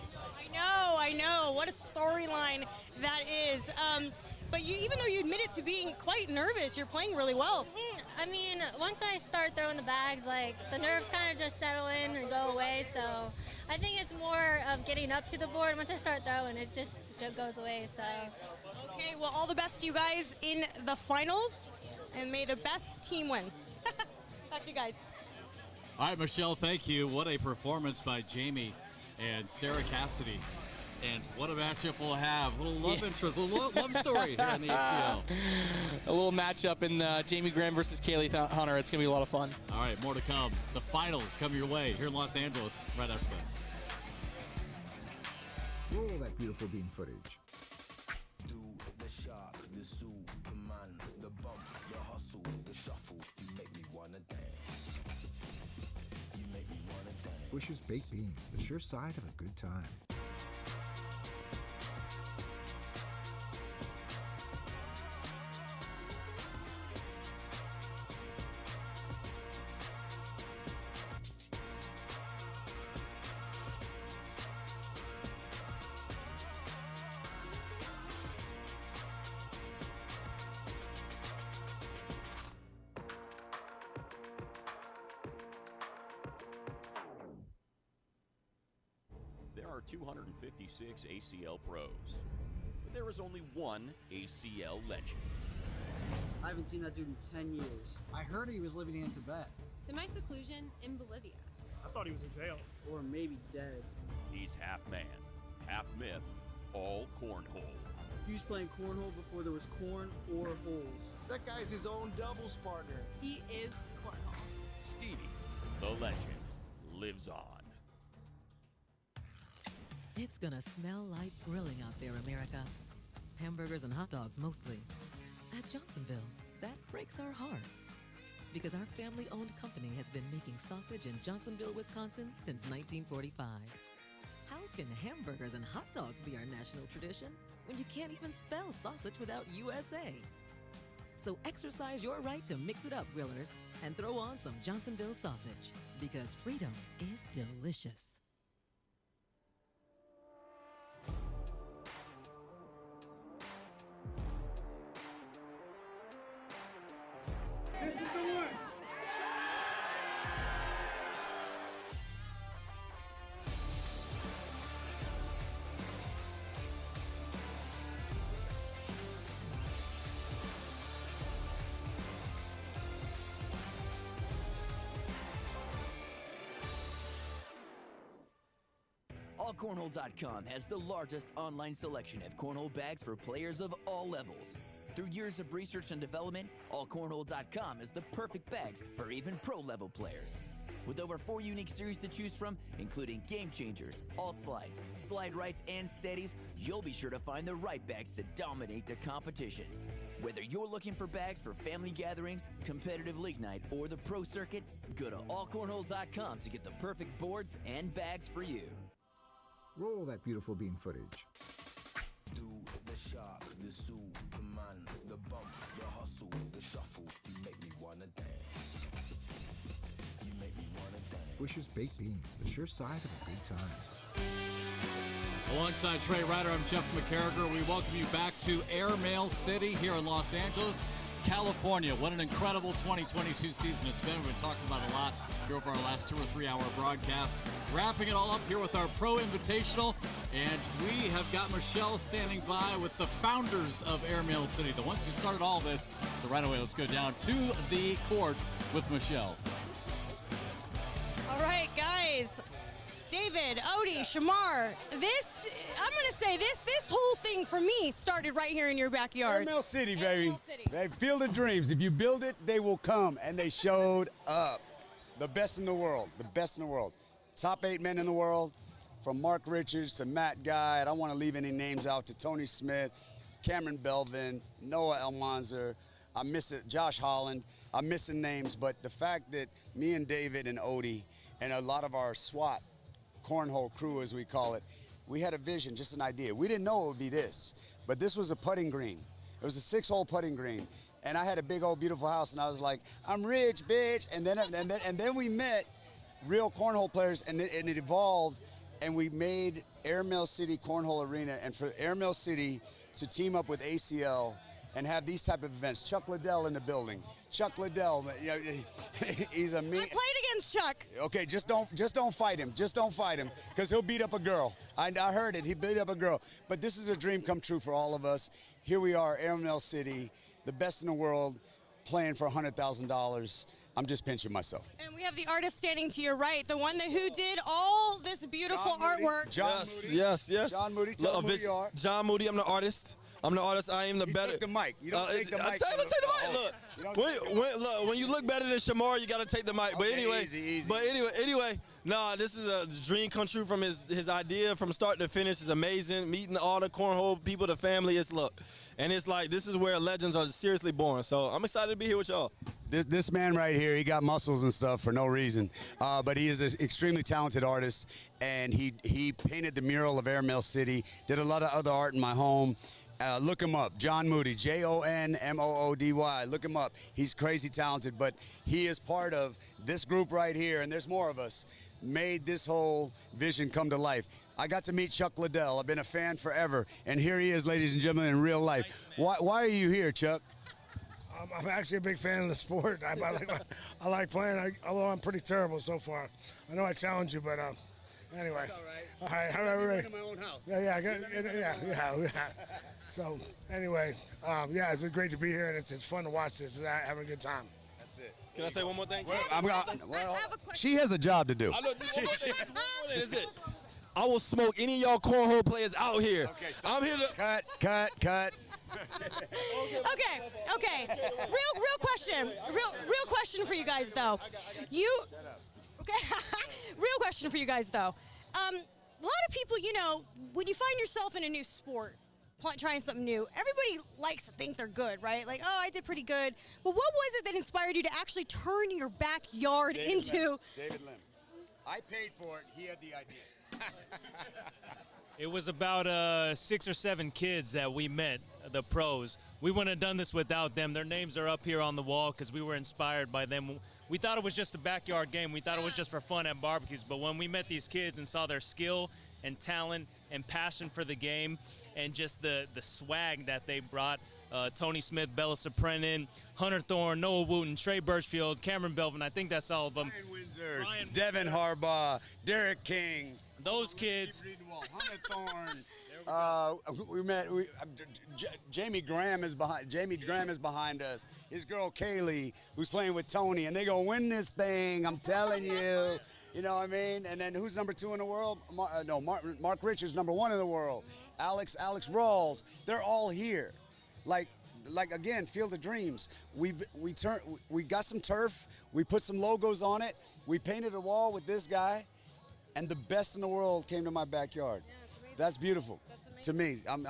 I know. What a storyline that is. But even though you admitted to being quite nervous, you're playing really well. I mean, once I start throwing the bags, like, the nerves kind of just settle in and go away. So I think it's more of getting up to the board. Once I start throwing, it just goes away. So. Okay, well, all the best to you guys in the finals, and may the best team win. Back to you guys. All right, Michelle, thank you. What a performance by Jamie and Sarah Cassidy. And what a matchup we'll have. A little love interest, a little love story here in the ACL. A little matchup in Jamie Graham versus Kaylee Hunter. It's going to be a lot of fun. All right, more to come. The finals come your way here in Los Angeles right after this. Roll that beautiful beam footage. Do the shark, the Superman, the bump, the hustle, the shuffle. Bush's Baked Beans, the sure side of a good time. There are 256 ACL pros, but there is only one ACL legend. I haven't seen that dude in 10 years. I heard he was living in Tibet. Semi-seclusion in Bolivia. I thought he was in jail. Or maybe dead. He's half man, half myth, all cornhole. He was playing cornhole before there was corn or holes. That guy's his own doubles partner. He is cornhole. Stevie, the legend, lives on. It's gonna smell like grilling out there, America. Hamburgers and hot dogs mostly. At Johnsonville, that breaks our hearts. Because our family-owned company has been making sausage in Johnsonville, Wisconsin since 1945. How can hamburgers and hot dogs be our national tradition when you can't even spell sausage without USA? So exercise your right to mix it up, grillers, and throw on some Johnsonville sausage. Because freedom is delicious. This is the one. AllCornhole.com has the largest online selection of cornhole bags for players of all levels. Through years of research and development, AllCornhole.com is the perfect bags for even pro-level players. With over 4 unique series to choose from, including Game Changers, All Slides, Slide Rights, and Steadies, you'll be sure to find the right bags to dominate the competition. Whether you're looking for bags for family gatherings, competitive league night, or the pro circuit, go to AllCornhole.com to get the perfect boards and bags for you. Roll that beautiful bean footage. Do the shock, the Superman, the bump, the hustle, the shuffle. You make me wanna dance. You make me wanna dance. Bush's Baked Beans, the sure side of a good time. Alongside Trey Ryder, I'm Jeff McCarriger. We welcome you back to Airmail City here in Los Angeles, California. What an incredible 2022 season it's been. We've been talking about it a lot here over our last 2 or 3 hour broadcast. Wrapping it all up here with our Pro Invitational, and we have got Michelle standing by with the founders of Airmail City, the ones who started all this. So right away, let's go down to the court with Michelle. All right, guys. David, Odie, Shamar, I'm going to say this whole thing for me started right here in your backyard. Airmail City, baby. Airmail City. They Field of Dreams. If you build it, they will come, and they showed up. The best in the world, the best in the world. Top 8 men in the world, from Mark Richards to Matt Guy. I don't want to leave any names out, to Tony Smith, Cameron Belvin, Noah Elmonzer. I'm missing Josh Holland. I'm missing names, but the fact that me and David and Odie and a lot of our SWAT cornhole crew, as we call it, we had a vision, just an idea. We didn't know it would be this, but this was a putting green. It was a 6-hole putting green. And I had a big old beautiful house, and I was like, I'm rich, bitch. And then we met real cornhole players, and it evolved, and we made Airmail City Cornhole Arena. And for Airmail City to team up with ACL and have these type of events, Chuck Liddell in the building. Chuck Liddell, you know, he's a mean. I played against Chuck. Okay, just don't fight him. Just don't fight him, because he'll beat up a girl. I heard it. He beat up a girl. But this is a dream come true for all of us. Here we are, Airmail City, the best in the world, playing for $100,000. I'm just pinching myself. And we have the artist standing to your right, the one who did all this beautiful artwork. John Moody. Yes. John Moody, tell them who you are. John Moody, I'm the artist. I'm the artist. I am the better. Took the mic. You don't take the mic. Take the mic. Look, when you look better than Shamar, you got to take the mic. But anyway, easy. But anyway, nah, this is a dream come true from his idea from start to finish. Is amazing. Meeting all the cornhole people, the family. And it's like this is where legends are seriously born. So I'm excited to be here with y'all. This man right here, he got muscles and stuff for no reason, but he is an extremely talented artist, and he painted the mural of Airmail City, did a lot of other art in my home. Look him up, John Moody, Jonmoody. Look him up. He's crazy talented, but he is part of this group right here, and there's more of us, made this whole vision come to life. I got to meet Chuck Liddell. I've been a fan forever, and here he is, ladies and gentlemen, in real life. Why are you here, Chuck? I'm actually a big fan of the sport. I like playing, although I'm pretty terrible so far. I know I challenge you, but anyway. All right. All right. In my own house. Yeah. So anyway, it's been great to be here, and it's fun to watch this. Having a good time. That's it. Can I say one more thing? She has a job to do. I know. Just one more thing. That's it. I will smoke any of y'all cornhole players out here. Okay, I'm here to cut. Okay. Real question. Real question for you guys though. Real question for you guys though. A lot of people, when you find yourself in a new sport, trying something new, everybody likes to think they're good, right? Like, oh, I did pretty good. But what was it that inspired you to actually turn your backyard into? David Lim. I paid for it. He had the idea. It was about 6 or 7 kids that we met, the pros. We wouldn't have done this without them. Their names are up here on the wall because we were inspired by them. We thought it was just a backyard game. We thought it was just for fun at barbecues. But when we met these kids and saw their skill and talent and passion for the game and just the swag that they brought, Tony Smith, Bella Suprennan, Hunter Thorne, Noah Wooten, Trey Birchfield, Cameron Belvin, I think that's all of them. Ryan Windsor, Devin Harbaugh, Derek King. Those kids. Hunter Thorne. Jamie Graham is behind us. His girl Kaylee, who's playing with Tony, and they gonna win this thing. I'm telling you. You know what I mean? And then who's number 2 in the world? Mark Richards, number 1 in the world. Alex Rawls. They're all here. Like again, Field of Dreams. We got some turf. We put some logos on it. We painted a wall with this guy, and the best in the world came to my backyard. That's beautiful to me. I'm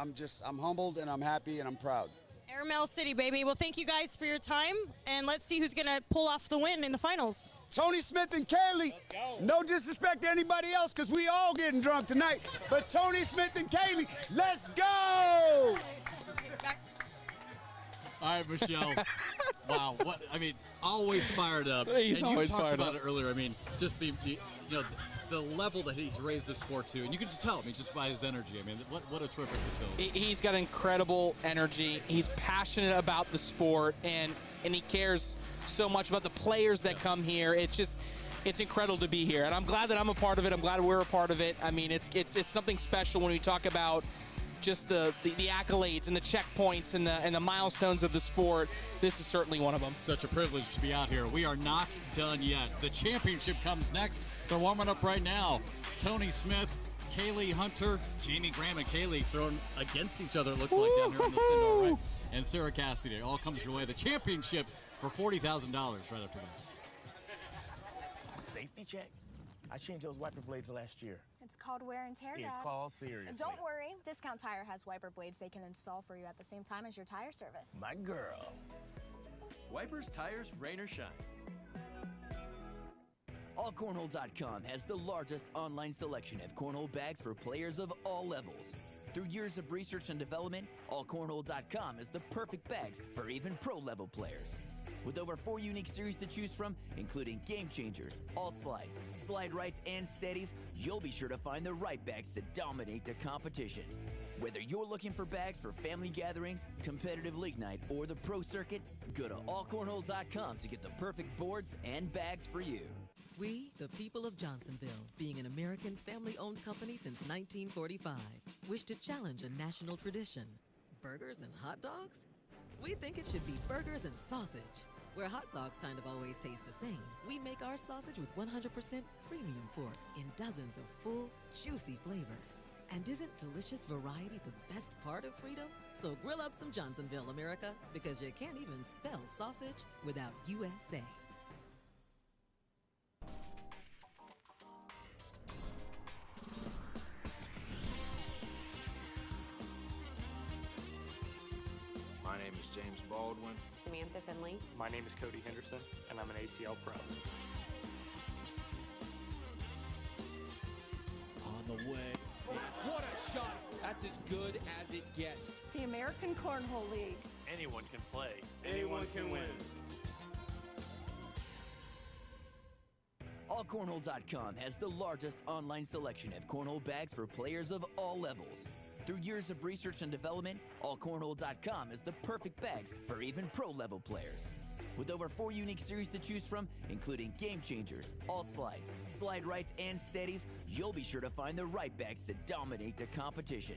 humbled and I'm happy and I'm proud. Airmail City, baby. Well, thank you guys for your time, and let's see who's gonna pull off the win in the finals. Tony Smith and Kaylee. No disrespect to anybody else, because we all getting drunk tonight. But Tony Smith and Kaylee, let's go! All right, Michelle. Wow, always fired up. He's always fired up. You talked about it earlier. Just the level that he's raised the sport to, and you can just tell just by his energy. What a terrific facility. He's got incredible energy. He's passionate about the sport, and he cares so much about the players that come here. It's incredible to be here, and I'm glad that I'm a part of it. I'm glad we're a part of it. It's something special when we talk about just the accolades and the checkpoints and the milestones of the sport. This is certainly one of them. Such a privilege to be out here. We are not done yet. The championship comes next. They're warming up right now. Tony Smith, Kaylee Hunter, Jamie Graham and Kaylee thrown against each other, it looks like, down here in the Sindor, right? And Sarah Cassidy. It all comes your way. The championship for $40,000 right after this. Safety check. I changed those wiper blades last year. It's called wear and tear, It's Dad. called seriously. Don't worry. Discount Tire has wiper blades they can install for you at the same time as your tire service. My girl. Wipers, tires, rain or shine. AllCornhole.com has the largest online selection of cornhole bags for players of all levels. Through years of research and development, AllCornhole.com is the perfect bags for even pro-level players. With over 4 unique series to choose from, including Game Changers, All Slides, Slide Rights, and Steadies, you'll be sure to find the right bags to dominate the competition. Whether you're looking for bags for family gatherings, competitive league night, or the pro circuit, go to allcornhole.com to get the perfect boards and bags for you. We, the people of Johnsonville, being an American family-owned company since 1945, wish to challenge a national tradition. Burgers and hot dogs? We think it should be burgers and sausage. Where hot dogs kind of always taste the same, we make our sausage with 100% premium pork in dozens of full, juicy flavors. And isn't delicious variety the best part of freedom? So grill up some Johnsonville, America, because you can't even spell sausage without USA. My name is James Baldwin. Samantha Finley. My name is Cody Henderson, and I'm an ACL Pro. On the way. What a shot! That's as good as it gets. The American Cornhole League. Anyone can play. Anyone can win. AllCornhole.com has the largest online selection of cornhole bags for players of all levels. Through years of research and development, AllCornhole.com is the perfect bags for even pro-level players. With over 4 unique series to choose from, including Game Changers, All Slides, Slide Rights, and Steadies, you'll be sure to find the right bags to dominate the competition.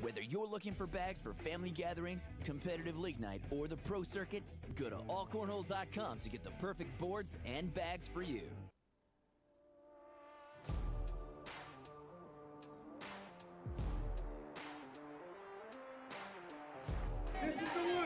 Whether you're looking for bags for family gatherings, competitive league night, or the pro circuit, go to AllCornhole.com to get the perfect boards and bags for you. This is the one.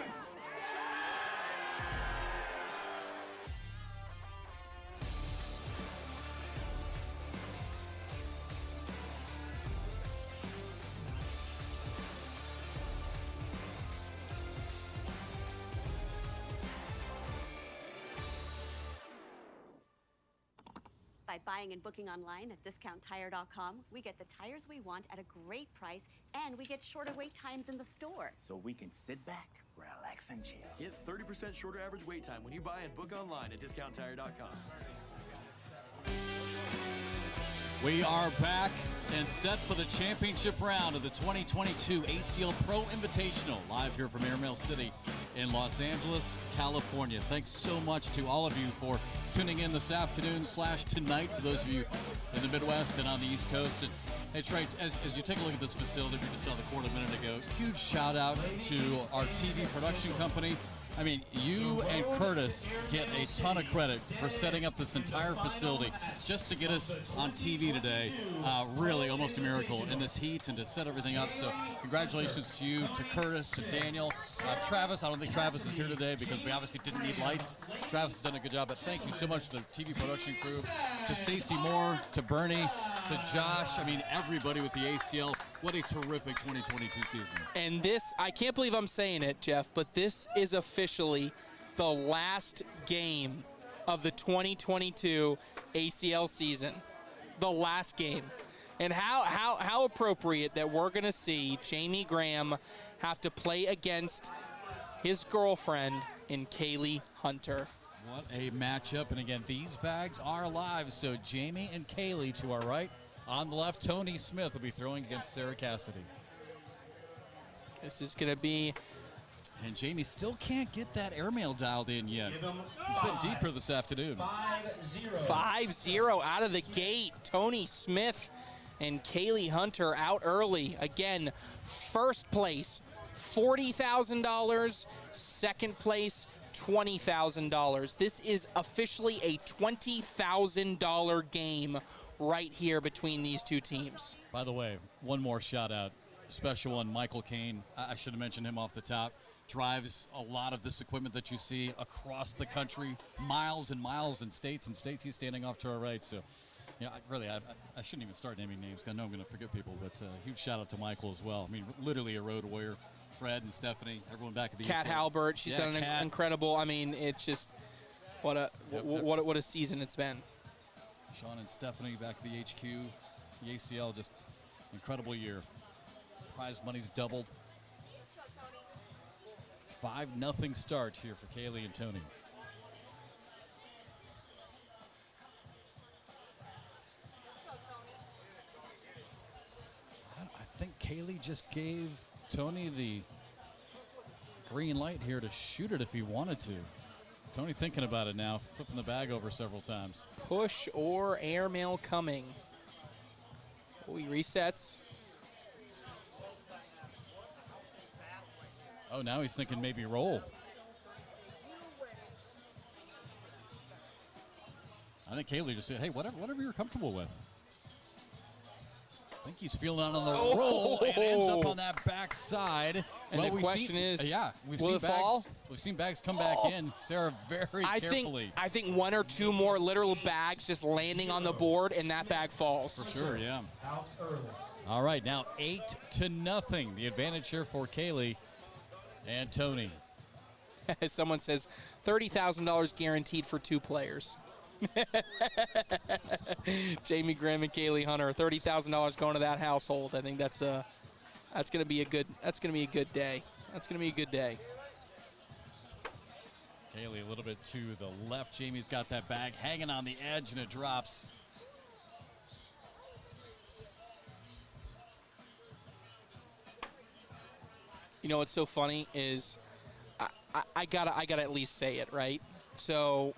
By buying and booking online at discounttire.com, we get the tires we want at a great price, and we get shorter wait times in the store. So we can sit back, relax, and chill. Get 30% shorter average wait time when you buy and book online at discounttire.com. We are back and set for the championship round of the 2022 ACL Pro Invitational, live here from Airmail City in Los Angeles, California. Thanks so much to all of you for tuning in this afternoon / tonight, for those of you in the Midwest and on the East Coast. And hey, Trey, as you take a look at this facility, we just saw the court a minute ago, huge shout out to our TV production company. I mean, you and Curtis get a ton of credit for setting up this entire facility just to get us on TV today. Really almost a miracle in this heat and to set everything up. So congratulations to you, to Curtis, to Daniel. Travis, I don't think Travis is here today because we obviously didn't need lights. Travis has done a good job, but thank you so much to the TV production crew, to Stacy Moore, to Bernie, to Josh. I mean, everybody with the ACL. What a terrific 2022 season. And this, I can't believe I'm saying it, Jeff, but this is officially the last game of the 2022 ACL season. The last game. And how appropriate that we're going to see Jamie Graham have to play against his girlfriend in Kaylee Hunter. What a matchup. And again, these bags are live. So Jamie and Kaylee to our right. On the left, Tony Smith will be throwing against Sarah Cassidy. This is going to be... And Jamie still can't get that airmail dialed in yet. He's been deeper this afternoon. 5-0 out of the gate. Tony Smith and Kaylee Hunter out early. Again, first place, $40,000. Second place, $20,000. This is officially a $20,000 game right here between these two teams. By the way, one more shout out, special one, Michael Kane. I should have mentioned him off the top. Drives a lot of this equipment that you see across the country, miles and miles and states. He's standing off to our right. So, you know, I shouldn't even start naming names because I know I'm going to forget people. But huge shout out to Michael as well. I mean, literally a road warrior. Fred and Stephanie, everyone back at the Kat Halbert, she's done an incredible. I mean, it's just what a season it's been. Sean and Stephanie back at the HQ, the ACL, just incredible year. Prize money's doubled. 5-0 start here for Kaylee and Tony. I think Kaylee just gave Tony the green light here to shoot it if he wanted to. Tony thinking about it now, flipping the bag over several times. Push or airmail coming. Oh, he resets. Oh, now he's thinking maybe roll. I think Kaylee just said, hey, whatever you're comfortable with. I think he's feeling on the roll and ends up on that backside. And the question is, will it fall? We've seen bags come back in. Sarah very carefully. I think one or two more literal bags just landing on the board, and that bag falls. For sure, yeah. All right, now 8-0. The advantage here for Kaylee and Tony. As someone says, $30,000 guaranteed for 2 players. Jamie Graham and Kaylee Hunter, $30,000 going to that household. I think that's going to be a good day. That's going to be a good day. Kaylee a little bit to the left. Jamie's got that bag hanging on the edge, and it drops. You know what's so funny is I gotta at least say it, right? So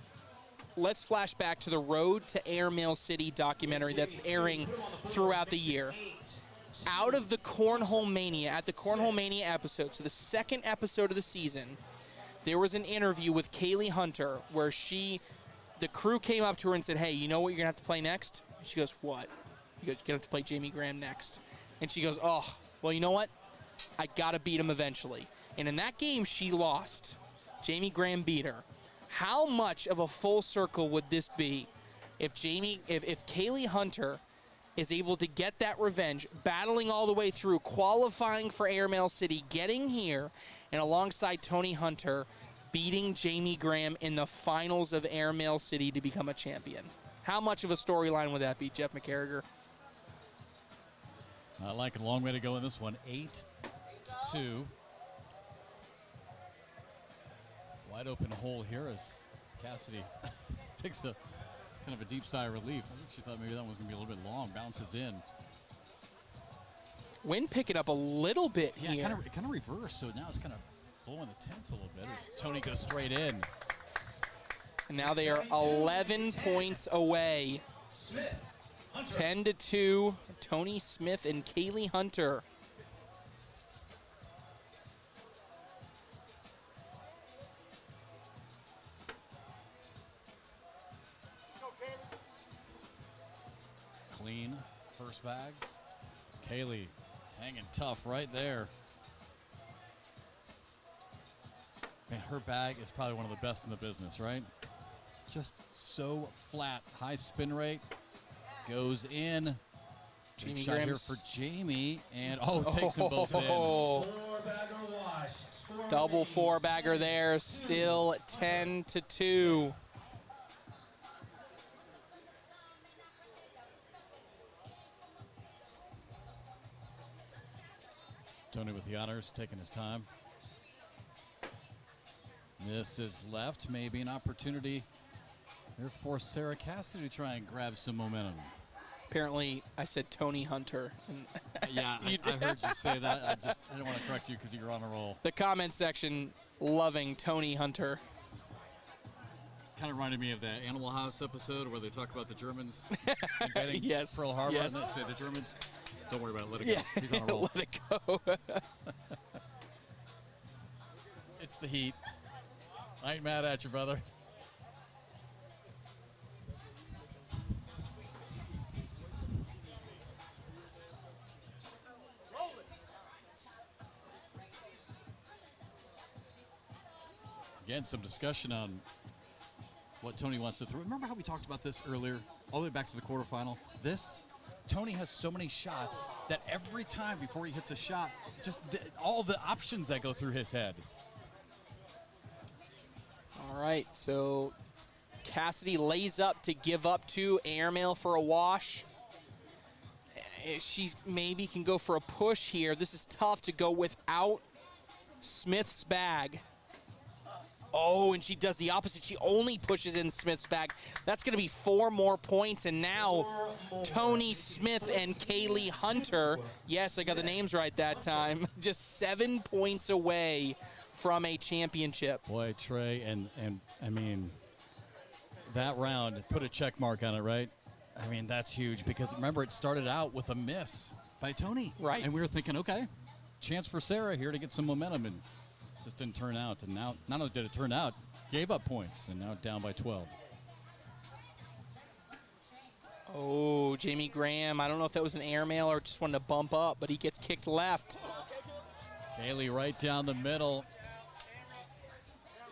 let's flash back to the Road to Airmail City documentary that's airing throughout the year. Out of the Cornhole Mania, at the Cornhole Mania episode, so the second episode of the season, there was an interview with Kaylee Hunter where the crew came up to her and said, hey, you know what you're gonna have to play next? She goes, what? You're gonna have to play Jamie Graham next. And she goes, oh, well, you know what? I gotta beat him eventually. And in that game, she lost. Jamie Graham beat her. How much of a full circle would this be if Kaylee Hunter is able to get that revenge, battling all the way through, qualifying for Airmail City, getting here, and alongside Tony Hunter, beating Jamie Graham in the finals of Airmail City to become a champion? How much of a storyline would that be, Jeff McCarriger? I like it. A long way to go in this one. 8-2. Wide open hole here as Cassidy takes a kind of a deep sigh of relief. I think she thought maybe that was going to be a little bit long. Bounces in. Wind picking up a little bit here. Yeah, it kind of reversed, so now it's kind of blowing the tent a little bit as Tony goes straight in. And now they are 11 points away. 10-2, Tony Smith and Kaylee Hunter. Clean first bags. Kaylee hanging tough right there. Man, her bag is probably one of the best in the business, right? Just so flat. High spin rate. Goes in. Big shot here for Jamie. And, takes them both in. Double 4-bagger there. Still 10-2. Tony with the honors, taking his time. This is left. Maybe an opportunity there for Sarah Cassidy to try and grab some momentum. Apparently, I said Tony Hunter. Yeah, I heard you say that. I didn't want to correct you because you're on a roll. The comment section loving Tony Hunter. Kind of reminded me of the Animal House episode where they talk about the Germans invading Pearl Harbor. Yes. And they say the Germans, don't worry about it, let it go. He's on a roll. Let it go. It's the heat. I ain't mad at you, brother. Again, some discussion on what Tony wants to throw. Remember how we talked about this earlier, all the way back to the quarterfinal? Tony has so many shots that every time before he hits a shot, just all the options that go through his head. All right, so Cassidy lays up to give up to Airmail for a wash. She maybe can go for a push here. This is tough to go without Smith's bag. Oh, and she does the opposite. She only pushes in Smith's bag. That's going to be 4 more points, and now Tony Smith and Kaylee Hunter, yes, I got the names right that time, just 7 points away from a championship. Boy, Trey, and I mean, that round, put a check mark on it, right? I mean, that's huge because remember, it started out with a miss by Tony. Right. And we were thinking, okay, chance for Sarah here to get some momentum, and just didn't turn out. And now, not only did it turn out, gave up points, and now down by 12. Oh, Jamie Graham. I don't know if that was an airmail or just wanted to bump up, but he gets kicked left. Kaylee right down the middle.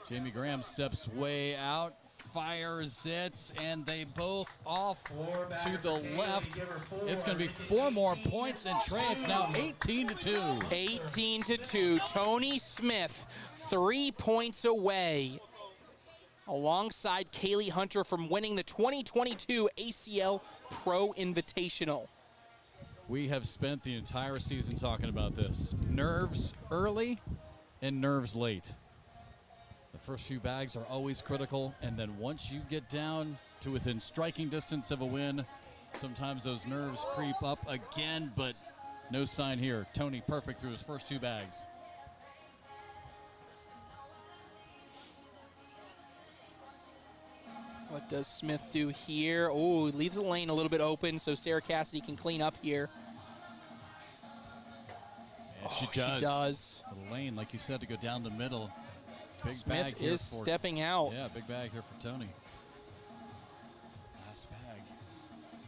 Jamie Graham steps way out, fires it, and they both off to the left. It's going to be 4 more points, and Trey, it's now 18-2. 18-2. Tony Smith, 3 points away, alongside Kaylee Hunter from winning the 2022 ACL Pro Invitational. We have spent the entire season talking about this. Nerves early and nerves late. The first few bags are always critical, and then once you get down to within striking distance of a win, sometimes those nerves creep up again, but no sign here. Tony perfect through his first 2 bags. What does Smith do here? Oh, leaves the lane a little bit open so Sarah Cassidy can clean up here. And she does. The lane, like you said, to go down the middle. Big Smith bag here is stepping out. Yeah, big bag here for Tony. Last bag.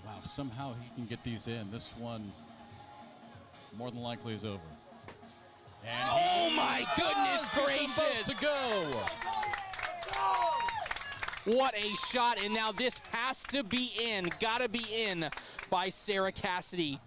Wow, somehow he can get these in. This one more than likely is over. And oh my goodness gracious! To go. What a shot, and now this has to be in, gotta be in by Sarah Cassidy.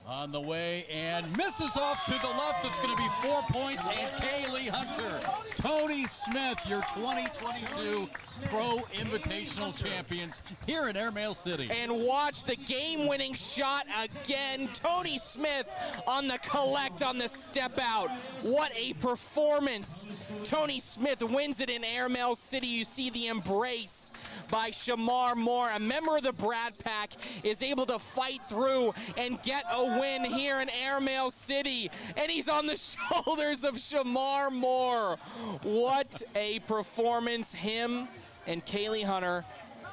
On the way and misses off to the left. It's going to be 4 points, and Kaylee Hunter. Tony Smith, your 2022 Pro Invitational champions here in Airmail City. And watch the game-winning shot again. Tony Smith on the collect on the step out. What a performance. Tony Smith wins it in Airmail City. You see the embrace by Shamar Moore. A member of the Brad Pack is able to fight through and get a win here in Airmail City, and he's on the shoulders of Shamar Moore. What a performance. Him and Kaylee Hunter,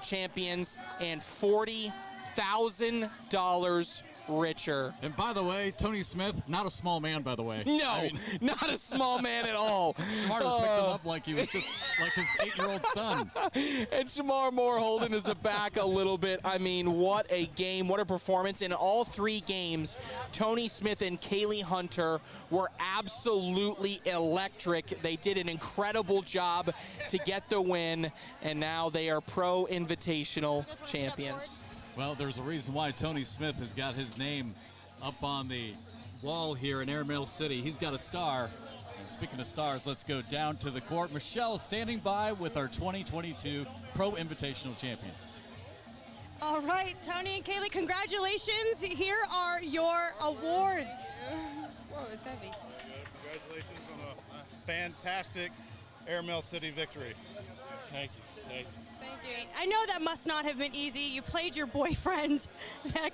champions, and $40,000 richer. And by the way, Tony Smith, not a small man, by the way. No, not a small man at all. Shamar picked him up like he was just like his 8-year-old son. And Shamar Moore holding his back a little bit. I mean, what a game, what a performance. In all 3 games, Tony Smith and Kaylee Hunter were absolutely electric. They did an incredible job to get the win, and now they are Pro Invitational champions. Well, there's a reason why Tony Smith has got his name up on the wall here in Airmail City. He's got a star. And speaking of stars, let's go down to the court. Michelle standing by with our 2022 Pro Invitational champions. All right, Tony and Kaylee, congratulations. Here are your awards. Whoa, it's heavy. Congratulations on a fantastic Airmail City victory. Thank you. Thank you. Thank you. I know that must not have been easy. You played your boyfriend. I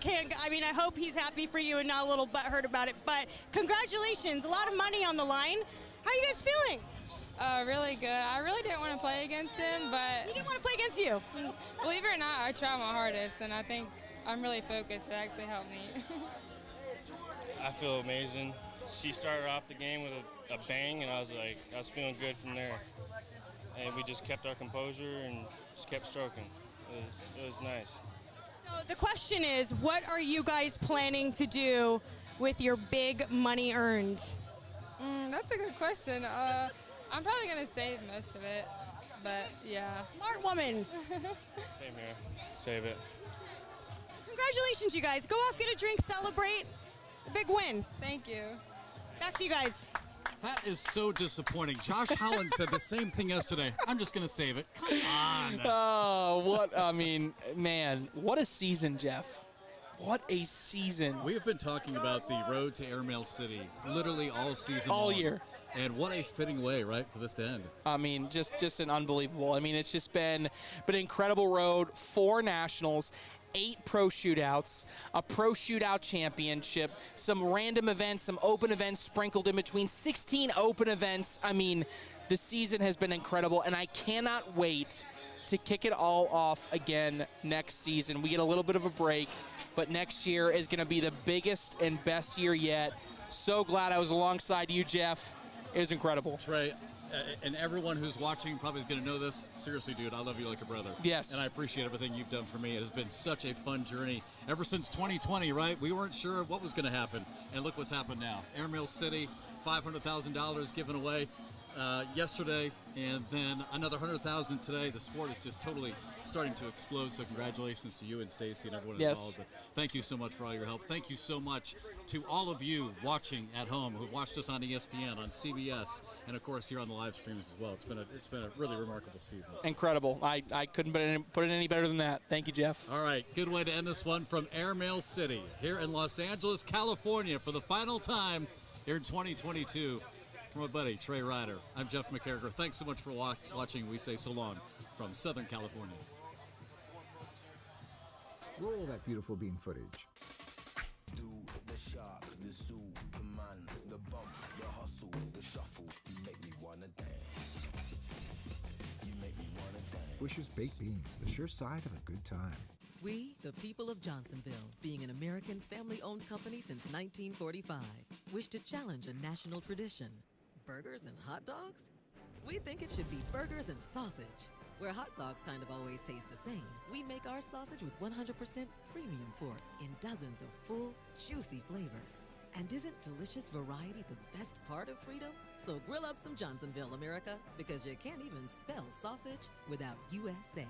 mean, I hope he's happy for you and not a little butthurt about it. But congratulations, a lot of money on the line. How are you guys feeling? Really good. I really didn't want to play against him, but... He didn't want to play against you? Believe it or not, I tried my hardest, and I think I'm really focused. It actually helped me. I feel amazing. She started off the game with a bang, and I was feeling good from there. And we just kept our composure and just kept stroking. It was nice. So the question is, what are you guys planning to do with your big money earned? That's a good question. I'm probably going to save most of it, but yeah. Smart woman. Same here. Save it. Congratulations, you guys. Go off, get a drink, celebrate. A big win. Thank you. Back to you guys. That is so disappointing. Josh Holland said the same thing yesterday. I'm just going to save it. Come on. Oh, man, what a season, Jeff. What a season. We have been talking about the road to Airmail City literally all season all long. Year. And what a fitting way, right, for this to end. I mean, just an unbelievable. I mean, it's just been an incredible road. 4 nationals, 8 pro shootouts, a pro shootout championship, some random events, some open events sprinkled in between, 16 open events. I mean, the season has been incredible, and I cannot wait to kick it all off again next season. We get a little bit of a break, but next year is going to be the biggest and best year yet. So glad I was alongside you, Jeff. It was incredible. Trey, and everyone who's watching probably is going to know this. Seriously, dude, I love you like a brother. Yes. And I appreciate everything you've done for me. It has been such a fun journey ever since 2020, right? We weren't sure what was going to happen, and look what's happened now. Airmail City, $500,000 given away yesterday, and then another $100,000 today. The sport is just totally starting to explode, so congratulations to you and Stacy and everyone involved. But thank you so much for all your help. Thank you so much to all of you watching at home who've watched us on ESPN, on CBS, and of course here on the live streams as well. It's been a really remarkable season. Incredible. I couldn't put it any better than that. Thank you, Jeff. All right, good way to end this one from Airmail City here in Los Angeles, California for the final time here in 2022. From my buddy Trey Ryder, I'm Jeff McCarricker. Thanks so much for watching. We say so long from Southern California. Roll that beautiful bean footage. Do the shark, the Superman, the bump, the hustle, the shuffle. You make me wanna dance. You make me wanna dance. Bush's Baked Beans, the sure side of a good time. We, the people of Johnsonville, being an American family-owned company since 1945, wish to challenge a national tradition. Burgers and hot dogs? We think it should be burgers and sausage. Where hot dogs kind of always taste the same, we make our sausage with 100% premium pork in dozens of full, juicy flavors. And isn't delicious variety the best part of freedom? So grill up some Johnsonville, America, because you can't even spell sausage without USA.